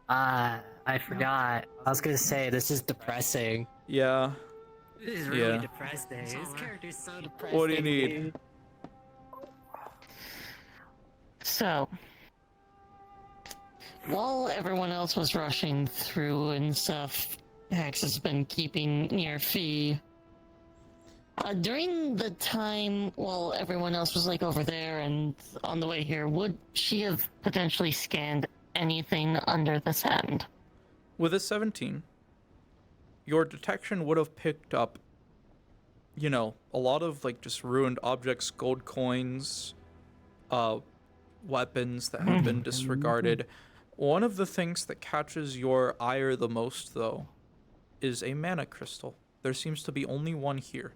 I forgot. I was gonna say, this is depressing. Yeah. This is really depressing. This character's so depressing. What do you need? dude. So, while everyone else was rushing through and stuff, Hex has been keeping near Fee. During the time while everyone else was like over there and on the way here, would she have potentially scanned anything under the sand? With a 17, your detection would have picked up, you know, a lot of like just ruined objects, gold coins, weapons that have been disregarded. One of the things that catches your ire the most, though, is a mana crystal. There seems to be only one here.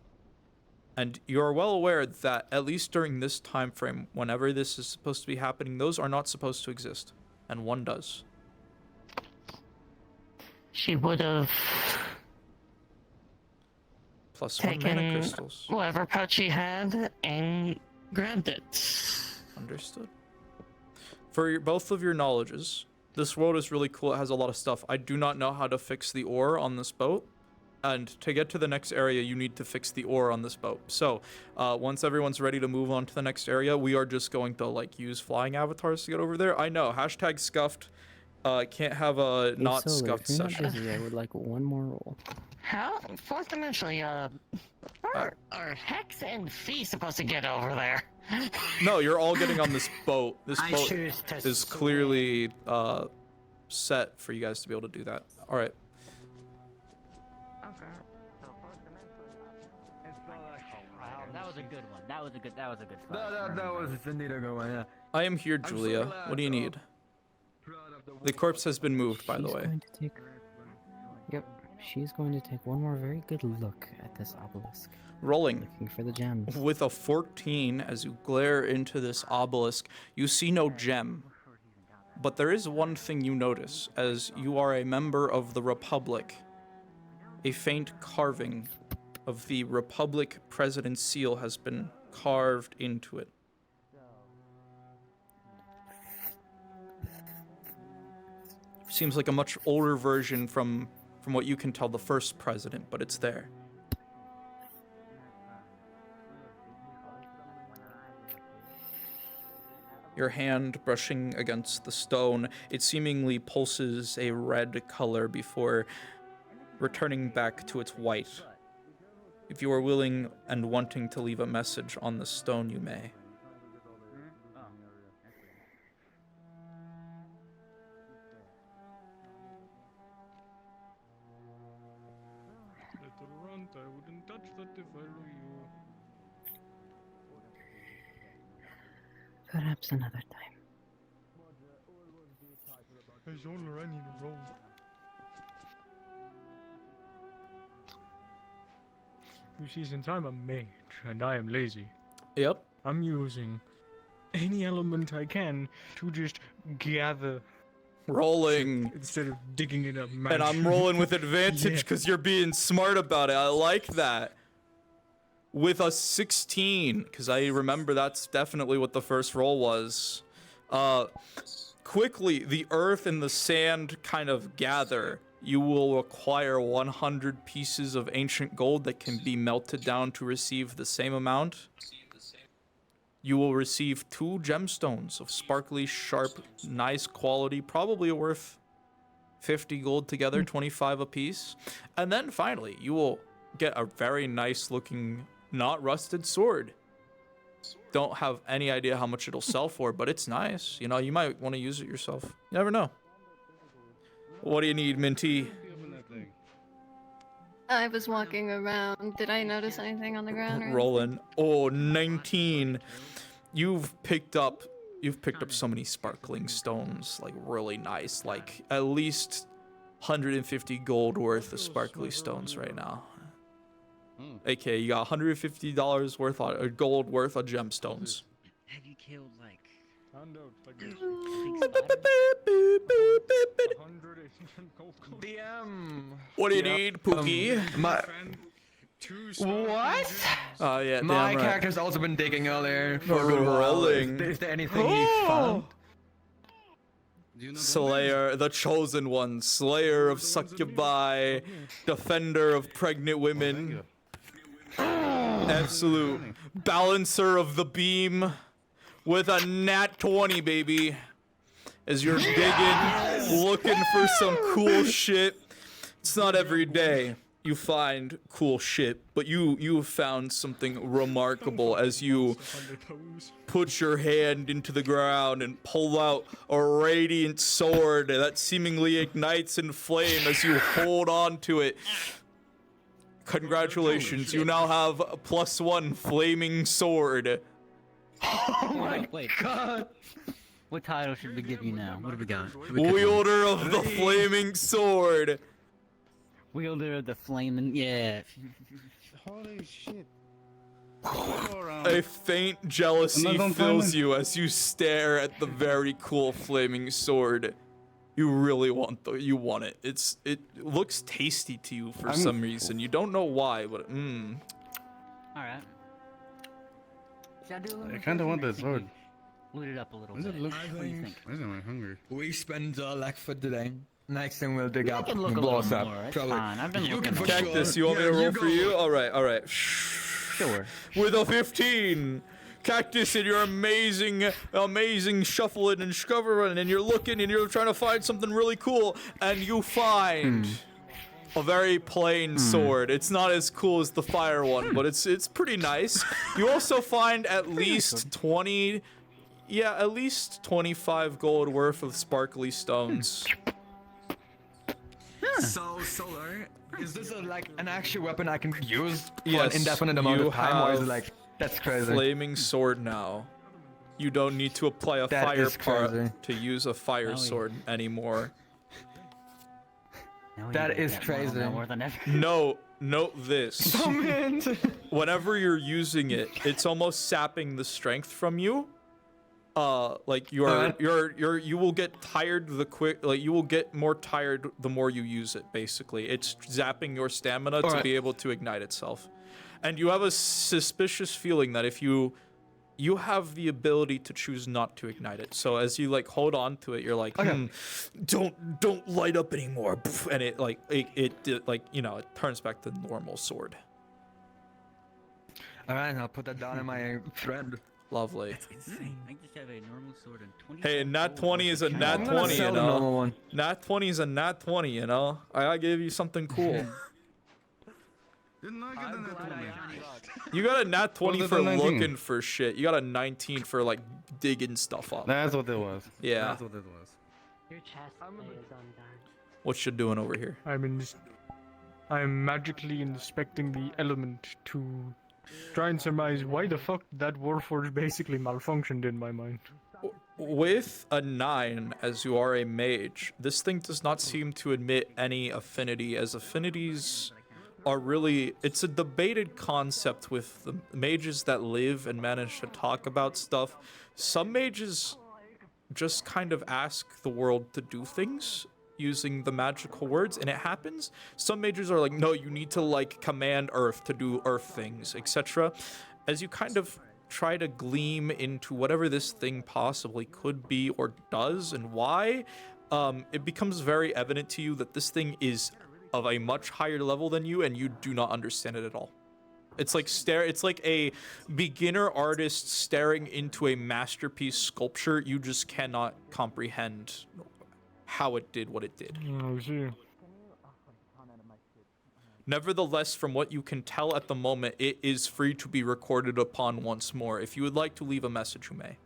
And you're well aware that, at least during this time frame, whenever this is supposed to be happening, those are not supposed to exist. And one does. She would have Plus 1 mana taken crystals. whatever pouch she had and grabbed it. Understood. For both of your knowledges, this world is really cool. It has a lot of stuff. I do not know how to fix the ore on this boat. And to get to the next area, you need to fix the ore on this boat. So, once everyone's ready to move on to the next area, we are just going to, like, use flying avatars to get over there. I know, hashtag scuffed. Can't have a not Solar, scuffed if you're not session. busy, I would like one more roll. How? Fourth dimensionally, are Hex and Fee supposed to get over there? No, you're all getting on this boat. This I boat choose to is clearly set for you guys to be able to do that. All right. That was a good one. That was a good spot. That was indeed a good one, yeah. I am here, I'm so Julia. glad, What do you need? The corpse has been moved, by the She's way. going to take. Yep, she's going to take one more very good look at this obelisk. Rolling. Looking for the gems. With a 14, as you glare into this obelisk, you see no gem. But there is one thing you notice, as you are a member of the Republic. A faint carving of the Republic President's seal has been carved into it. Seems like a much older version from what you can tell the first president, but it's there. Your hand brushing against the stone, it seemingly pulses a red color before returning back to its white. If you are willing and wanting to leave a message on the stone, you may. Little runt, I wouldn't touch that if I were you. Perhaps another time. Hey, Jean-Laurent, roll. You see, since I'm a mage and I am lazy, yep, I'm using any element I can to just gather. Rolling instead of digging it up. And I'm rolling with advantage Yeah. because you're being smart about it. I like that. With a 16, because I remember that's definitely what the first roll was. Quickly, the earth and the sand kind of gather. You will acquire 100 pieces of ancient gold that can be melted down to receive the same amount. You will receive 2 gemstones of sparkly, sharp, nice quality, probably worth 50 gold together, 25 apiece. And then finally, you will get a very nice looking, not rusted sword. Don't have any idea how much it'll sell for, but it's nice. You know, you might want to use it yourself. You never know. What do you need, Minty? I was walking around. Did I notice anything on the ground? Or Rolling. Oh, 19. You've picked up so many sparkling stones, like really nice, like at least 150 gold worth of sparkly stones right now. Okay, you got $150 worth of gold worth of gemstones. Have you killed like? DM. What do you need, Pookie? What? Oh yeah, My damn right. character's also been digging earlier for Oh, a good while. rolling. Is there anything he found? Slayer, the chosen one, slayer of succubi, defender of pregnant women, absolute balancer of the beam, with a nat 20, baby. As you're digging, looking for some cool shit. It's not every day you find cool shit, but you found something remarkable as you put your hand into the ground and pull out a radiant sword that seemingly ignites in flame as you hold on to it. Congratulations, you now have a +1 flaming sword. Oh my Wait. god! What title should we give you now? What do we got? Wielder of the flaming sword. Wielder of the flaming. Yeah. Holy shit. A faint jealousy I'm not fills finding- you as you stare at the very cool flaming sword. You really want you want it. It looks tasty to you for some reason. You don't know why, but Alright. I kind of want that sword. Loot it up a little Does bit. it look? What do you think? Why am I hungry? We spend our luck for today. Next thing we'll dig up can look and a blow little us up. more, it's Probably. fine, I've been You looking can for Cactus, sure. you want me Yeah, to roll go. for you? All right. Sure. With a 15, Cactus, and your amazing shuffling and scuffling, and you're looking and you're trying to find something really cool, and you find a very plain sword. It's not as cool as the fire one, but it's pretty nice. You also find at least 20, at least 25 gold worth of sparkly stones. So, Solar, is this like an actual weapon I can use for Yes, an indefinite amount you of time, or is it have like that's crazy? Flaming sword now. You don't need to apply a That fire is part crazy. to use a fire sword anymore. That is crazy. More than ever. No, note this. Oh man. Whenever you're using it, it's almost sapping the strength from you. Like you will get tired you will get more tired the more you use it, basically. It's zapping your stamina to Alright. be able to ignite itself. And you have a suspicious feeling that if you have the ability to choose not to ignite it. So as you like hold on to it, you're like, don't light up anymore. And it like it turns back to normal sword. Alright, I'll put that down in my thread. Lovely. Insane. I just have a normal sword and 20. Hey, nat 20 is a I'm nat gonna 20, you sell the normal know. one. Nat 20 is a nat 20, you know. I gave you something cool. Didn't I get the net 20? You got a nat 20 was for it, 19? looking for shit. You got a 19 for like digging stuff up. That's what it was. Yeah. That's what it was. Your chest is undone. What you doing over here? I'm magically inspecting the element to try and surmise why the fuck that Warforged basically malfunctioned in my mind. With a 9, as you are a mage, this thing does not seem to admit any affinity, as affinities are really, it's a debated concept with the mages that live and manage to talk about stuff. Some mages just kind of ask the world to do things using the magical words, and it happens. Some mages are like, no, you need to like command Earth to do Earth things, etc. As you kind of try to gleam into whatever this thing possibly could be or does and why, it becomes very evident to you that this thing is of a much higher level than you, and you do not understand it at all. It's like it's like a beginner artist staring into a masterpiece sculpture. You just cannot comprehend how it did what it did. Oh, see. Nevertheless, from what you can tell at the moment, it is free to be recorded upon once more. If you would like to leave a message, you may.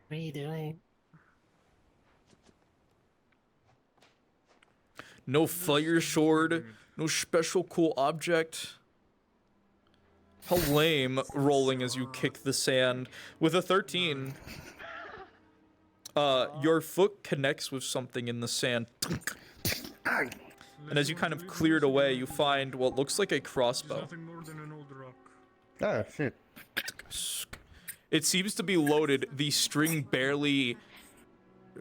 What are you doing? No fire sword, no special cool object. How lame, rolling as you kick the sand. With a 13, your foot connects with something in the sand. And as you kind of clear it away, you find what looks like a crossbow. Ah, shit. It seems to be loaded. The string barely,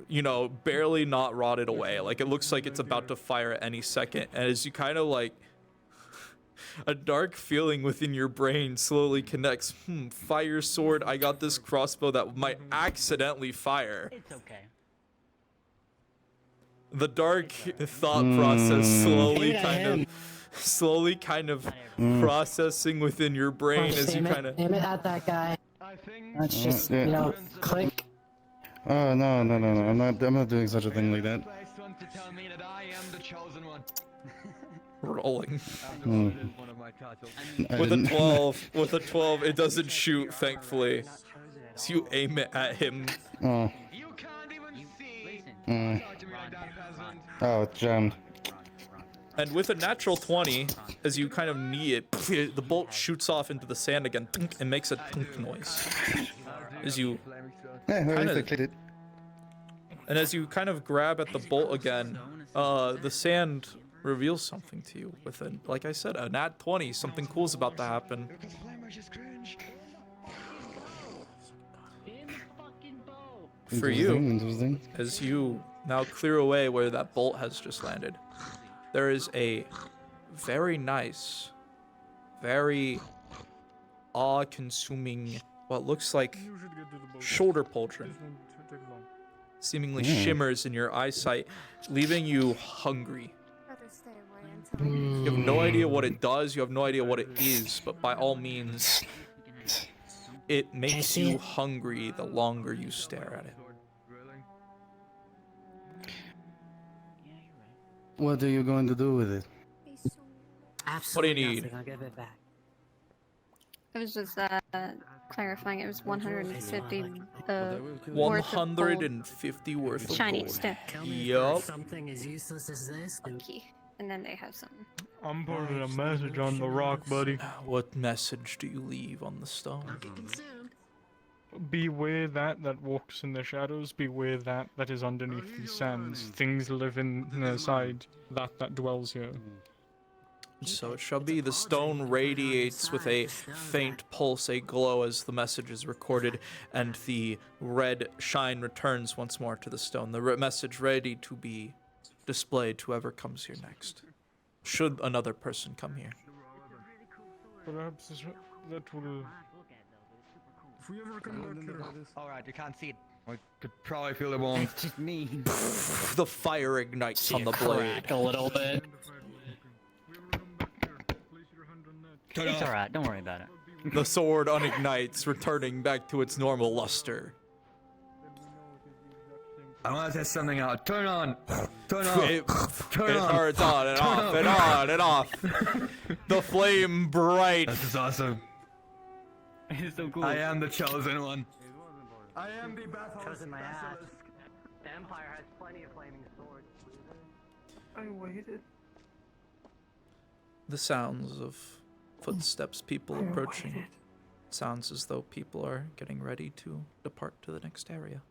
you know, barely not rotted away. Like, it looks like it's about to fire at any second. And as you kind of like, a dark feeling within your brain slowly connects. Fire sword. I got this crossbow that might accidentally fire. It's okay. The dark thought process slowly kind of processing within your brain as you kind of aim it at that guy. Let's just, you know, click. Oh, no. I'm not doing such a thing like that. Rolling. With a 12, it doesn't shoot, thankfully. So you aim it at him. Oh. Oh, it's jammed. And with a natural 20, as you kind of knee it, the bolt shoots off into the sand again and makes a noise. As you and as you kind of grab at the bolt again, the sand reveals something to you with a, like I said, a nat 20. Something cool's about to happen. For you, as you now clear away where that bolt has just landed, there is a very nice, very awe-consuming, what looks like shoulder pauldron. Seemingly shimmers in your eyesight, leaving you hungry. You have no idea what it does, you have no idea what it is, but by all means, it makes you hungry the longer you stare at it. What are you going to do with it? What do you need? Nothing. I'll give it back. It was just clarifying. It was 150. 150 worth of shiny gold. stick. Yup. Something as useless as this. Okay. And then they have some. I'm putting a message on the rock, buddy. What message do you leave on the stone? Beware that walks in the shadows. Beware that is underneath these sands. Things live in the side that dwells here. So it shall be. The stone radiates with a faint pulse, a glow as the message is recorded, and the red shine returns once more to the stone. The message ready to be displayed to whoever comes here next, should another person come here. Perhaps that will... If we ever come back here... Alright, you can't see it. I could probably feel the warmth. It's just me. The fire ignites on the blade. A little bit. It's alright, don't worry about it. The sword unignites, returning back to its normal luster. I want to test something out. Turn on! Turn on! It Turn on! turns on and off and on and off. The flame bright. This is awesome. It's so cool. I am the chosen one. I am the Bathhouse Chosen my ass. specialist. The Empire has plenty of flaming swords. I waited. The sounds of footsteps, people approaching. Sounds as though people are getting ready to depart to the next area.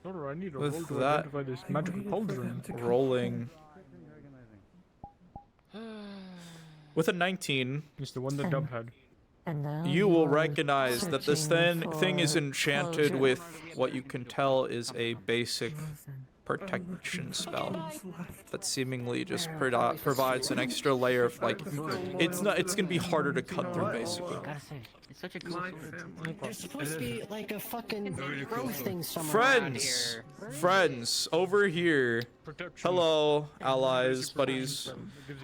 Sora, I need a With roll to that, identify this magical cauldron. rolling with a 19. It's the one that Dub had. You will recognize that this thing is enchanted with what you can tell is a basic protection spell that seemingly just provides an extra layer of like it's gonna be harder to cut through basically. It's such a cool sword. There's supposed to be like a fucking growth thing somewhere around here. Friends, over here. Hello, allies, buddies.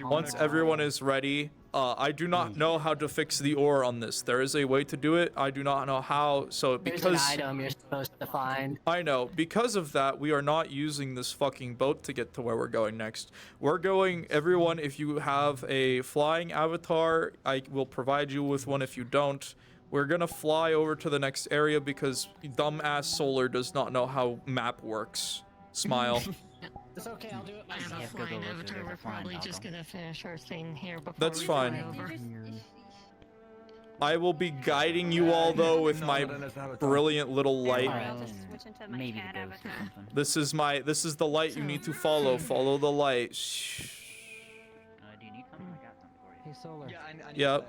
Once everyone is ready, I do not know how to fix the ore on this. There is a way to do it. I do not know how. So There's because an item you're supposed to find. I know. Because of that, we are not using this fucking boat to get to where we're going next. We're going, everyone, if you have a flying avatar, I will provide you with one if you don't. We're gonna fly over to the next area because dumbass Solar does not know how map works. Smile. It's okay, I'll do it I have a myself. flying avatar. We're probably just gonna finish our thing here before That's we fine. fly over. I will be guiding you all though with my brilliant little light. Maybe the ghost or something. This is the light you need to follow. Follow the light. Shh. Do you need something? I got something for you. Hey, Solar. Yep.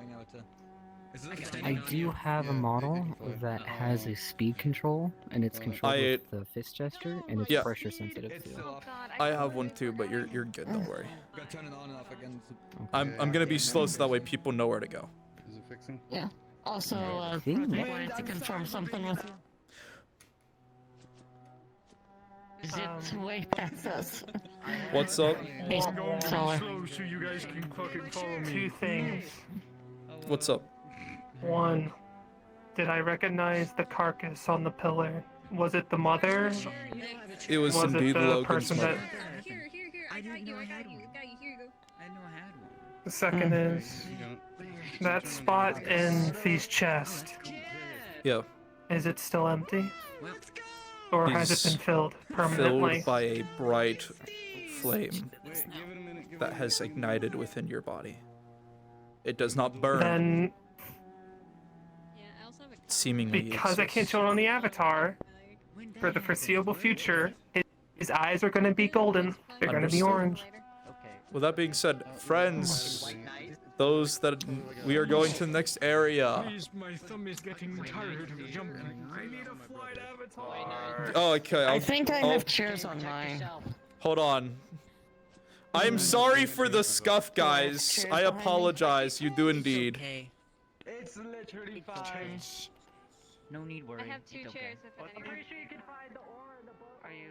I do have a model that has a speed control, and it's controlled with the fist gesture, and it's pressure sensitive too. I have one too, but you're good. Don't worry. I'm gonna be slow so that way people know where to go. Is it fixing? Yeah. Also, I wanted to confirm something with you. Is it way past us? What's up? Hey, I'm going Solar. slow so you guys can fucking follow me. Two things. What's up? One, did I recognize the carcass on the pillar? Was it the mother? It was it indeed the Logan's person mother. that? I didn't know I had one. I didn't know I had one. The second is that spot in Thee's chest. Yeah. Is it still empty? Or has it been filled permanently? Filled by a bright flame that has ignited within your body. It does not burn. Then, Seemingly because I can't show it on the avatar, for the foreseeable future, his eyes are going to be golden. They're going to be Understood. orange. With that being said, friends, those that we are going to the next area. Please, my thumb is getting tired of jumping. I need a flight avatar. Oh, okay. I think I have chairs on mine. Hold on. I'm sorry for the scuff, guys. I apologize. You do indeed. It's literally fine. No need worry. I have two it's okay. chairs if anyone. Pretty sure you can find the ore in the boat. Are you?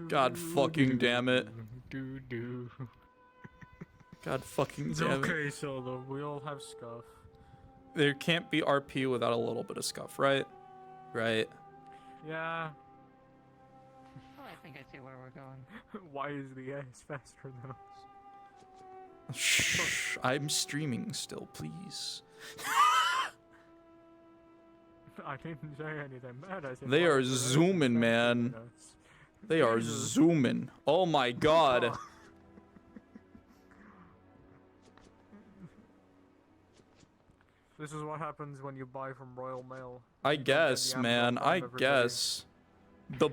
God fucking damn it. God fucking It's damn it. okay, Solo. We all have scuff. There can't be RP without a little bit of scuff, right? Right. Yeah. Oh, I think I see where we're going. Why is the ice faster though? Shh. I'm streaming still, please. I didn't say anything bad. I said They why are is the ice zooming, faster man. than us? They are Jesus. zooming. Oh my god. This is what happens when you buy from Royal Mail. I You don't get guess, the Amazon man. Prime I every day. guess. The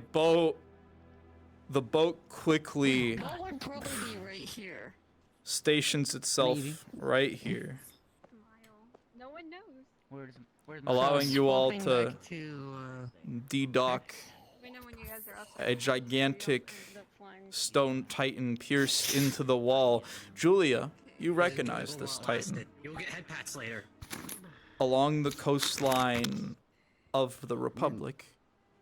boat quickly That would probably be right here. stations itself Maybe. right here, No one knows. Where's my allowing you all Swapping to back to, de-dock We know when you guys are up. a gigantic stone titan pierced into the wall. Julia, you recognize this titan. You'll get head pats later. Along the coastline of the Republic,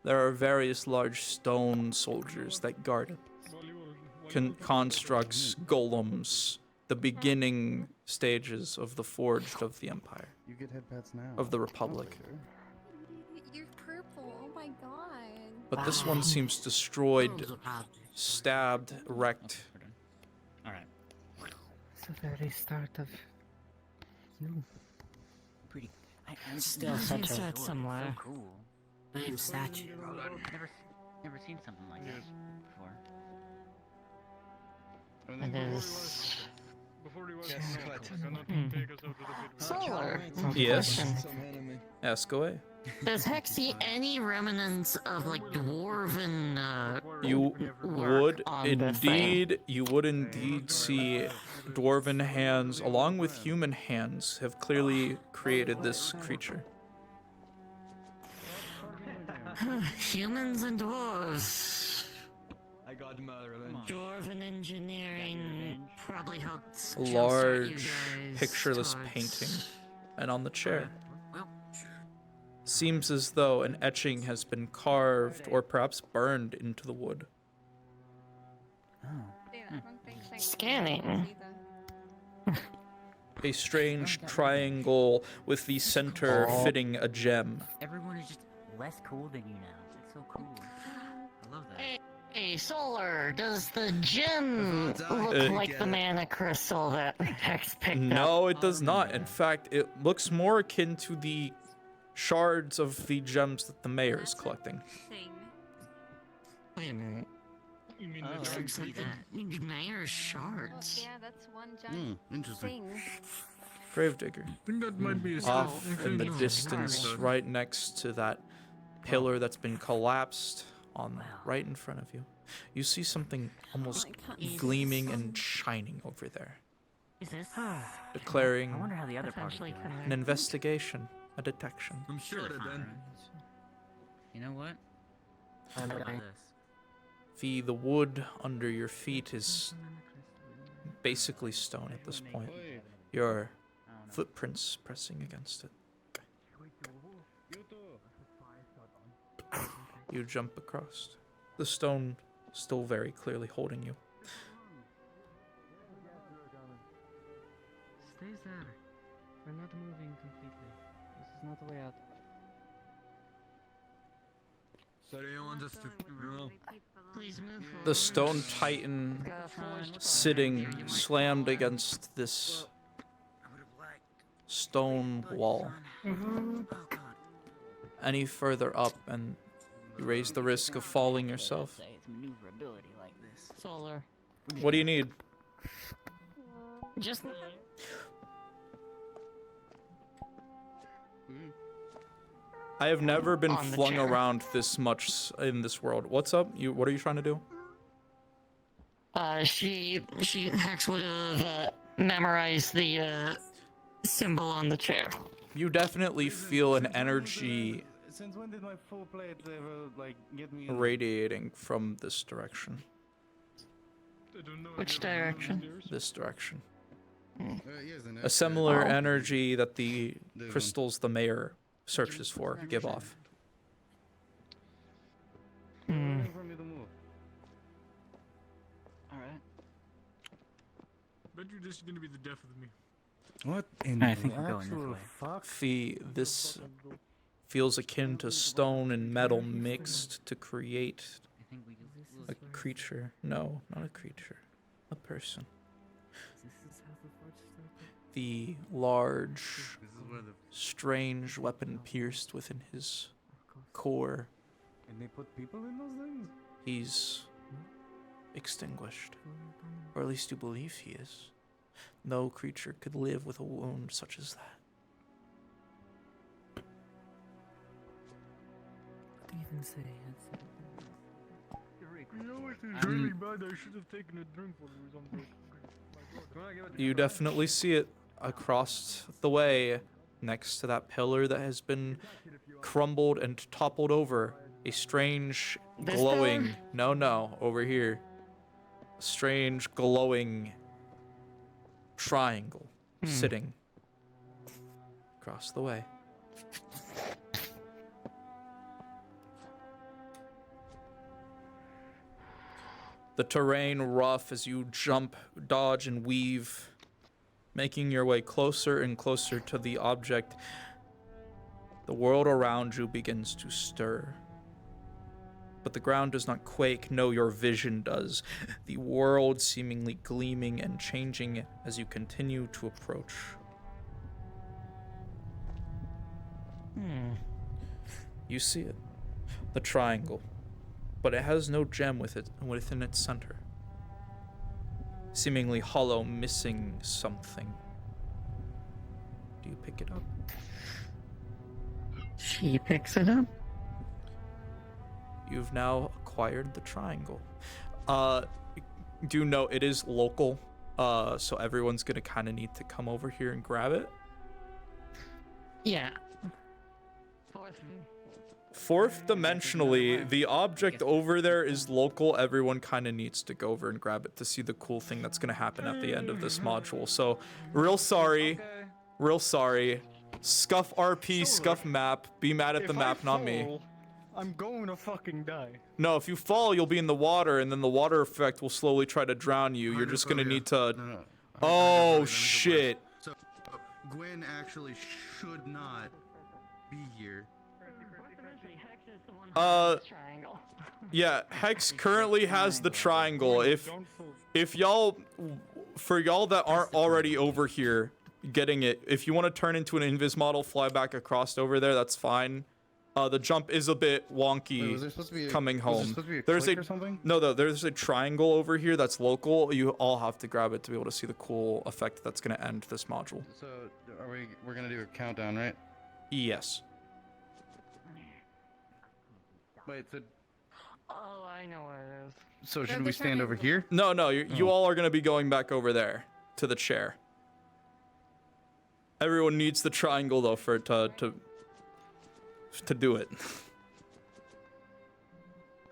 there are various large stone soldiers that guard it. Constructs, golems, the beginning stages of the forged of the Empire, You get head pats now. of the Republic. You're purple. Oh my god. But this one seems destroyed, stabbed, wrecked. Alright. It's the very start of you. Pretty. I'm still such a- so similar. So cool. I'm statue. Never seen something like this before. It is. Solar. Solar. Yes. Ask away. Does Hex see any remnants of like dwarven You work would on the thing? indeed see dwarven hands, along with human hands, have clearly created this creature. Humans and dwarves. I got Merlin. Dwarven engineering probably helped A jumpstart you large, guys pictureless towards- painting, and on the chair. Seems as though an etching has been carved or perhaps burned into the wood. Scanning. A strange triangle with the center Oh. fitting a gem. Everyone is just less cool than you now. It's so cool. I love that. Hey, Solar, does the gem look like the mana crystal that Hex picked up? No, it does not. In fact, it looks more akin to the shards of the gems that the mayor is collecting. Wait a minute. You mean It looks like the mayor's shards. Yeah, that's one giant thing. Gravedigger. I think that might be a Off self- in the including distance, Harvey. right next to that pillar that's been collapsed on right in front of you. You see something almost gleaming and shining over there, Is this? declaring I wonder how the other part is doing. an investigation, a detection. I'm sure Should've then. You know what? I'm How about going. this? The wood under your feet is basically stone at this point. Your footprints pressing against it. You jump across. The stone still very clearly holding you. Stays there. We're not moving completely. This is not the way out. So do you want us to? Please move The stone titan sitting slammed against this stone wall. Any further up and you raise the risk of falling yourself. Say it's maneuverability like this. Solar. What do you need? Just I have never been On the flung chair. around this much in this world. What's up? What are you trying to do? she Hex would have memorized the symbol on the chair. You definitely feel an energy Since when did my full plate ever like get me? radiating from this direction. Which direction? This direction. Yes, and A similar Oh. energy that the crystals the mayor searches for give off. Hmm. for me to move. Alright. Bet you're just gonna be the death of me. What? I think we're going this way. Fuck? This feels akin to stone and metal mixed to create I think we a creature. No, not a creature. A person. This is how the forge started. The large, This is where the strange weapon pierced within his core. and they put people in those things. He's extinguished. Or at least you believe he is. No creature could live with a wound such as that. What do you even say? You know what is really bad? I should have taken a drink while we was on break. You definitely see it across the way next to that pillar that has been crumbled and toppled over. A strange This glowing. pillar? No, over here. A strange glowing triangle sitting across the way. The terrain rough as you jump, dodge, and weave, making your way closer and closer to the object. The world around you begins to stir. but the ground does not quake. No, your vision does. The world seemingly gleaming and changing as you continue to approach. You see it, the triangle, but it has no gem within its center. Seemingly hollow, missing something. Do you pick it up? She picks it up. You've now acquired the triangle. Do know it is local, so everyone's gonna kind of need to come over here and grab it. Yeah. Fourth dimensionally, the object over there is local. Everyone kind of needs to go over and grab it to see the cool thing that's gonna happen at the end of this module. So, real sorry. Scuff RP, scuff map. Be mad at the map, not me. I'm going to fucking die. No, if you fall, you'll be in the water, and then the water effect will slowly try to drown you. You're just gonna need to... Oh, shit. So, Gwen actually should not be here. Yeah, Hex currently has the triangle. If y'all... For y'all that aren't already over here getting it, if you want to turn into an invis model, fly back across over there, that's fine. The jump is a bit wonky. Wait, was there supposed to be coming home. supposed to be a There's click or something? no, there's a triangle over here that's local. You all have to grab it to be able to see the cool effect that's gonna end this module. So, we're gonna do a countdown, right? Yes. Wait, so... Oh, I know what it is. So should we stand over here? No, you all are gonna be going back over there to the chair. Everyone needs the triangle though for it to do it.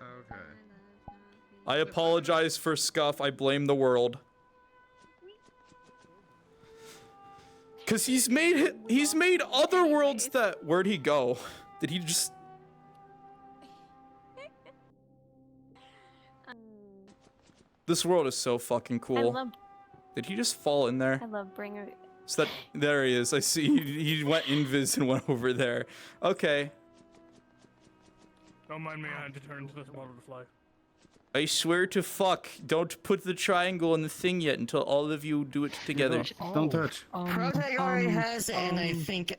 Okay. I apologize for Scuff. I blame the world. Cause he's made other worlds that... Where'd he go? Did he just... This world is so fucking cool. Did he just fall in there? I love Bringer. So that, there he is. I see he went invis and went over there. Okay. Don't mind me, I had to turn into this model to fly. I swear to fuck, don't put the triangle in the thing yet until all of you do it together. Don't touch. Protag already has it, and I think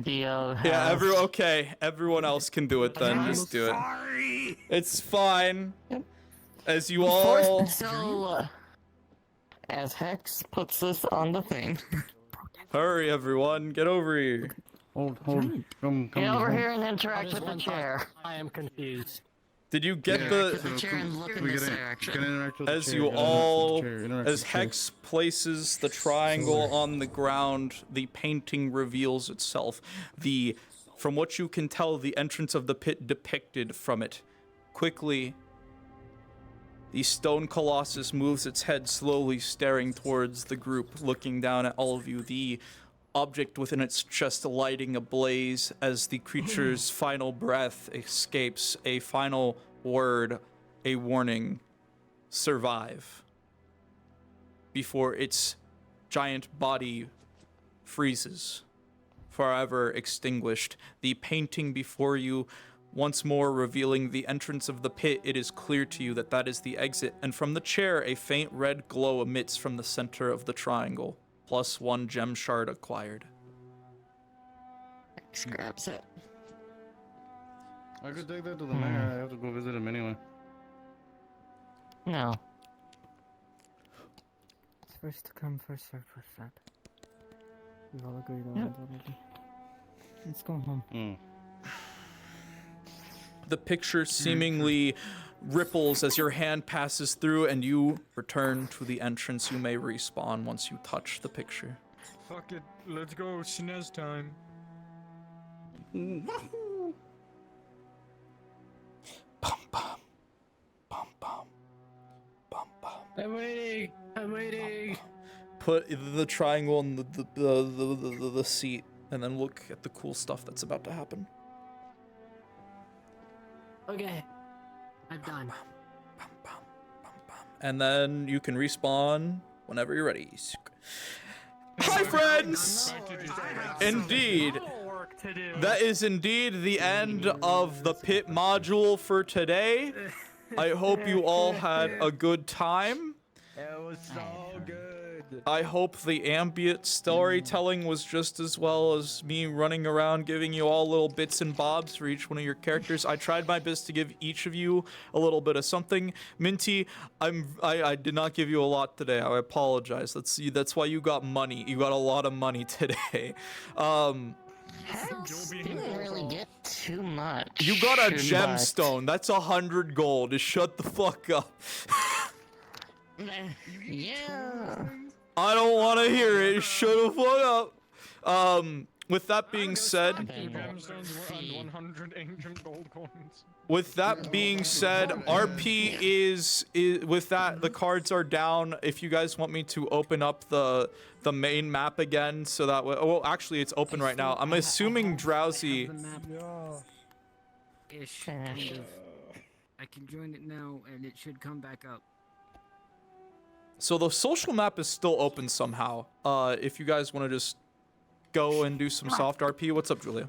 Dio has... Yeah, everyone else can do it then. Just do it. It's fine. As you all... So, as Hex puts this on the thing... Hurry, everyone, get over here. Come Get over here and interact with the chair. I am confused. Did you get the chair and look in this direction. As you all, as Hex places the triangle on the ground, the painting reveals itself. From what you can tell, the entrance of the pit depicted from it. Quickly, the stone colossus moves its head slowly, staring towards the group, looking down at all of you. The object within its chest lighting ablaze as the creature's final breath escapes a final word, a warning: survive. Before its giant body freezes, forever extinguished. The painting before you once more revealing the entrance of the pit. It is clear to you that that is the exit, and from the chair a faint red glow emits from the center of the triangle. +1 gem shard acquired. Hex grabs it. I could take that to the mayor. I have to go visit him anyway. No. It's first to come, first served with that. We've all agreed on that already. Let's go home. The picture seemingly ripples as your hand passes through and you return to the entrance. You may respawn once you touch the picture. Fuck it, let's go, SNES time. I'm waiting. Put the triangle in the seat and then look at the cool stuff that's about to happen. Okay, I'm done. And then you can respawn whenever you're ready. Hi, friends! Indeed. to do. That is indeed the end of the pit module for today. I hope you all had a good time. It was so good. I hope the ambient storytelling was just as well as me running around giving you all little bits and bobs for each one of your characters. I tried my best to give each of you a little bit of something. Minty, I did not give you a lot today. I apologize. That's why you got money. You got a lot of money today. Didn't really get too much. You got a but- gemstone. That's 100 gold. Just shut the fuck up. Yeah. I don't want to hear it. Shut the fuck up. With that being said, 100 ancient gold coins. with that being said, RP is with that the cards are down. If you guys want me to open up the main map again, so that way, well, actually it's open right now. I'm assuming Drowsy. Ish, kind of. I can join it now, and it should come back up. So the social map is still open somehow. If you guys want to just go and do some soft RP, what's up, Julia?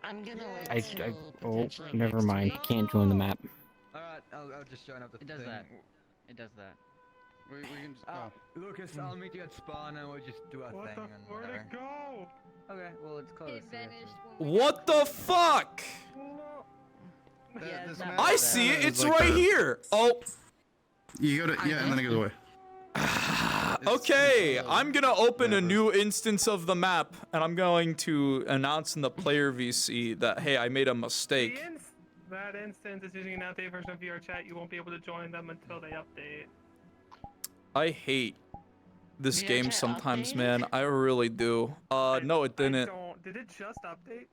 I'm gonna Oh, never mind. Can't join the map. Alright, I'll just join up the It does thing. that. It does that. We can just, Lucas, I'll meet you at spawn and we'll just do our thing and Where'd whatever. it go? Okay, well it's close. What the fuck? I see it. It's right here. Oh. You go to and then it goes away. Okay, I'm gonna open a new instance of the map, and I'm going to announce in the player VC that, hey, I made a mistake. That instance is using an outdated version of VR chat. You won't be able to join them until they update. I hate this VR game chat sometimes, updated? man. I really do. No, it didn't. Did it just update?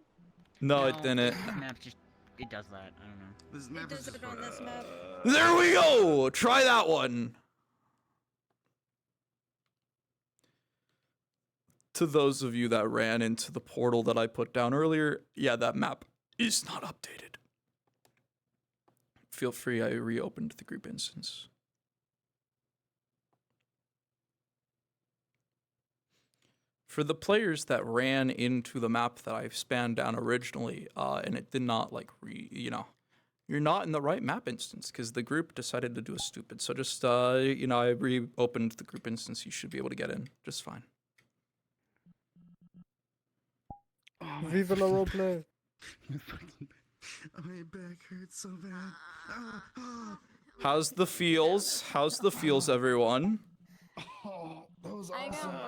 No, it didn't. This map just it does that. I don't know. This map does it on this map. There we go. Try that one. To those of you that ran into the portal that I put down earlier, yeah, that map is not updated. Feel free, I reopened the group instance. For the players that ran into the map that I spanned down originally, and it did not like you're not in the right map instance because the group decided to do a stupid. So just I reopened the group instance. You should be able to get in just fine. Viva la roleplay! My back hurts so bad. How's the feels? How's the feels, everyone? That was I got money.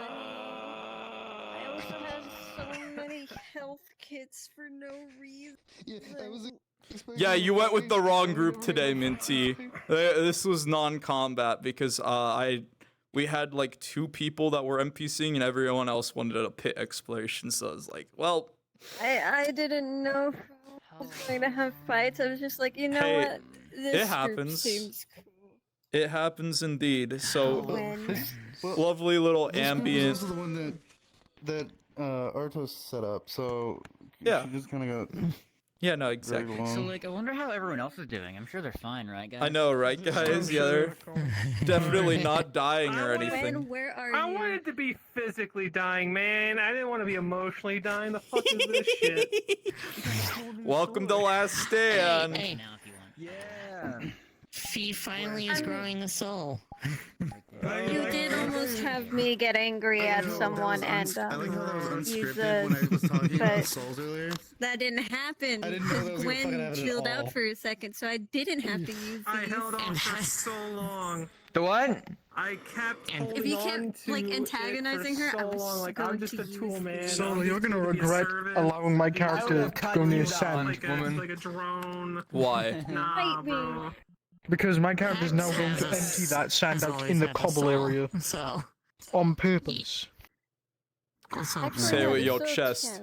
I also have so many health kits for no reason. Yeah, you went with the wrong group today, Minty. This was non-combat because we had like 2 people that were NPCing and everyone else wanted a pit exploration. So I was like, well, I didn't know if I was going to have fights. I was just like, you know Hey, what? This it group happens. seems cool. It happens indeed. So When? lovely little ambient. This is the one that Artos set up. So Yeah. she just kind of got. Yeah, no, exactly. So like, I wonder how everyone else is doing. I'm sure they're fine, right, guys? I know, right, guys? Yeah, they're definitely not dying or anything. Where are I wanted to be physically dying, man. I didn't want to be emotionally dying. The fuck is this shit? Welcome to Last Stand. Hey, now if you want. Yeah. Fee finally is growing the soul. You did almost have me get angry at someone and I like how that was use unscripted when I was talking about but souls earlier. that didn't happen I didn't know that was gonna fucking Gwen happen at chilled all. out for a second, so I didn't have to use these. I held on for so long. The what? I kept holding If you on kept like to antagonizing it for her, I so was long. Like going I'm just to a tool, use man. these. I'm So you're just gonna here to be a regret servant. allowing my I character would've to cut go you near down sand, like woman. like a drone. Why? Nah, bro. Because my character's now going to empty that sand out in the cobble area. So. On purpose. Say it with your chest.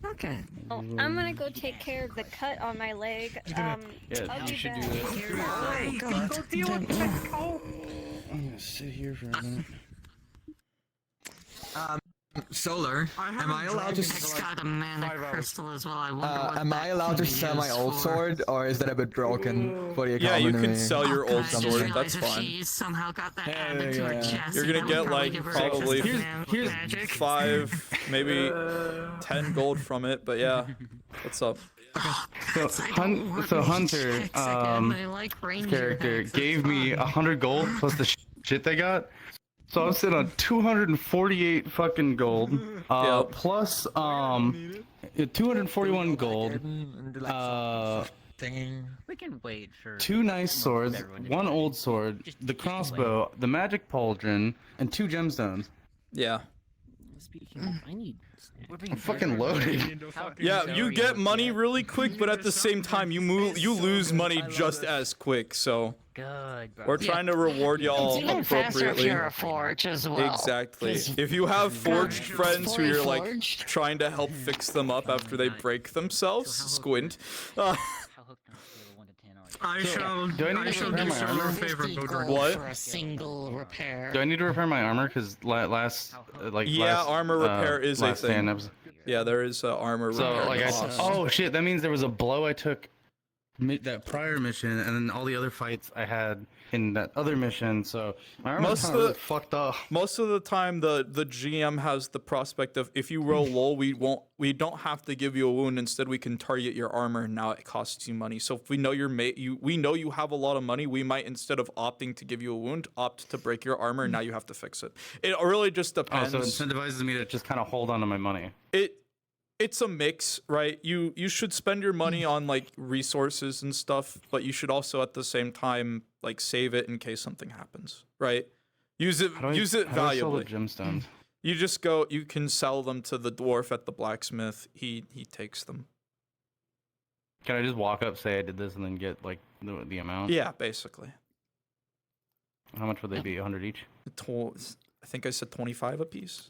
Okay. Oh, I'm gonna go take care of the cut on my leg. I'll be back. Go deal with it. Oh. I'm gonna sit here for a minute. Solar, am I allowed to? It's got a mana crystal as well. I wonder what Am I allowed to sell my old sword, or is that a bit broken for the Yeah, economy? you can sell your old I just sword. realized That's if fine. she somehow got that added to her chest, You're gonna that would get like give her probably access to magic. 5, maybe 10 gold from it. But yeah, what's up? So Hunter, I like ranger character hacks, gave me 100 gold plus the shit they got. So I'm sitting on 248 fucking gold, plus 241 gold, We can wait for 2 nice swords, 1 old sword, the crossbow, the magic pauldron, and 2 gemstones. Yeah. Speaking, I need. I'm fucking loaded. Yeah, you get money really quick, but at the same time, you lose money just as quick. So we're trying to reward y'all It's even faster if appropriately. you're a forge as well. Exactly. 'cause If you have forged friends who fully you're like forged. trying to help fix them up after they break themselves, squint. I shall do I need to repair do my Solar a armor? favor and go direct. What? For a single repair. Do I need to repair my armor? Because last, Yeah, last, armor repair is a last stand thing. episode. Yeah, there is armor So repair. like cost. oh shit, that means there was a blow I took that prior mission, and then all the other fights I had in that other mission. So my armor's Most of kinda the really fucked up. Most of the time, the GM has the prospect of if you roll low, we don't have to give you a wound. Instead, we can target your armor, and now it costs you money. So if we know we know you have a lot of money, we might, instead of opting to give you a wound, opt to break your armor. And now you have to fix it. It really just Oh, depends. so it incentivizes me to just kind of hold on to my money. It's a mix, right? You should spend your money on like resources and stuff, but you should also at the same time like save it in case something happens, right? Use it How do I sell the valuably. gemstones? You can sell them to the dwarf at the blacksmith. He takes them. Can I just walk up, say I did this, and then get like the amount? Yeah, basically. How much would they be? 100 each? I think I said 25 a piece.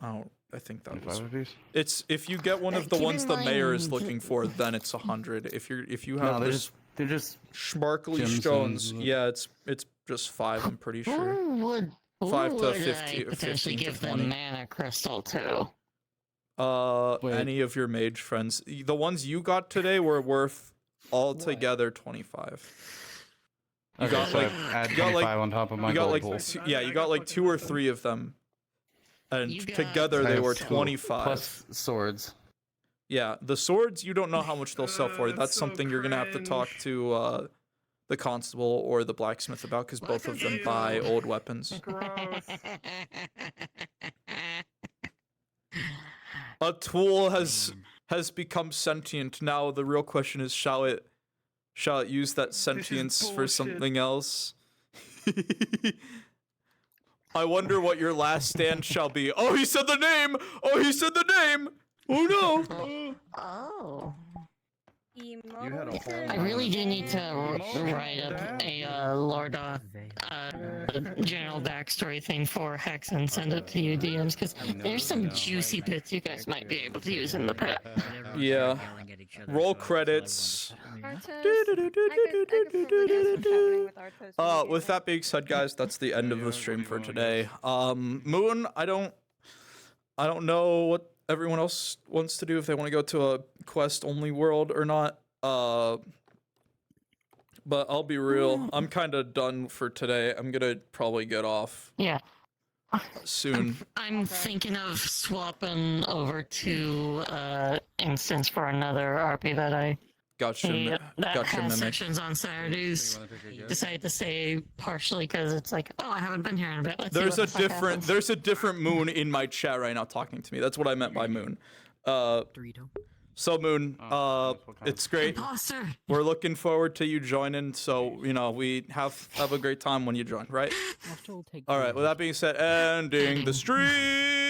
Oh, I think that 25 was. apiece? It's if you get one of the Keep ones in the mayor is mind- looking for, then it's 100. If you have No, this they're just sparkly gemstones, stones, but- yeah, it's just 5. I'm pretty sure. Who would 5 to would 50 I potentially 15 to give the 20. mana crystal to? Any of your mage friends. The ones you got today were worth altogether 25. You Okay, got so like add you got 25 on top of my you got gold like pool. you got like 2 or 3 of them, and together they were 25 plus swords. Yeah, the swords you don't know how much they'll sell for. That's something you're gonna have to talk to the constable or the blacksmith about, because both of them buy old weapons. A tool has become sentient. Now the real question is, shall it use that sentience for something else? I wonder what your last stand shall be. Oh, he said the name! Oh, he said the name! Oh no! Oh. Emote. I really do need to write up a general backstory thing for Hex and send it to you DMs, because there's some juicy bits you guys might be able to use in the pit. Yeah. Roll credits. With that being said, guys, that's the end of the stream for today. Moon, I don't know what everyone else wants to do, if they want to go to a quest only world or not. But I'll be real, I'm kind of done for today. I'm gonna probably get off. Yeah. Soon. I'm thinking of swapping over to Instance for another RP that I Gotcha. that Gotcha, has Mimic. sections on Saturdays. Decided to say partially because it's like, oh, I haven't been here in a bit. Let's see There's what a the fuck different happens. there's a different Moon in my chat right now talking to me. That's what I meant by Moon. So Moon, it's great. Imposter. We're looking forward to you joining. So we have a great time when you join, right? All right. With that being said, ending the stream.